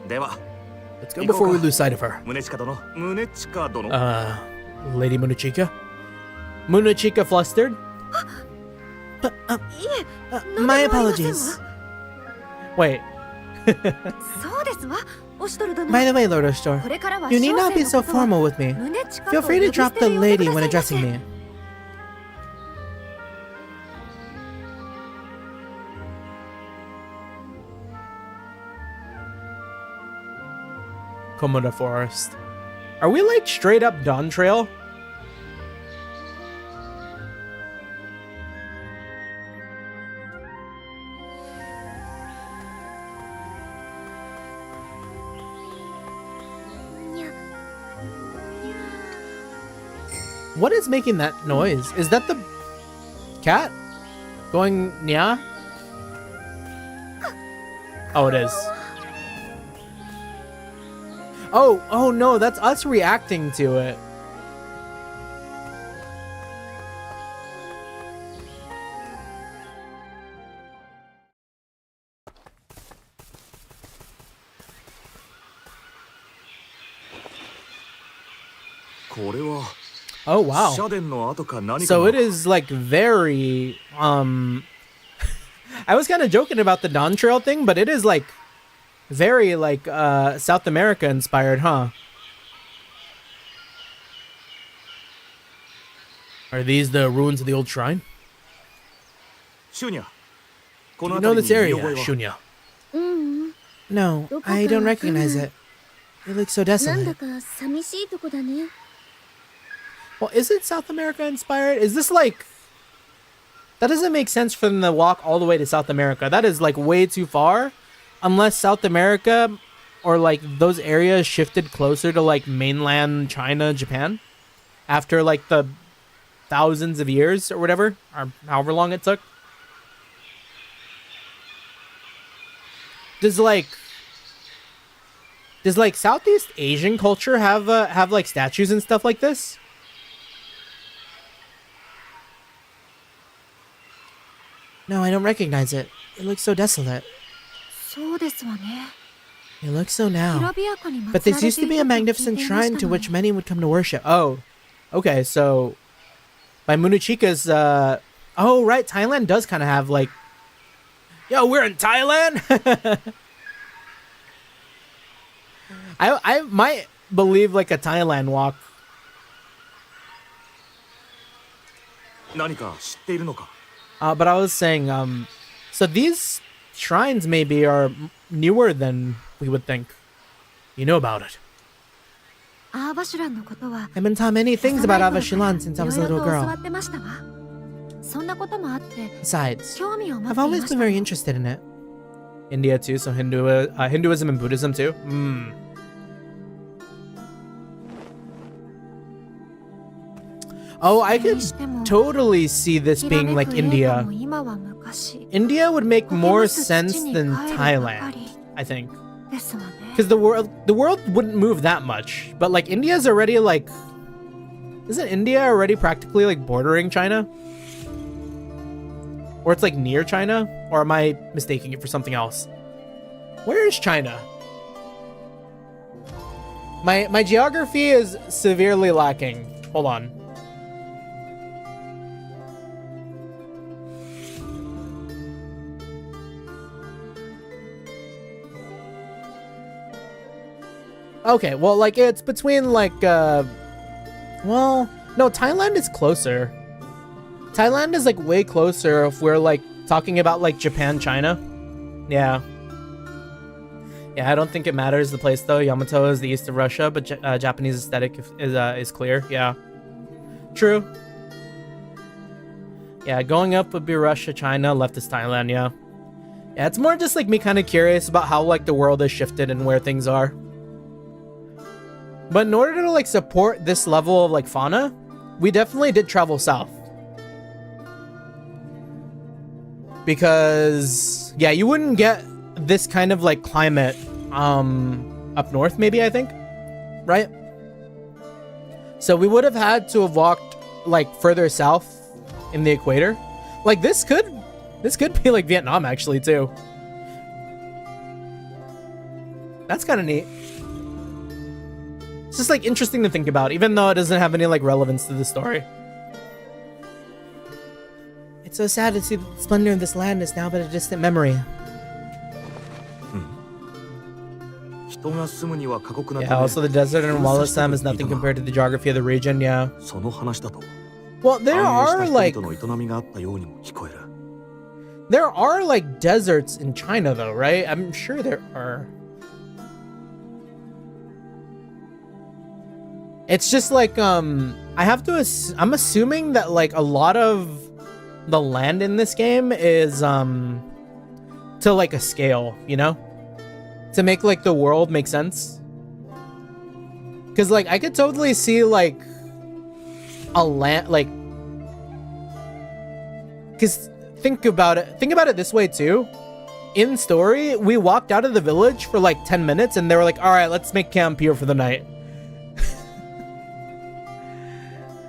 では
Let's go before we lose sight of her.
宗近殿宗近殿
Lady Monochika? Monochika flustered? But,
いえ、
my apologies. Wait,
そうですわ。おしとる殿。
by the way, Lord Oshtor,
これからは
you need not be
小
so
生のことは
formal with me.
宗近
Feel
と
free to
呼び
drop
捨て
the
で呼んで
lady
く
when
ださい
addressing
ませ。
me. Komoda Forest. Are we like straight up Dawn Trail? What is making that noise? Is that the cat going nya? Oh, it is. Oh no, that's us reacting to it. Oh wow. So it is like very I was kind of joking about the Dawn Trail thing, but it is like very like South America inspired, huh? Are these the ruins of the old shrine? Do you know this area, Shunya? No, I don't recognize it. It looks so desolate. Well, is it South America inspired? Is this like... That doesn't make sense for them to walk all the way to South America. That is like way too far. Unless South America or like those areas shifted closer to like mainland China, Japan. After like the thousands of years or whatever. Or however long it took. Does like Southeast Asian culture have like statues and stuff like this? No, I don't recognize it. It looks so desolate. It looks so now. But this used to be a magnificent shrine to which many would come to worship. Oh, okay, so by Munachika's, oh, right, Thailand does kind of have like, yo, we're in Thailand? I might believe like a Thailand walk. But I was saying, so these shrines maybe are newer than we would think. You know about it. I've been taught many things about Arva since I was a little girl. Besides, I've always been very interested in it. India too, so Hinduism and Buddhism too. Oh, I could totally see this being like India. India would make more sense than Thailand, I think. Because the world wouldn't move that much. But like India's already like... Isn't India already practically like bordering China? Or it's like near China? Or am I mistaking it for something else? Where is China? My geography is severely lacking. Hold on. Okay, well, like, it's between, like, well, no, Thailand is closer. Thailand is, like, way closer if we're, like, talking about, like, Japan, China. Yeah. Yeah, I don't think it matters the place, though. Yamato is the east of Russia, but Japanese aesthetic is clear. Yeah. True. Yeah, going up would be Russia, China, left is Thailand, yeah. Yeah, it's more just, like, me kind of curious about how, like, the world has shifted and where things are. But in order to like support this level of like fauna, we definitely did travel south. Because yeah, you wouldn't get this kind of like climate up north maybe, I think. Right? So we would have had to have walked like further south in the equator. Like this could be like Vietnam actually too. That's kind of neat. It's just like interesting to think about, even though it doesn't have any like relevance to the story. It's so sad to see the splendor of this land is now but a distant memory. Yeah, also the desert in Wallasam is nothing compared to the geography of the region, yeah. Well, there are like deserts in China though, right? I'm sure there are. It's just like I'm assuming that like a lot of the land in this game is to like a scale, you know? To make like the world make sense. Cause like I could totally see like a land like, cause think about it this way too. In story, we walked out of the village for like 10 minutes and they were like, all right, let's make camp here for the night.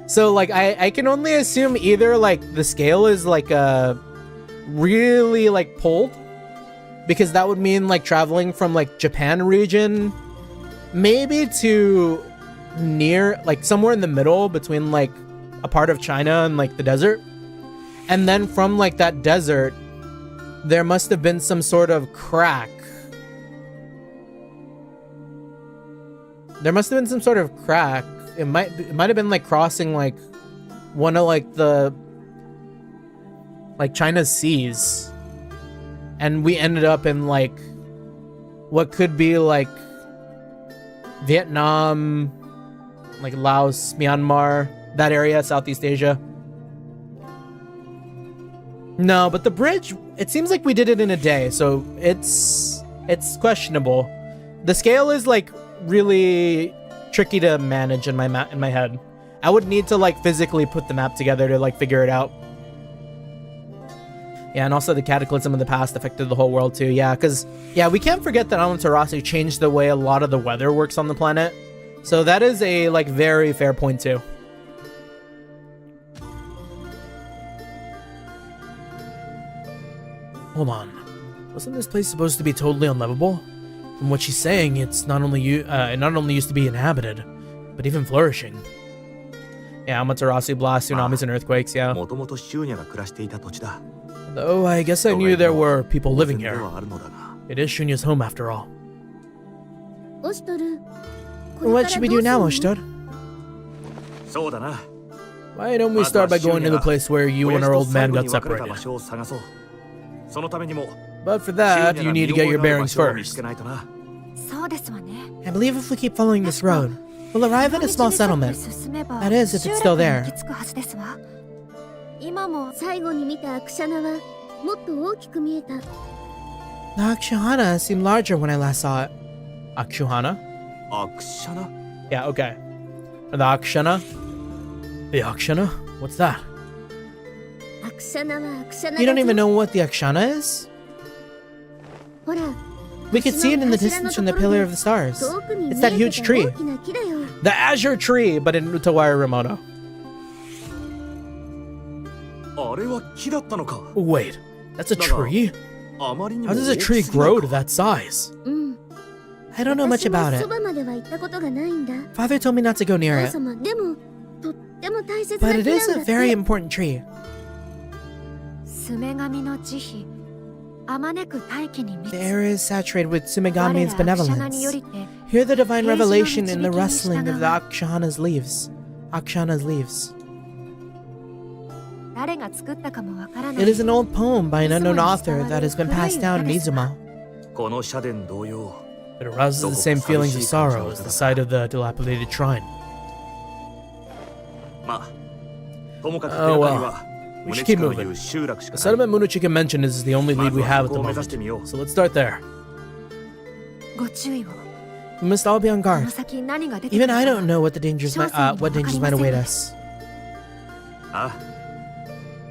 So like I can only assume either like the scale is like really like pulled, because that would mean like traveling from like Japan region maybe to near like somewhere in the middle between like a part of China and like the desert, and then from like that desert there must have been some sort of crack. It might have been like crossing like one of like the like China's seas, and we ended up in like what could be like Vietnam, like Laos, Myanmar, that area, Southeast Asia. No, but the bridge, it seems like we did it in a day, so it's questionable. The scale is like really tricky to manage in my head. I would need to like physically put the map together to like figure it out. Yeah, and also the cataclysm of the past affected the whole world too. Yeah, because we can't forget that Amaterasu changed the way a lot of the weather works on the planet. So that is a like very fair point too. Hold on, wasn't this place supposed to be totally unlivable? From what she's saying, it's not only used to be inhabited, but even flourishing. Yeah, Amaterasu blast, tsunamis, and earthquakes. Yeah.
もともと州ニャが暮らしていた土地だ。
Though I guess I knew there were people living here. It is Shunya's home after all. What should we do now, Oshtor?
そうだな。
Why don't we start by going to the place where you and our old man got
最後に別れた
separated?
場所を探そう。そのためにも
But for that, you need to get your bearings
州ニャが見
first.
つけないとな。
そうですわね。
I believe if we keep following this road, we'll arrive at a small settlement. That is, if it's still there.
今も
最後に見たアクシャナはもっと大きく見えた。
The Akshuhana seemed larger when I last saw it. Akshuhana?
アクシャナ
Yeah, okay. The Akshana? The Akshana? What's that?
アクシャナはアクシャナ
You
だ
don't
ぞ
even know what the Akshana is?
ほら、
We could see it in the distance from the Pillar of the Stars.
遠くに見え
It's
て
that huge
た
tree.
大きな木だよ。
The Azure Tree, but in Utawara Remono.
あれは木だったのか。
Wait, that's a tree?
あまりに
How
も
does a
大き
tree
すぎない
grow
か
to that size?
うん。
I don't know much
私も
about
そ
it.
ばまでは行ったことがないんだ。
Father told me not to go
お
near
父
it,
様、でもとっても大切な
but
木
it
なん
is
だ
a
って。
very important tree.
スメガミの慈悲、あまねく大気に満
The
ち
air is saturated with
我
Sumigami's
らアクシャナによ
benevolence.
りて
Hear the divine
平時の
revelation in the
導きに
rustling of the
従う
Akshana's leaves. Akshana's leaves.
誰が作ったかもわからな
It
い
is an old poem by an unknown author that has been passed down in Izuma.
この社殿同様。
It arouses the same feelings of sorrow as the sight of the dilapidated shrine.
まあ、ともかく手
Oh,
がかり
well.
は
We
胸
should
近
keep
の
moving.
言う集落し
The
かない。
settlement Munuchika mentioned is the only lead we have at the
まずはそこを目指
moment.
してみよう。
So let's start there.
ご注意を
We must all be on
この
guard.
先何が出てくる
Even
か
I don't know what dangers might await us.
あ、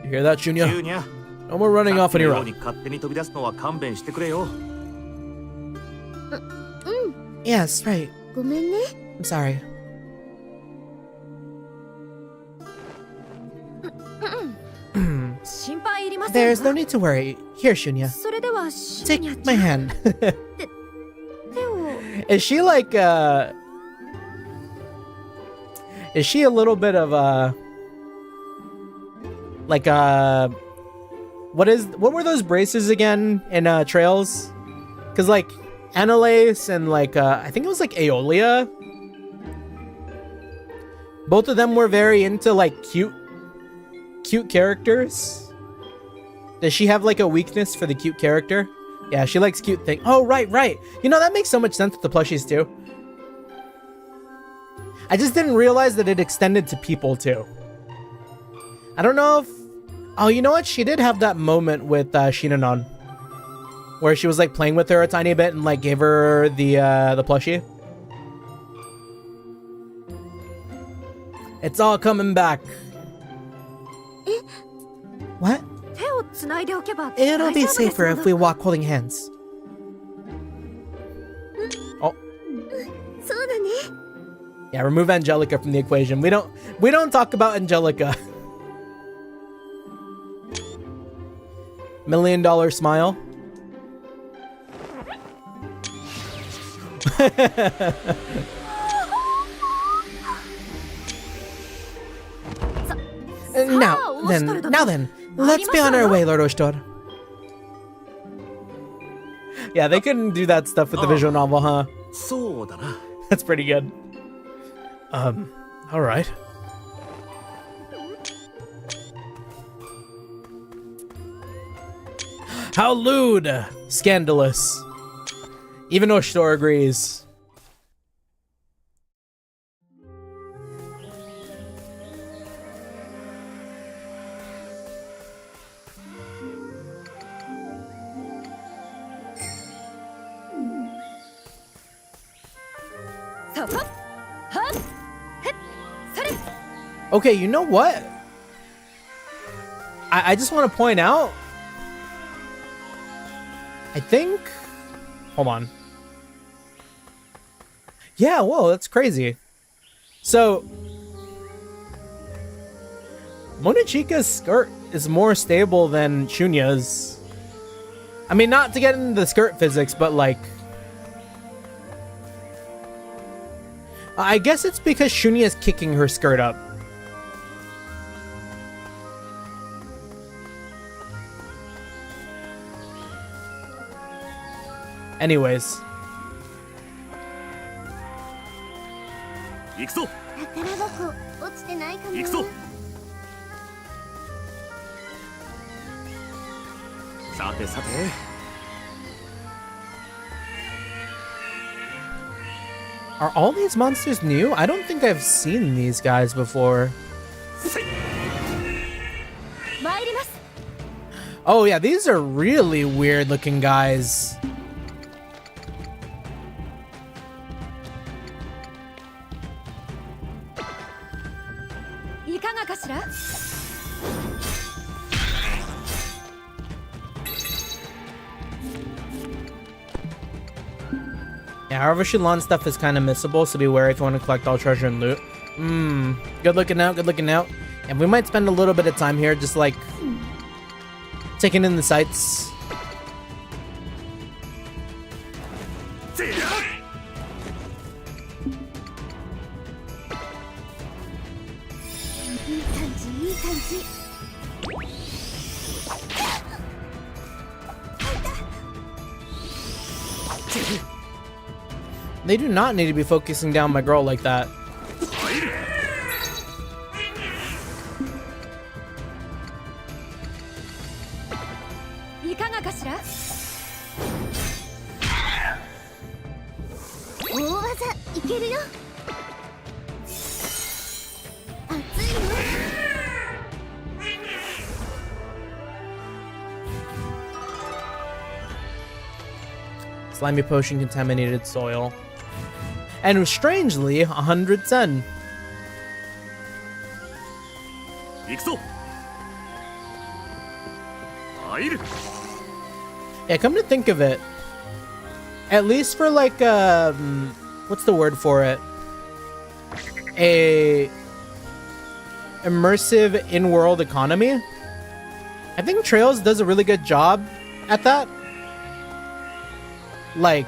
You hear that,
シュ
Junya?
ーニャ。
No more running off on
さっきの
your
ように
own.
勝手に飛び出すのは勘弁してくれよ。
Yes, right.
ごめんね。
I'm sorry.
心配いりません
There's no
わ
need to worry. Here, Shunya.
それではシュニャ
Take
ち
my
ゃん
hand.
手を
Is she like, is she a little bit of like, what were those braces again in, Trails? Cause like, Annalise and like, I think it was like Aeolia. Both of them were very into like cute characters. Does she have like a weakness for the cute character? Yeah, she likes cute things. Oh, right. You know, that makes so much sense with the plushies too. I just didn't realize that it extended to people too. I don't know if... Oh, you know what? She did have that moment with Shinanon, where she was like playing with her a tiny bit and like gave her the plushie. It's all coming back. What?
手をつないでおけば
It'll
大
be
丈夫です
safer
もの
if we walk holding hands. Oh,
そうだね。
yeah, remove Angelica from the equation. We don't talk about Angelica. $1 million smile. Now then, let's be on our way, Lord Oshtor. Yeah, they couldn't do that stuff with the visual novel, huh?
そうだな。
That's pretty good. All right. How lewd! Scandalous. Even Oshtor agrees. Okay, you know what? I just want to point out, I think... Hold on. Yeah, whoa, that's crazy. So, Monochika's skirt is more stable than Shunya's. I mean, not to get into the skirt physics, but like... I guess it's because Shunya's kicking her skirt up. Anyways.
行くぞ。
宝箱落ちてないかな。
行くぞ。さてさて。
Are all these monsters new? I don't think I've seen these guys before. Oh yeah, these are really weird looking guys. Yeah, Arva Shulan stuff is kind of missable, so be wary if you want to collect all treasure and loot. Good looking out, good looking out. And we might spend a little bit of time here just like taking in the sights. They do not need to be focusing down my girl like that. Slimy potion, contaminated soil. And strangely, 100 sen. Yeah, come to think of it, at least for like what's the word for it? A immersive in-world economy. I think Trails does a really good job at that. Like,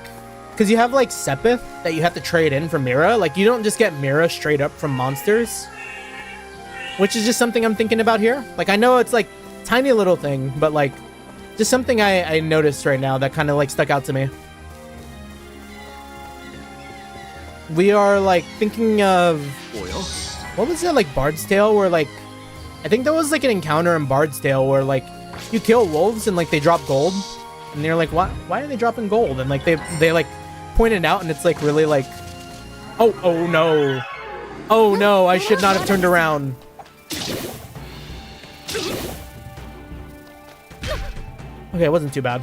because you have like Sepith that you have to trade in for Mira. Like, you don't just get Mira straight up from monsters, which is just something I'm thinking about here. Like, I know it's like tiny little thing, but like just something I noticed right now that kind of like stuck out to me. We are like thinking of, what was it, like Bard's Tale, where like I think there was like an encounter in Bard's Tale where like you kill wolves and like they drop gold. And they're like, why are they dropping gold? And like they like point it out, and it's like really like, oh no. Oh no, I should not have turned around. Okay, it wasn't too bad.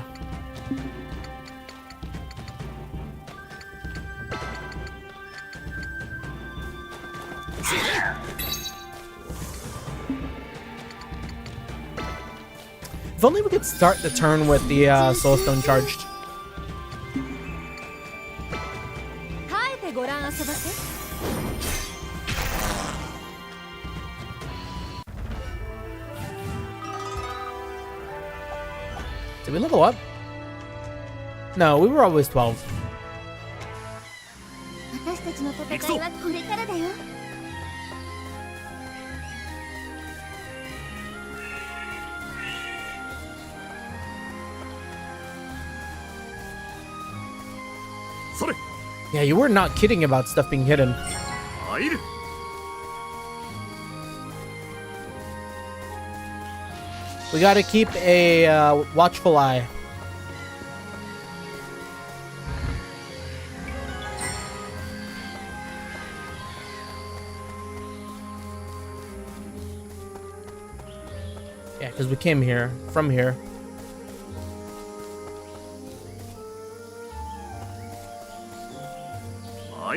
If only we could start the turn with the Soul Stone charged.
耐えてご覧あそばせ。
Did we level up? No, we were always 12.
私たちの戦いはこれからだよ。
それ
Yeah, you were not kidding about stuff being hidden.
入る
We gotta keep a watchful eye. Yeah, because we came here, from here.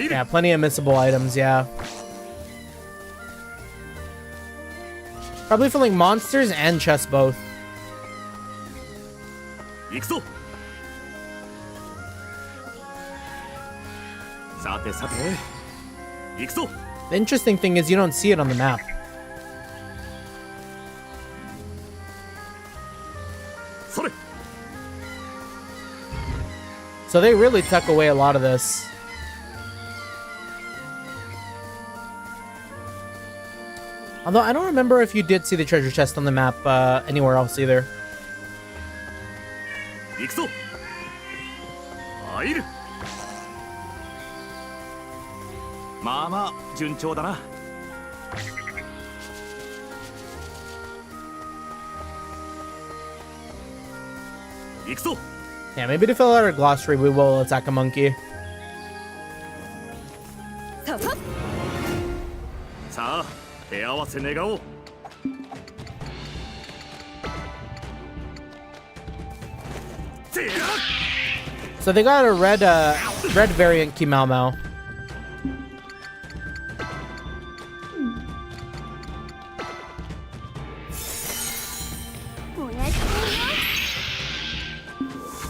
Yeah, plenty of missable items, yeah. Probably for like monsters and chests both.
行くぞさてさて行くぞ
The interesting thing is you don't see it on the map.
それ
So they really tuck away a lot of this. Although I don't remember if you did see the treasure chest on the map anywhere else either.
行くぞ入るまあまあ順調だな 行くぞ
Yeah, maybe to fill out our glossary, we will attack a monkey.
さあ手合わせ願おう
So they got a red variant Kimao Mao.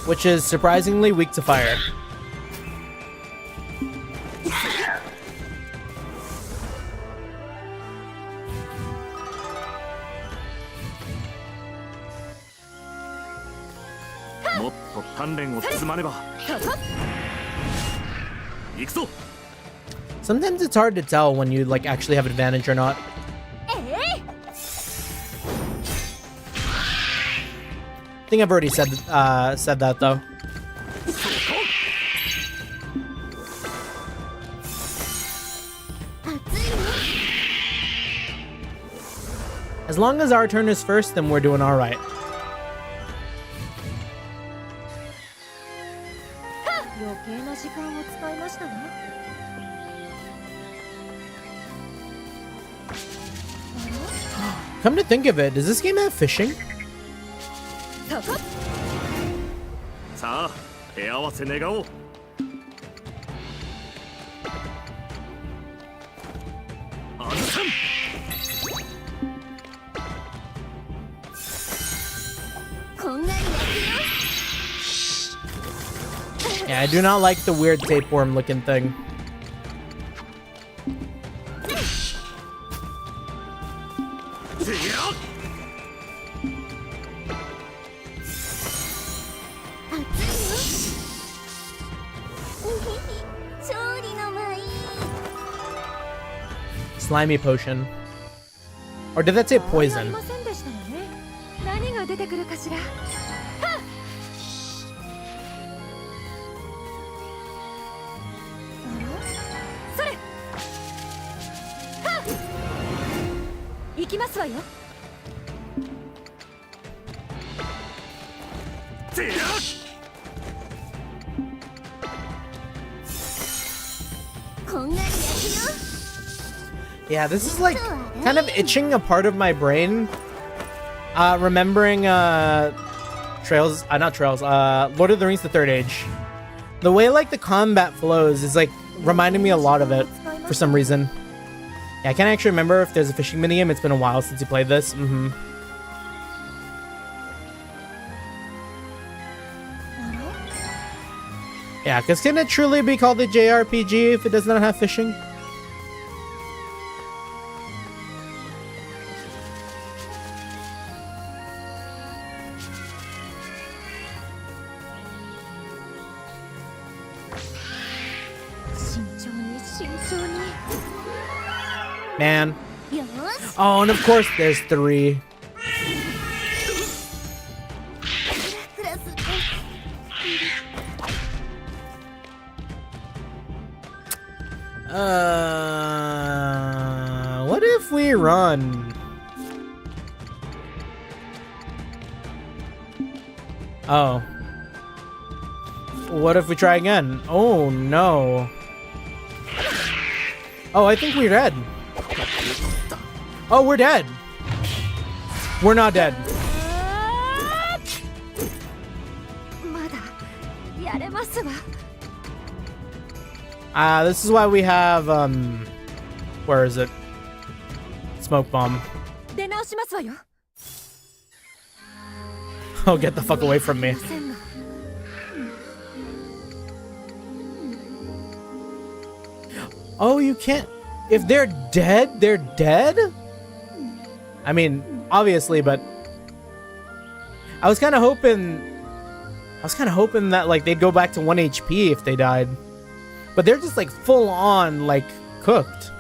Which is surprisingly weak to fire. Sometimes it's hard to tell when you like actually have advantage or not. I think I've already said that though. As long as our turn is first, then we're doing all right. Come to think of it, does this game have fishing?
さあ手合わせ願おうあずさん
Yeah, I do not like the weird tapeworm looking thing. Slimy potion. Or did that say poison? Yeah, this is like kind of itching a part of my brain. Remembering Lord of the Rings: The Third Age. The way like the combat flows is like reminding me a lot of it for some reason. Yeah, I can't actually remember if there's a fishing minigame. It's been a while since you played this. Yeah, because can it truly be called a JRPG if it does not have fishing? Man. Oh, and of course there's 3. What if we run? Oh. What if we try again? Oh no. Oh, I think we're dead. Oh, we're dead. We're not dead. This is why we have, where is it? Smoke bomb. Oh, get the fuck away from me. Oh, you can't. If they're dead, they're dead? I mean, obviously, but I was kind of hoping that like they'd go back to 1 HP if they died. But they're just like full on like cooked.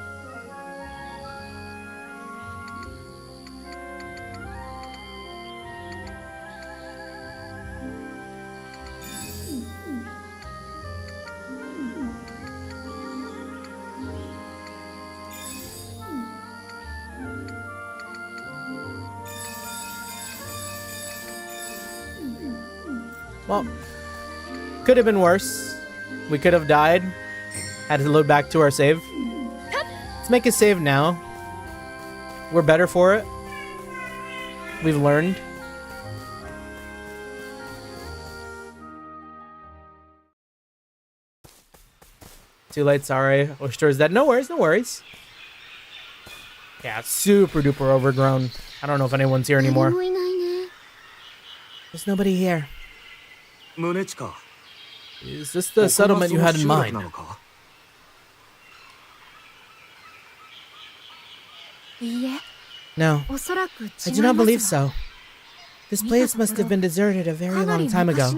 Well, could have been worse. We could have died. Had to load back to our save. Let's make a save now. We're better for it. We've learned. Too late, sorry. Oyster is dead. No worries, no worries. Yeah, super duper overgrown. I don't know if anyone's here anymore. There's nobody here. Is this the settlement you had in mind? No, I do not believe so. This place must have been deserted a very long time ago.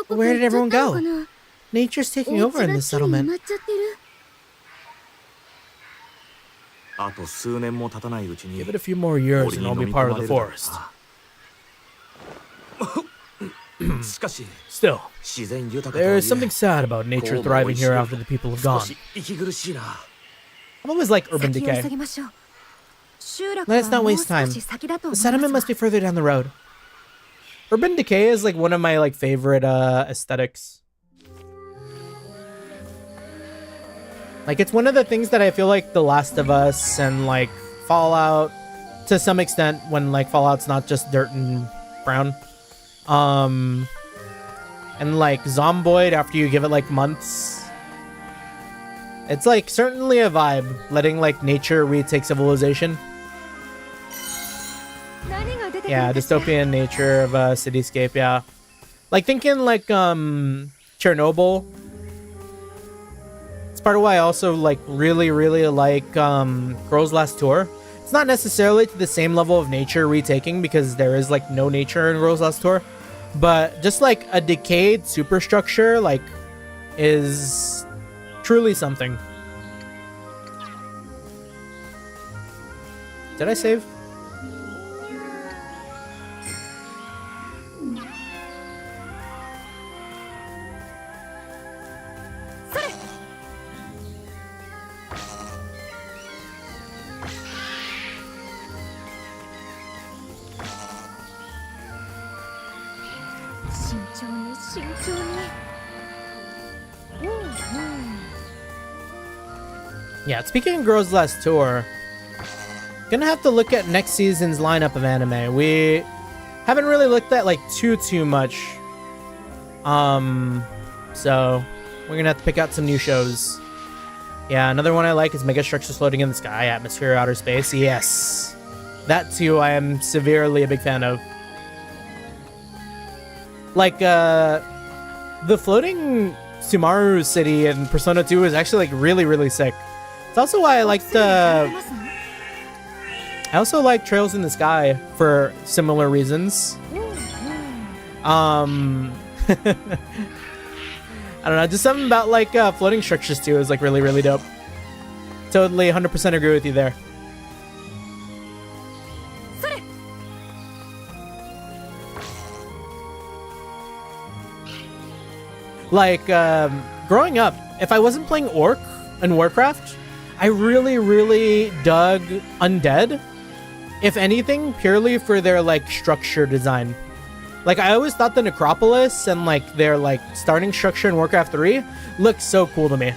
Where did everyone go? Nature's taking over in this settlement. Give it a few more years and I'll be part of the forest. Still, there is something sad about nature thriving here after the people have gone. I've always liked urban decay. Let us not waste time. The settlement must be further down the road. Urban decay is like one of my like favorite aesthetics. Like it's one of the things that I feel like The Last of Us and like Fallout to some extent, when like Fallout's not just dirt and brown. And like Zomboid after you give it like months. It's like certainly a vibe, letting like nature retake civilization. Yeah, dystopian nature of a cityscape, yeah. Like thinking like Chernobyl. It's part of why I also like really like Girls Last Tour. It's not necessarily to the same level of nature retaking because there is like no nature in Girls Last Tour. But just like a decayed superstructure like is truly something. Did I save? Yeah, speaking of Girls Last Tour, gonna have to look at next season's lineup of anime. We haven't really looked at like too much. So we're gonna have to pick out some new shows. Yeah, another one I like is Mega Structures Floating in the Sky, Atmosphere, Outer Space. Yes, that too I am severely a big fan of. Like, the floating Sumaru city in Persona 2 is actually like really sick. It's also why I liked, I also like Trails in the Sky for similar reasons. I don't know, just something about like floating structures too is like really dope. Totally 100% agree with you there. Like, growing up, if I wasn't playing Orc in Warcraft, I really dug Undead. If anything, purely for their, like, structure design. Like, I always thought the Necropolis and, like, their, like, starting structure in Warcraft 3 looked so cool to me.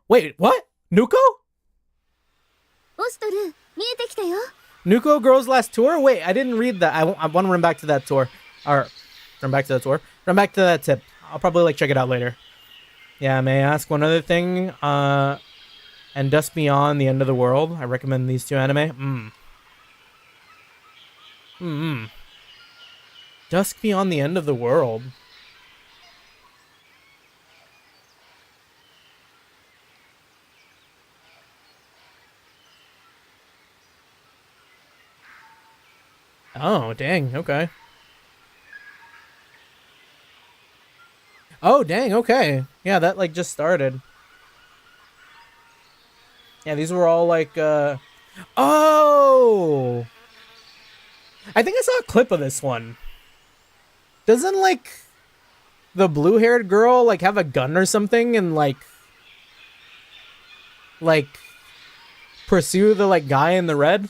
Wait, what? Nuko? Nuko Girls Last Tour? Wait, I didn't read that. I want to run back to that tour. Or, run back to that tip. I'll probably, like, check it out later. Yeah, may I ask one other thing? And Dust Beyond, The End of the World. I recommend these two anime. Dusk Beyond, The End of the World. Oh, dang, okay. Oh, dang, okay. Yeah, that, like, just started. Yeah, these were all, like, Oh! I think I saw a clip of this one. Doesn't, like, the blue-haired girl, like, have a gun or something and, like, pursue the, like, guy in the red?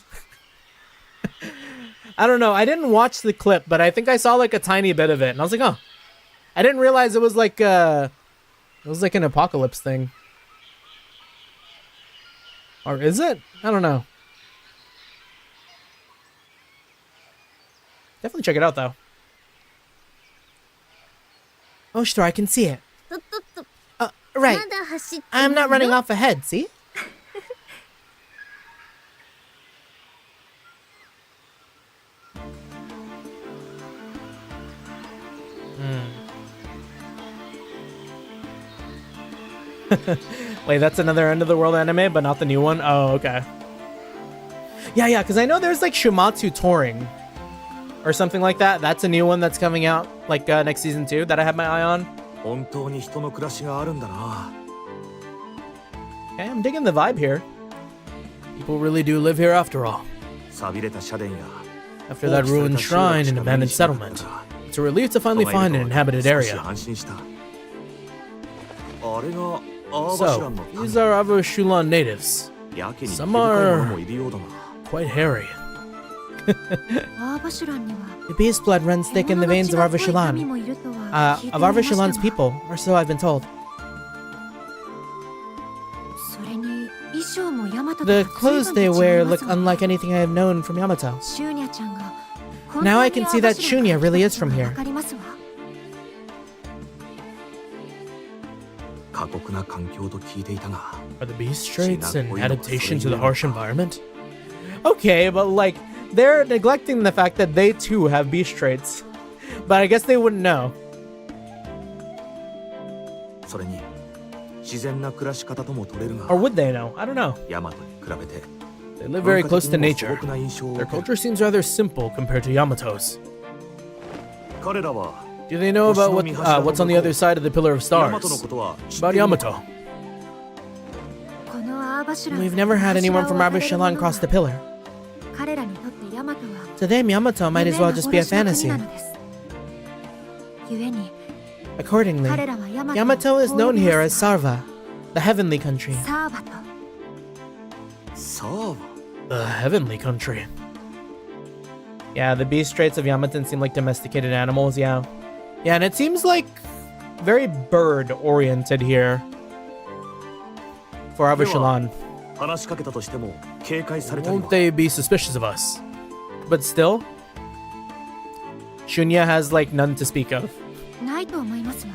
I don't know. I didn't watch the clip, but I think I saw like a tiny bit of it, and I was like, "Oh, I didn't realize it was like an apocalypse thing." Or is it? I don't know. Definitely check it out though. Oh, sure, I can see it. Right. I'm not running off ahead. See? Wait, that's another End of the World anime, but not the new one? Oh, okay. Yeah, because I know there's like Shumatsu Touring or something like that. That's a new one that's coming out like next season too that I have my eye on. Okay, I'm digging the vibe here. People really do live here after all. After that ruined shrine and abandoned settlement, it's a relief to finally find an inhabited area. So, these are Arva Shula natives. Some are quite hairy. The beast blood runs thick in the veins of Arva Shulan. Of Arva Shulan's people, or so I've been told. The clothes they wear look unlike anything I have known from Yamato. Now I can see that Shunya really is from here. Are the beast traits an adaptation to the harsh environment? Okay, but like, they're neglecting the fact that they too have beast traits. But I guess they wouldn't know. Or would they know? I don't know. They live very close to nature. Their culture seems rather simple compared to Yamato's. Do they know about what's on the other side of the Pillar of Stars? About Yamato? We've never had anyone from Arva Shulan cross the pillar. To them, Yamato might as well just be a fantasy. Accordingly, Yamato is known here as Sarva, the heavenly country. The heavenly country. Yeah, the beast traits of Yamaton seem like domesticated animals, yeah. Yeah, and it seems like very bird-oriented here for Arva Shallan.
話しかけたとしても警戒されたり
Won't
は
they be suspicious of us? But still, Shunya has like none to speak of.
ないと思いますわ。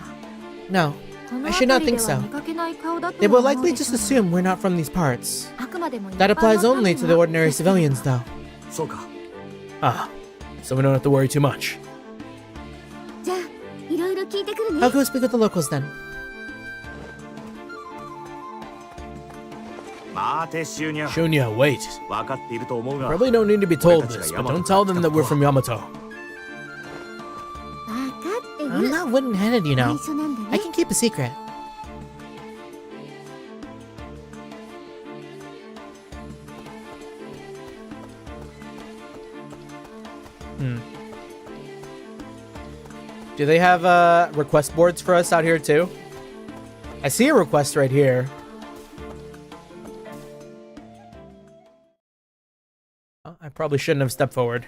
No,
この
I should not
辺り
think
では
so.
見かけない顔だと
They
は
will
思う
likely
でし
just
ょう。
assume we're not from these parts.
あくまでも
That
一般の
applies only to the
民は
ordinary civilians, though.
そうか
Ah, so we don't have to worry too much.
じゃあいろいろ聞いてくるね
I'll go speak with the locals then.
待てシュニャ
Shunya, wait.
分かっていると思うが
Probably don't need to be told this, but don't tell them that we're from Yamato.
分かってる
I'm not wooden-headed, you know.
内緒なんだ
I
ね
can keep a secret. Do they have request boards for us out here too? I see a request right here. Oh, I probably shouldn't have stepped forward.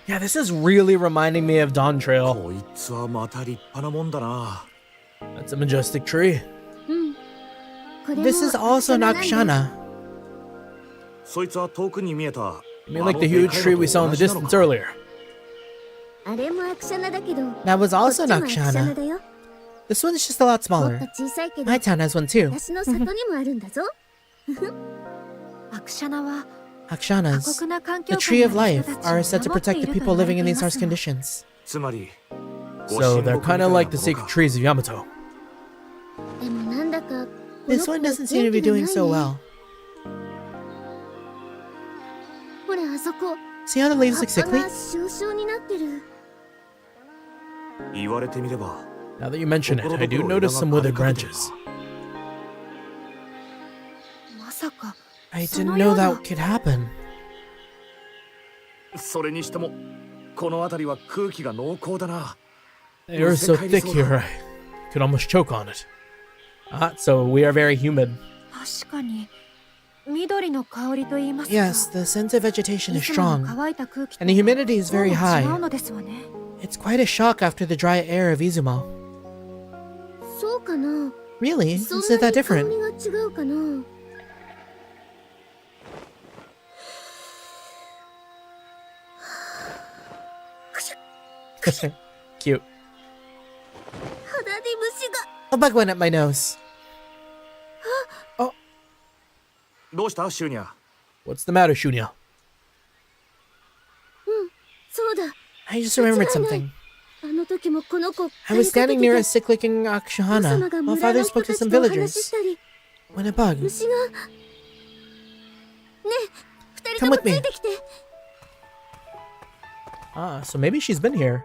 Yeah, this is really reminding me of Dawn Trail.
こいつはまた立派なもんだな
That's a majestic tree.
これも
This is also an
なんだ
Akshana.
そいつは遠くに見えた
You mean like the huge tree we saw in the distance earlier?
あれもアクシャナだけど
That was
こっ
also
ち
an
もアクシャナ
Akshana.
だよ
This one's just a lot
もっ
smaller.
と小さいけど
My town has one too.
私の里にもあるんだぞ
アクシャナは
Akshanas.
過酷な環境
The
下
tree
に
of
ある
life
人たち
are
を
said to
守って
protect
い
the
ると
people
言われ
living
て
in
い
these
ま
harsh
すが
conditions.
つまり
So they're kind of like the sacred trees of Yamato.
でもなんだかこの
This
子
one
は
doesn't seem to be
元気が
doing
ない
so
ね
well.
ほらあそこ
See how the leaves
葉
look
っぱ
sickly?
が少々になってる
言われてみれば
Now that you mention it, I do notice some withered branches.
まさか
I
そ
didn't
のよ
know
うな
that could happen.
それにしてもこの辺りは空気が濃厚だな
The air is so thick here, I could almost choke on it. Ah, so we are very humid.
確かに緑の香りと言いますか
Yes, the sense of vegetation
い
is
つもの
strong,
乾いた空気と
and the humidity is
どう
very
も違う
high.
のですわね
It's quite a shock after the dry air of Izumo.
そうかな
Really?
そん
Is it
な
that
に香
different?
りが違うかな
Cute.
鼻に虫が
A bug went up my nose.
どうしたシュニャ
What's the matter, Shunya?
そうだ
I just remembered something.
あの時もこの子
I was standing near a sick-looking
王
Akshana
様が
while
村
father
の人
spoke to
たち
some
とお話し
villagers
したり
when a bug.
虫がねえ二人と
Come
も
with
つ
me.
いてきて
Ah, so maybe she's been here.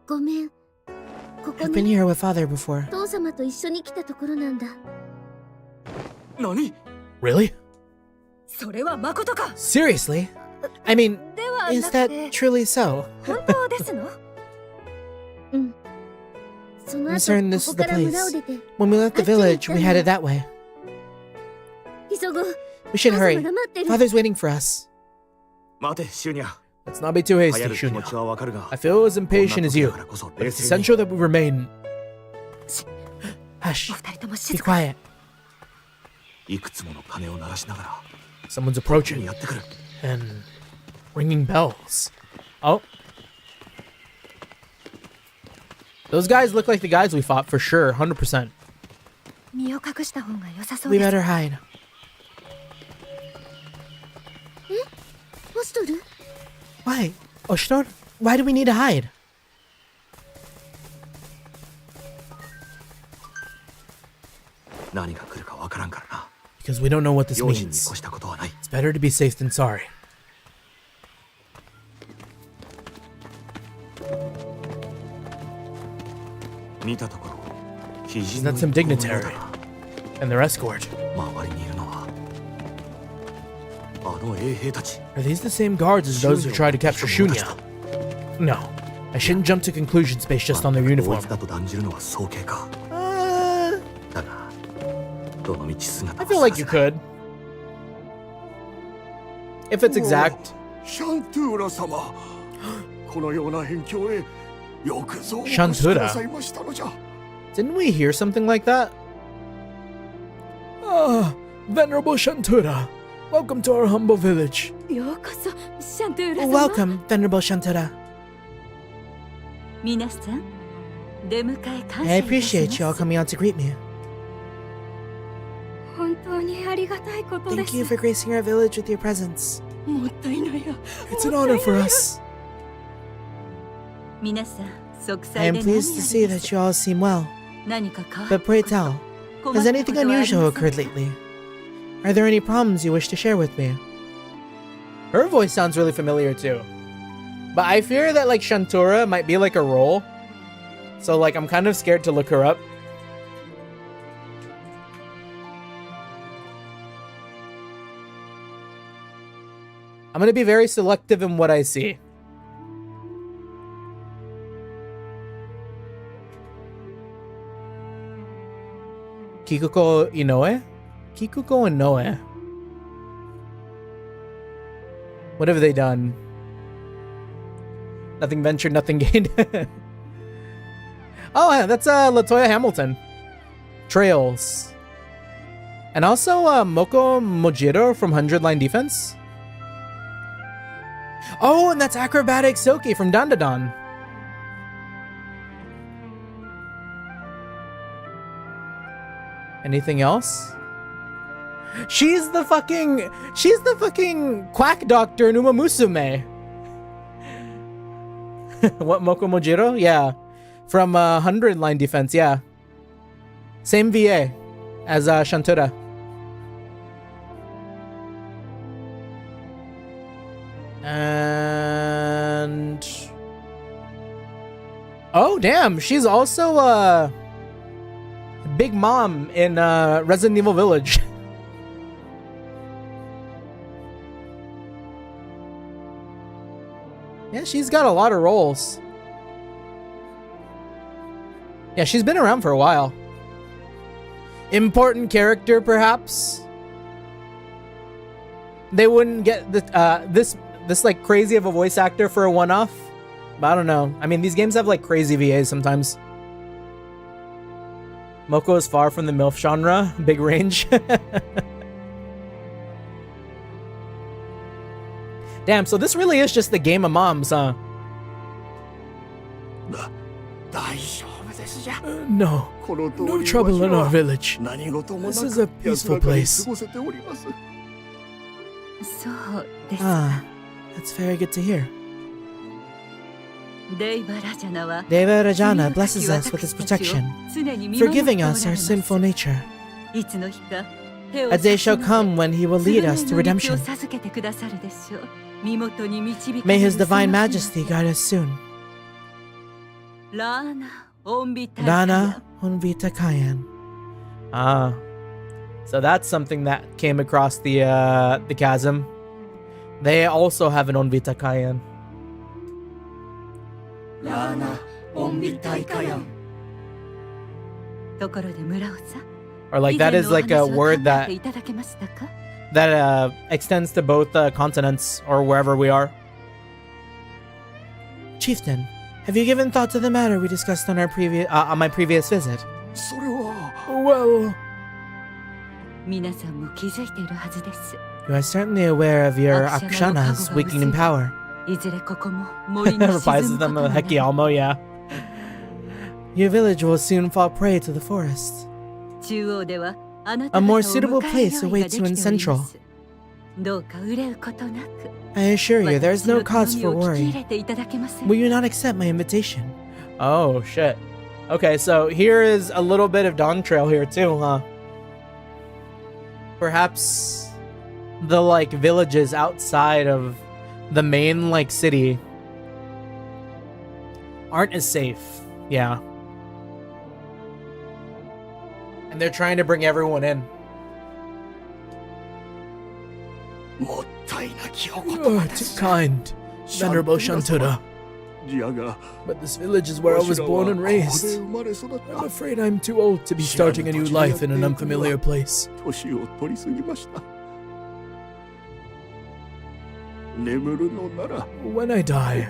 ごめんここ
I've been
ね
here with father before.
父様と一緒に来たところなんだ
何
Really?
それは誠か
Seriously? I mean,
では
is
なく
that
て
truly so?
本当ですの
うんその
I'm
後
certain
こ
this
こ
is
か
the
ら村を
place.
出て
When we left the village, we headed that way.
急ごう
We should
父
hurry.
様が待ってる
Father's waiting for us.
待てシュニャ
Let's not be too
流
hasty,
行る気持ち
Shunya.
はわかるが
I feel as
こんな
impatient as
時
you,
だからこそ
but
冷
it's
静に
essential that we remain.
お
Hush.
二人とも
Be
静か
quiet.
いくつもの鐘を鳴らしながら
Someone's
こっち
approaching
にやってくる
and ringing bells. Oh. Those guys look like the guys we fought for sure, 100%.
身を隠した方が良さそう
We
です
better hide.
どうしとる
Why? Oshtor? Why do we need to hide?
何が来るかわからんからな
Because we don't know what this
用心に
means.
越したことはない
It's better to be safe than sorry.
見たところ非
He's
人の
not some
一行のよう
dignitary.
だな
And their escort.
周りにいるのはあの衛兵たち
Are these the same guards as those who tried to capture Shunya? No. I shouldn't jump to conclusions based just on their
同
uniform.
一だと断じるのは早計か。
Uh,
だが、どの道姿
I
は
feel like you
探せない
could. If it's exact.
シャントゥーラ様、このような辺境へよくぞお越し
シャントゥーラ
くださいましたのじゃ。
Didn't we hear something like that? Ah, Venerable Shantura. Welcome to our humble village.
ようこそシャントゥーラ様。
Welcome, Venerable Shantura.
皆さん、出迎え感謝
I
いたし
appreciate you all
ます。
coming out to greet me.
本当にありがたいことで
Thank
す。
you for gracing our village with your presence.
もったいないや。
It's an honor for us.
皆さん、息
I
災
am
で何よ
pleased to
り
see
で
that
す。
you all seem well.
何か変わ
But pray tell,
困っ
has
た
anything
ことはあり
unusual
ません
occurred
か
lately? Are there any problems you wish to share with me? Her voice sounds really familiar too. But I fear that like Shantura might be like a role. So like I'm kind of scared to look her up. I'm gonna be very selective in what I see. Kikuko Inoue? Kikuko Inoue. What have they done? Nothing ventured, nothing gained. Oh, yeah, that's Latoya Hamilton. Trails. And also Moko Mojiro from 100 Line Defense. Oh, and that's Acrobatic Soki from Dandadan. Anything else? She's the fucking quack doctor in Uma Musume. What, Moko Mojiro? Yeah. From 100 Line Defense, yeah. Same VA as Shantura. And oh damn, she's also Big Mom in Resident Evil Village. Yeah, she's got a lot of roles. Yeah, she's been around for a while. Important character, perhaps. They wouldn't get this like crazy of a voice actor for a one-off. But I don't know. I mean, these games have like crazy VAs sometimes. Moko is far from the MILF genre. Big range. Damn, so this really is just the game of moms, huh? No. No trouble in our village. This is a peaceful place.
そうです。
Ah, that's very good to hear.
デイバラジャナは
Deva Rajana blesses us with his protection, forgiving us our sinful nature.
いつの日か
A day shall come when he will lead us to redemption.
授けてくださるでしょう。身元に導か
May
れる
his divine
その日まで
majesty guide us soon.
ラーナオンビタイ
Dana Honvita Kayan. Ah. So that's something that came across the chasm. They also have an Onvita Kayan.
ラーナオンビタイカヤン。
ところで村尾さん
Or like that is like a word that
いただけましたか
extends to both continents or wherever we are. Chieftain, have you given thought to the matter we discussed on our on my previous visit?
それは
Well,
皆さんも気づいているはずです
you are certainly aware of your Akshanas weakening power.
いずれここも森に沈
Replies
む
to
こと
them
になる
Heki Almo, yeah. Your village will soon fall prey to the forest.
中央ではあなた
A
方
more
を
suitable
迎える
place
用意ができ
awaits
て
you
お
in
り
Central.
ますどうか憂うことなく
I assure you, there is
私
no
の頼
cause
み
for
を聞き
worry.
入れていただけません
Will you not accept my invitation? Oh, shit. Okay, so here is a little bit of Dawn Trail here too, huh? Perhaps the, like, villages outside of the main, like, city aren't as safe. Yeah. And they're trying to bring everyone in.
もったいなきお言葉
Oh,
で
too
す。
kind, Venerable Shantura. But this village is where I was born and raised. I'm afraid I'm too old to be starting a new life in an unfamiliar place. When I die,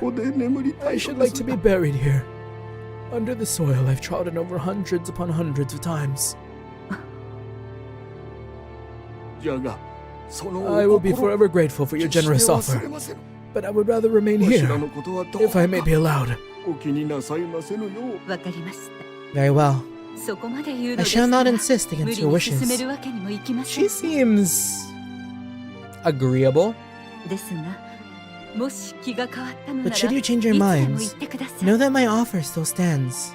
I should like to be buried here. Under the soil I've trodden over hundreds upon hundreds of times. I will be forever grateful for your generous offer, but I would rather remain here, if I may be allowed.
わかりました。
Very well.
そこまで言うの
I
です
shall
か
not
ら
insist
無
against
理
your
に進め
wishes.
るわけにもいきません。
She seems agreeable.
ですが、もし気が変わったのな
But
ら、
should you change your
いつでも
minds,
言ってください。
know that my offer still stands.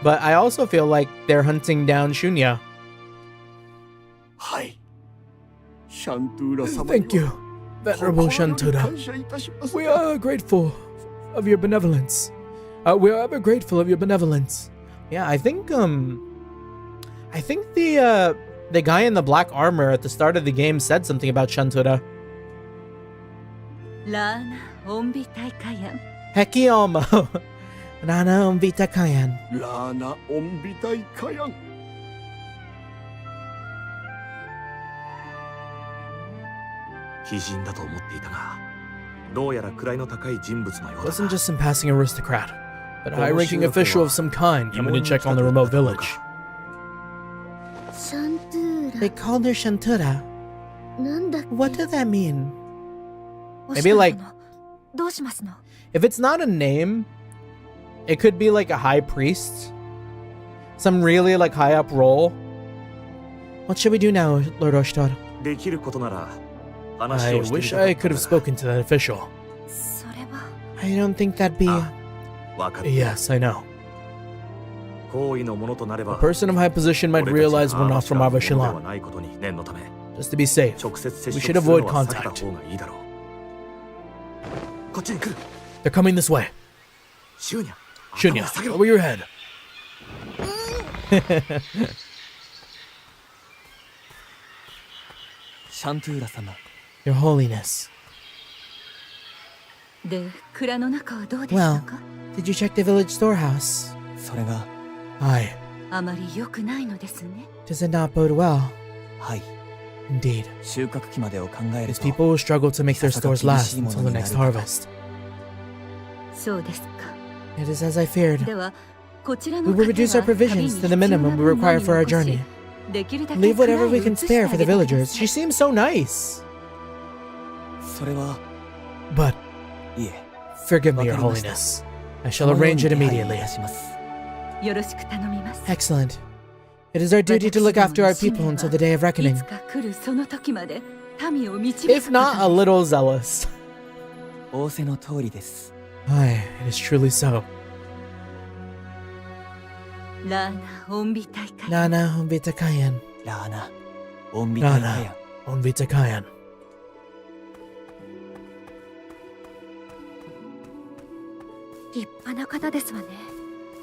But I also feel like they're hunting down Shunya.
はい。シャントゥーラ様
Thank you, Venerable Shantura. We are grateful of your benevolence. We are ever grateful of your benevolence. Yeah, I think the guy in the black armor at the start of the game said something about Shantura.
ラーナ・オンビ大会案。
Hekiomo. Rana Umbita Kayan.
ラーナ・オンビタイカヤン。
貴人だと思っていたが、どうやら位の高い人物のようだ
Wasn't
な。
just some passing aristocrat, but a high-ranking official of some kind coming to check on the remote village.
シャントゥー
They
ラ
called her Shantura.
なんだっけ
What does that mean?
お
Maybe
しとる
like
殿どうしますの？
if it's not a name, it could be like a high priest, some really like high up role. What should we do now, Lord Oshtar?
できることなら話
I
をしてみ
wish
たか
I
った
could
ん
have
だが
spoken to that official.
それは
I don't think that'd be.
わかる。
Yes, I know.
好意のものとなれ
A
ば
person of high position might
俺たち
realize
が
we're
アー
not
バ
from
シラ
Arva
のものでは
Shilan.
ないことに念のため
Just to be safe,
直接接
we
触
should
する
avoid
のは避けた
contact.
方がいいだろう。こっちに来る。
They're coming this way.
シューニャ。
Shunya,
頭を下げろ
over your head. Your Holiness.
で、蔵の中はどうでしたか？
Did you check the village storehouse?
それが
Aye.
あまり良くないのですね。
Does it not bode well?
はい
Indeed.
収穫期までを考える
These
と
people will struggle to make their stores last until the next harvest.
そうですか。
It is as I feared.
では、こちら
We
の
will
方
reduce our
は
provisions to the minimum we require for our journey.
できるだけ
Leave whatever we
蔵
can
へ移して
spare
あ
for
げ
the
てくだ
villagers.
さ
She
い
seems so nice.
それは
But
いえ
forgive me, Your
わかりました。
Holiness. I shall arrange it
このように手配
immediately.
いたします。
よろしく頼みます。
Excellent. It is our duty to look after our people until the day of
い
reckoning.
つか来るその時まで民を導く
If not a little zealous.
仰せの通りです。
Aye, it is truly so.
ラーナ・オンビ大会
Nana Umbita Kayan.
ラーナオンビタイカヤ
Umbita Kayan.
立派な方ですわね。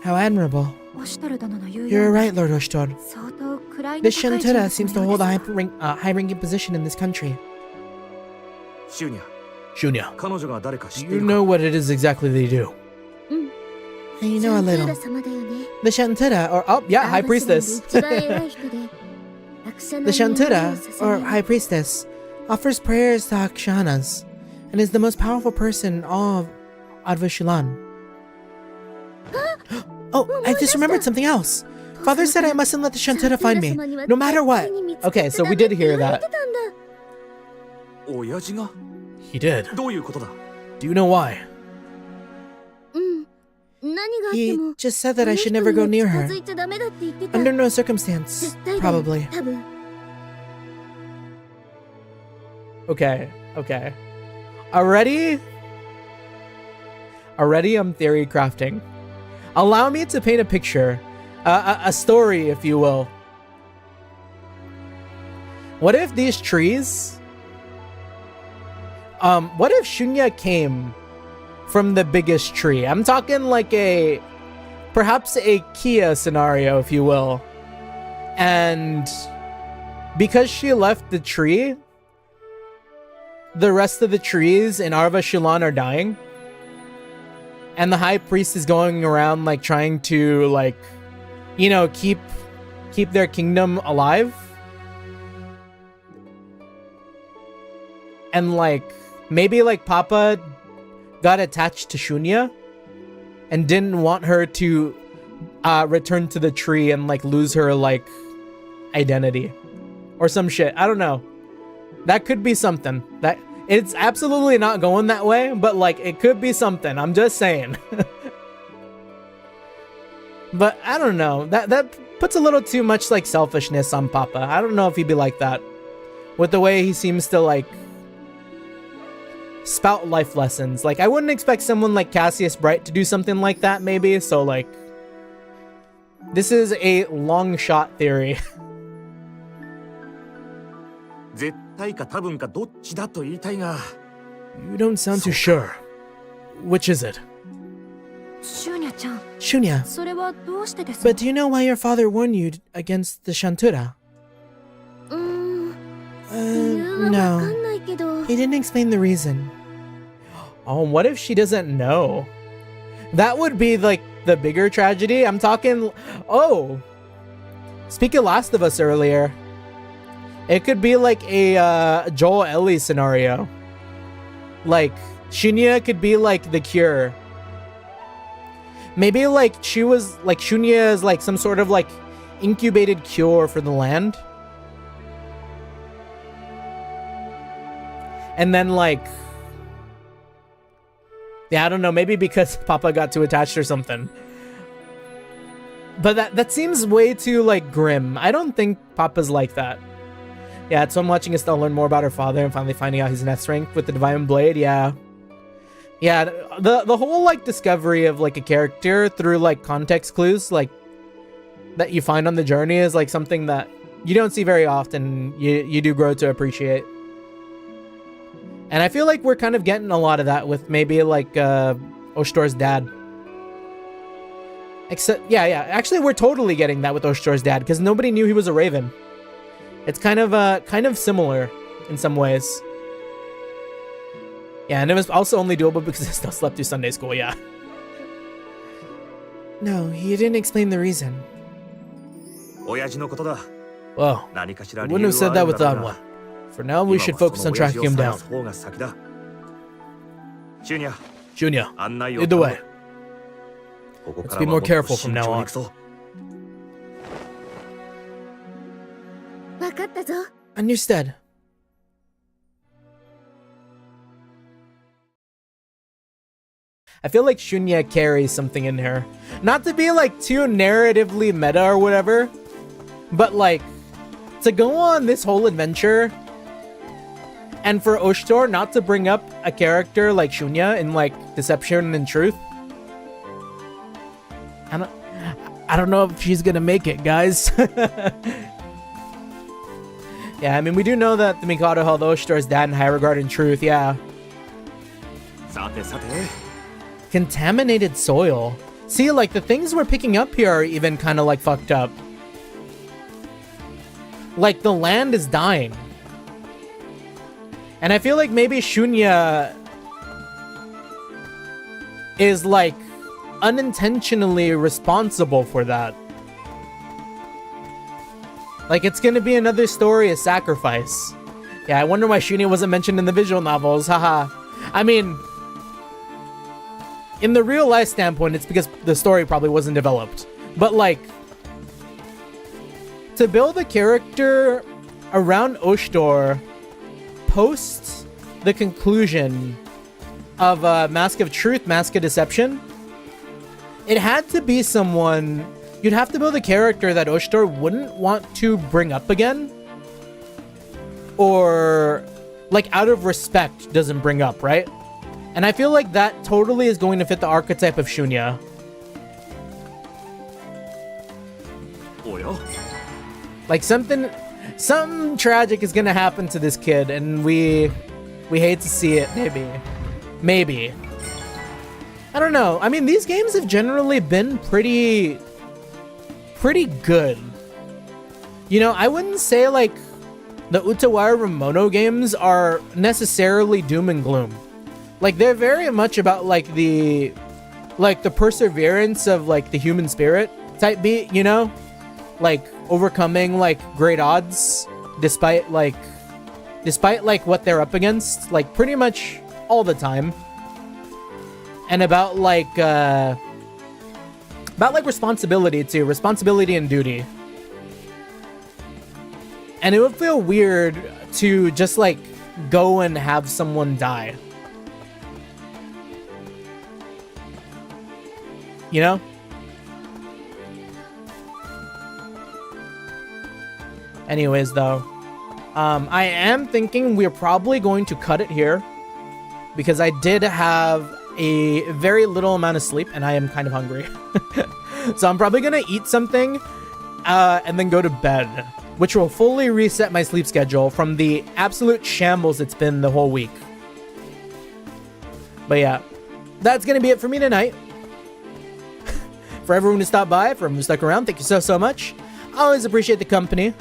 How admirable.
おしとる殿の言う
You're
よう
right,
に
Lord Oshtor.
相当位の
This
高い人
Shantara
物
seems
の
to
よう
hold a
です
high-ranking position in this country.
シューニャ。
Shunya,
彼女が誰か知
do
ってい
you
るか
know what it is exactly they do?
うん
You
シャ
know a
ントゥーラ
little.
様だよね
The Shantara, or oh yeah,
ア
High
ーバシランで
Priestess.
一番偉い人でアクシャナ
The
に祈りを
Shantara,
捧
or
げ
High Priestess, offers prayers to Akshanas and is the most powerful person in all of Advashilan. Oh, I just remembered something else. Father said I mustn't let the Shantara find me, no matter what. Okay, so we did hear that.
親父が
He did.
どういうことだ。
Do you know why?
うん何があって
He
も
just said that I should never go near
近
her.
づいちゃダメだって言ってた
Under no circumstance,
絶対だよ
probably.
多分
Okay, okay. Already I'm theory crafting. Allow me to paint a picture, a story, if you will. What if these trees? What if Shunya came from the biggest tree? I'm talking like perhaps a Kia scenario, if you will. And because she left the tree, the rest of the trees in Arva Shilan are dying. and the high priest is going around like trying to like, you know, keep their kingdom alive. And like maybe like Papa got attached to Shunya and didn't want her to return to the tree and like lose her like identity or some shit. I don't know. That could be something. That it's absolutely not going that way, but like it could be something. I'm just saying. But I don't know. That puts a little too much like selfishness on Papa. I don't know if he'd be like that with the way he seems to like spout life lessons. Like I wouldn't expect someone like Cassius Bright to do something like that maybe. So like this is a long shot theory.
絶対か多分かどっちだと言いたいが。
You don't sound too sure. Which is it?
シュニャちゃん、
Shunya,
それはどうしてですか？
but do you know why your father warned you against the Shantura?
うーん、理由は
No.
わかんないけど、
He didn't explain the reason. Oh, what if she doesn't know? That would be like the bigger tragedy. I'm talking. Oh, speak of Last of Us earlier. It could be like a Joel Ellie scenario. Like Shunya could be like the cure. Maybe like she was like Shunya is like some sort of like incubated cure for the land. And then like, yeah, I don't know, maybe because Papa got too attached or something. But that seems way too like grim. I don't think Papa's like that. Yeah, so I'm watching Estelle learn more about her father and finally finding out his nest strength with the Divine Blade. Yeah. Yeah, the whole like discovery of like a character through like context clues like that you find on the journey is like something that you don't see very often. You do grow to appreciate. And I feel like we're kind of getting a lot of that with maybe like Oshtor's dad. Except yeah, actually we're totally getting that with Oshtor's dad because nobody knew he was a raven. It's kind of similar in some ways. Yeah, and it was also only doable because I still slept through Sunday school, yeah. No, he didn't explain the reason.
親父のことだ。
Well,
何かしら
I
理
wouldn't
由
have
は
said
あ
that
るんだ
with
ろう
Anwa.
な。
For now, we should focus on tracking him down.
方が先だ。シュニャ、
Junior,
案内を
lead the
頼む。
way.
ここか
Let's
ら
be
は
more
もっと
careful
慎
from
重
now
に
on.
行くぞ。
わかったぞ。
Understood. I feel like Shunya carries something in her. Not to be like too narratively meta or whatever, but like to go on this whole adventure and for Oshtor not to bring up a character like Shunya in like Deception and Truth. I don't know if she's gonna make it, guys. Yeah, I mean, we do know that the Mikado held Oshtor's dad in high regard in Truth, yeah.
さてさて。
Contaminated soil. See, like, the things we're picking up here are even kind of, like, fucked up. Like, the land is dying. And I feel like maybe Shunya is, like, unintentionally responsible for that. Like, it's gonna be another story of sacrifice. Yeah, I wonder why Shunya wasn't mentioned in the visual novels, haha. I mean, in the real life standpoint, it's because the story probably wasn't developed. But, like, to build a character around Oshtor post the conclusion of Mask of Truth, Mask of Deception, it had to be someone... You'd have to build a character that Oshtor wouldn't want to bring up again. Or, like, out of respect doesn't bring up, right? And I feel like that totally is going to fit the archetype of Shunya.
およ。
Like something tragic is gonna happen to this kid, and we hate to see it. Maybe. I don't know. I mean, these games have generally been pretty good. You know, I wouldn't say like the Utawara Ramono games are necessarily doom and gloom. Like, they're very much about like the like the perseverance of like the human spirit type beat, you know? Like overcoming like great odds despite like what they're up against, like pretty much all the time. And about like responsibility too, responsibility and duty. And it would feel weird to just like go and have someone die. You know? Anyways, though, I am thinking we're probably going to cut it here because I did have a very little amount of sleep and I am kind of hungry. So I'm probably going to eat something and then go to bed, which will fully reset my sleep schedule from the absolute shambles it's been the whole week. But yeah, that's going to be it for me tonight. For everyone who stopped by, for everyone who stuck around, thank you so much. I always appreciate the company.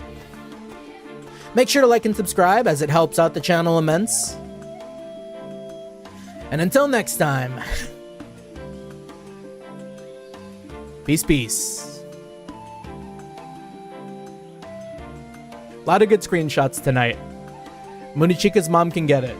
Make sure to like and subscribe as it helps out the channel immense. And until next time, peace. A lot of good screenshots tonight. Munichika's mom can get it.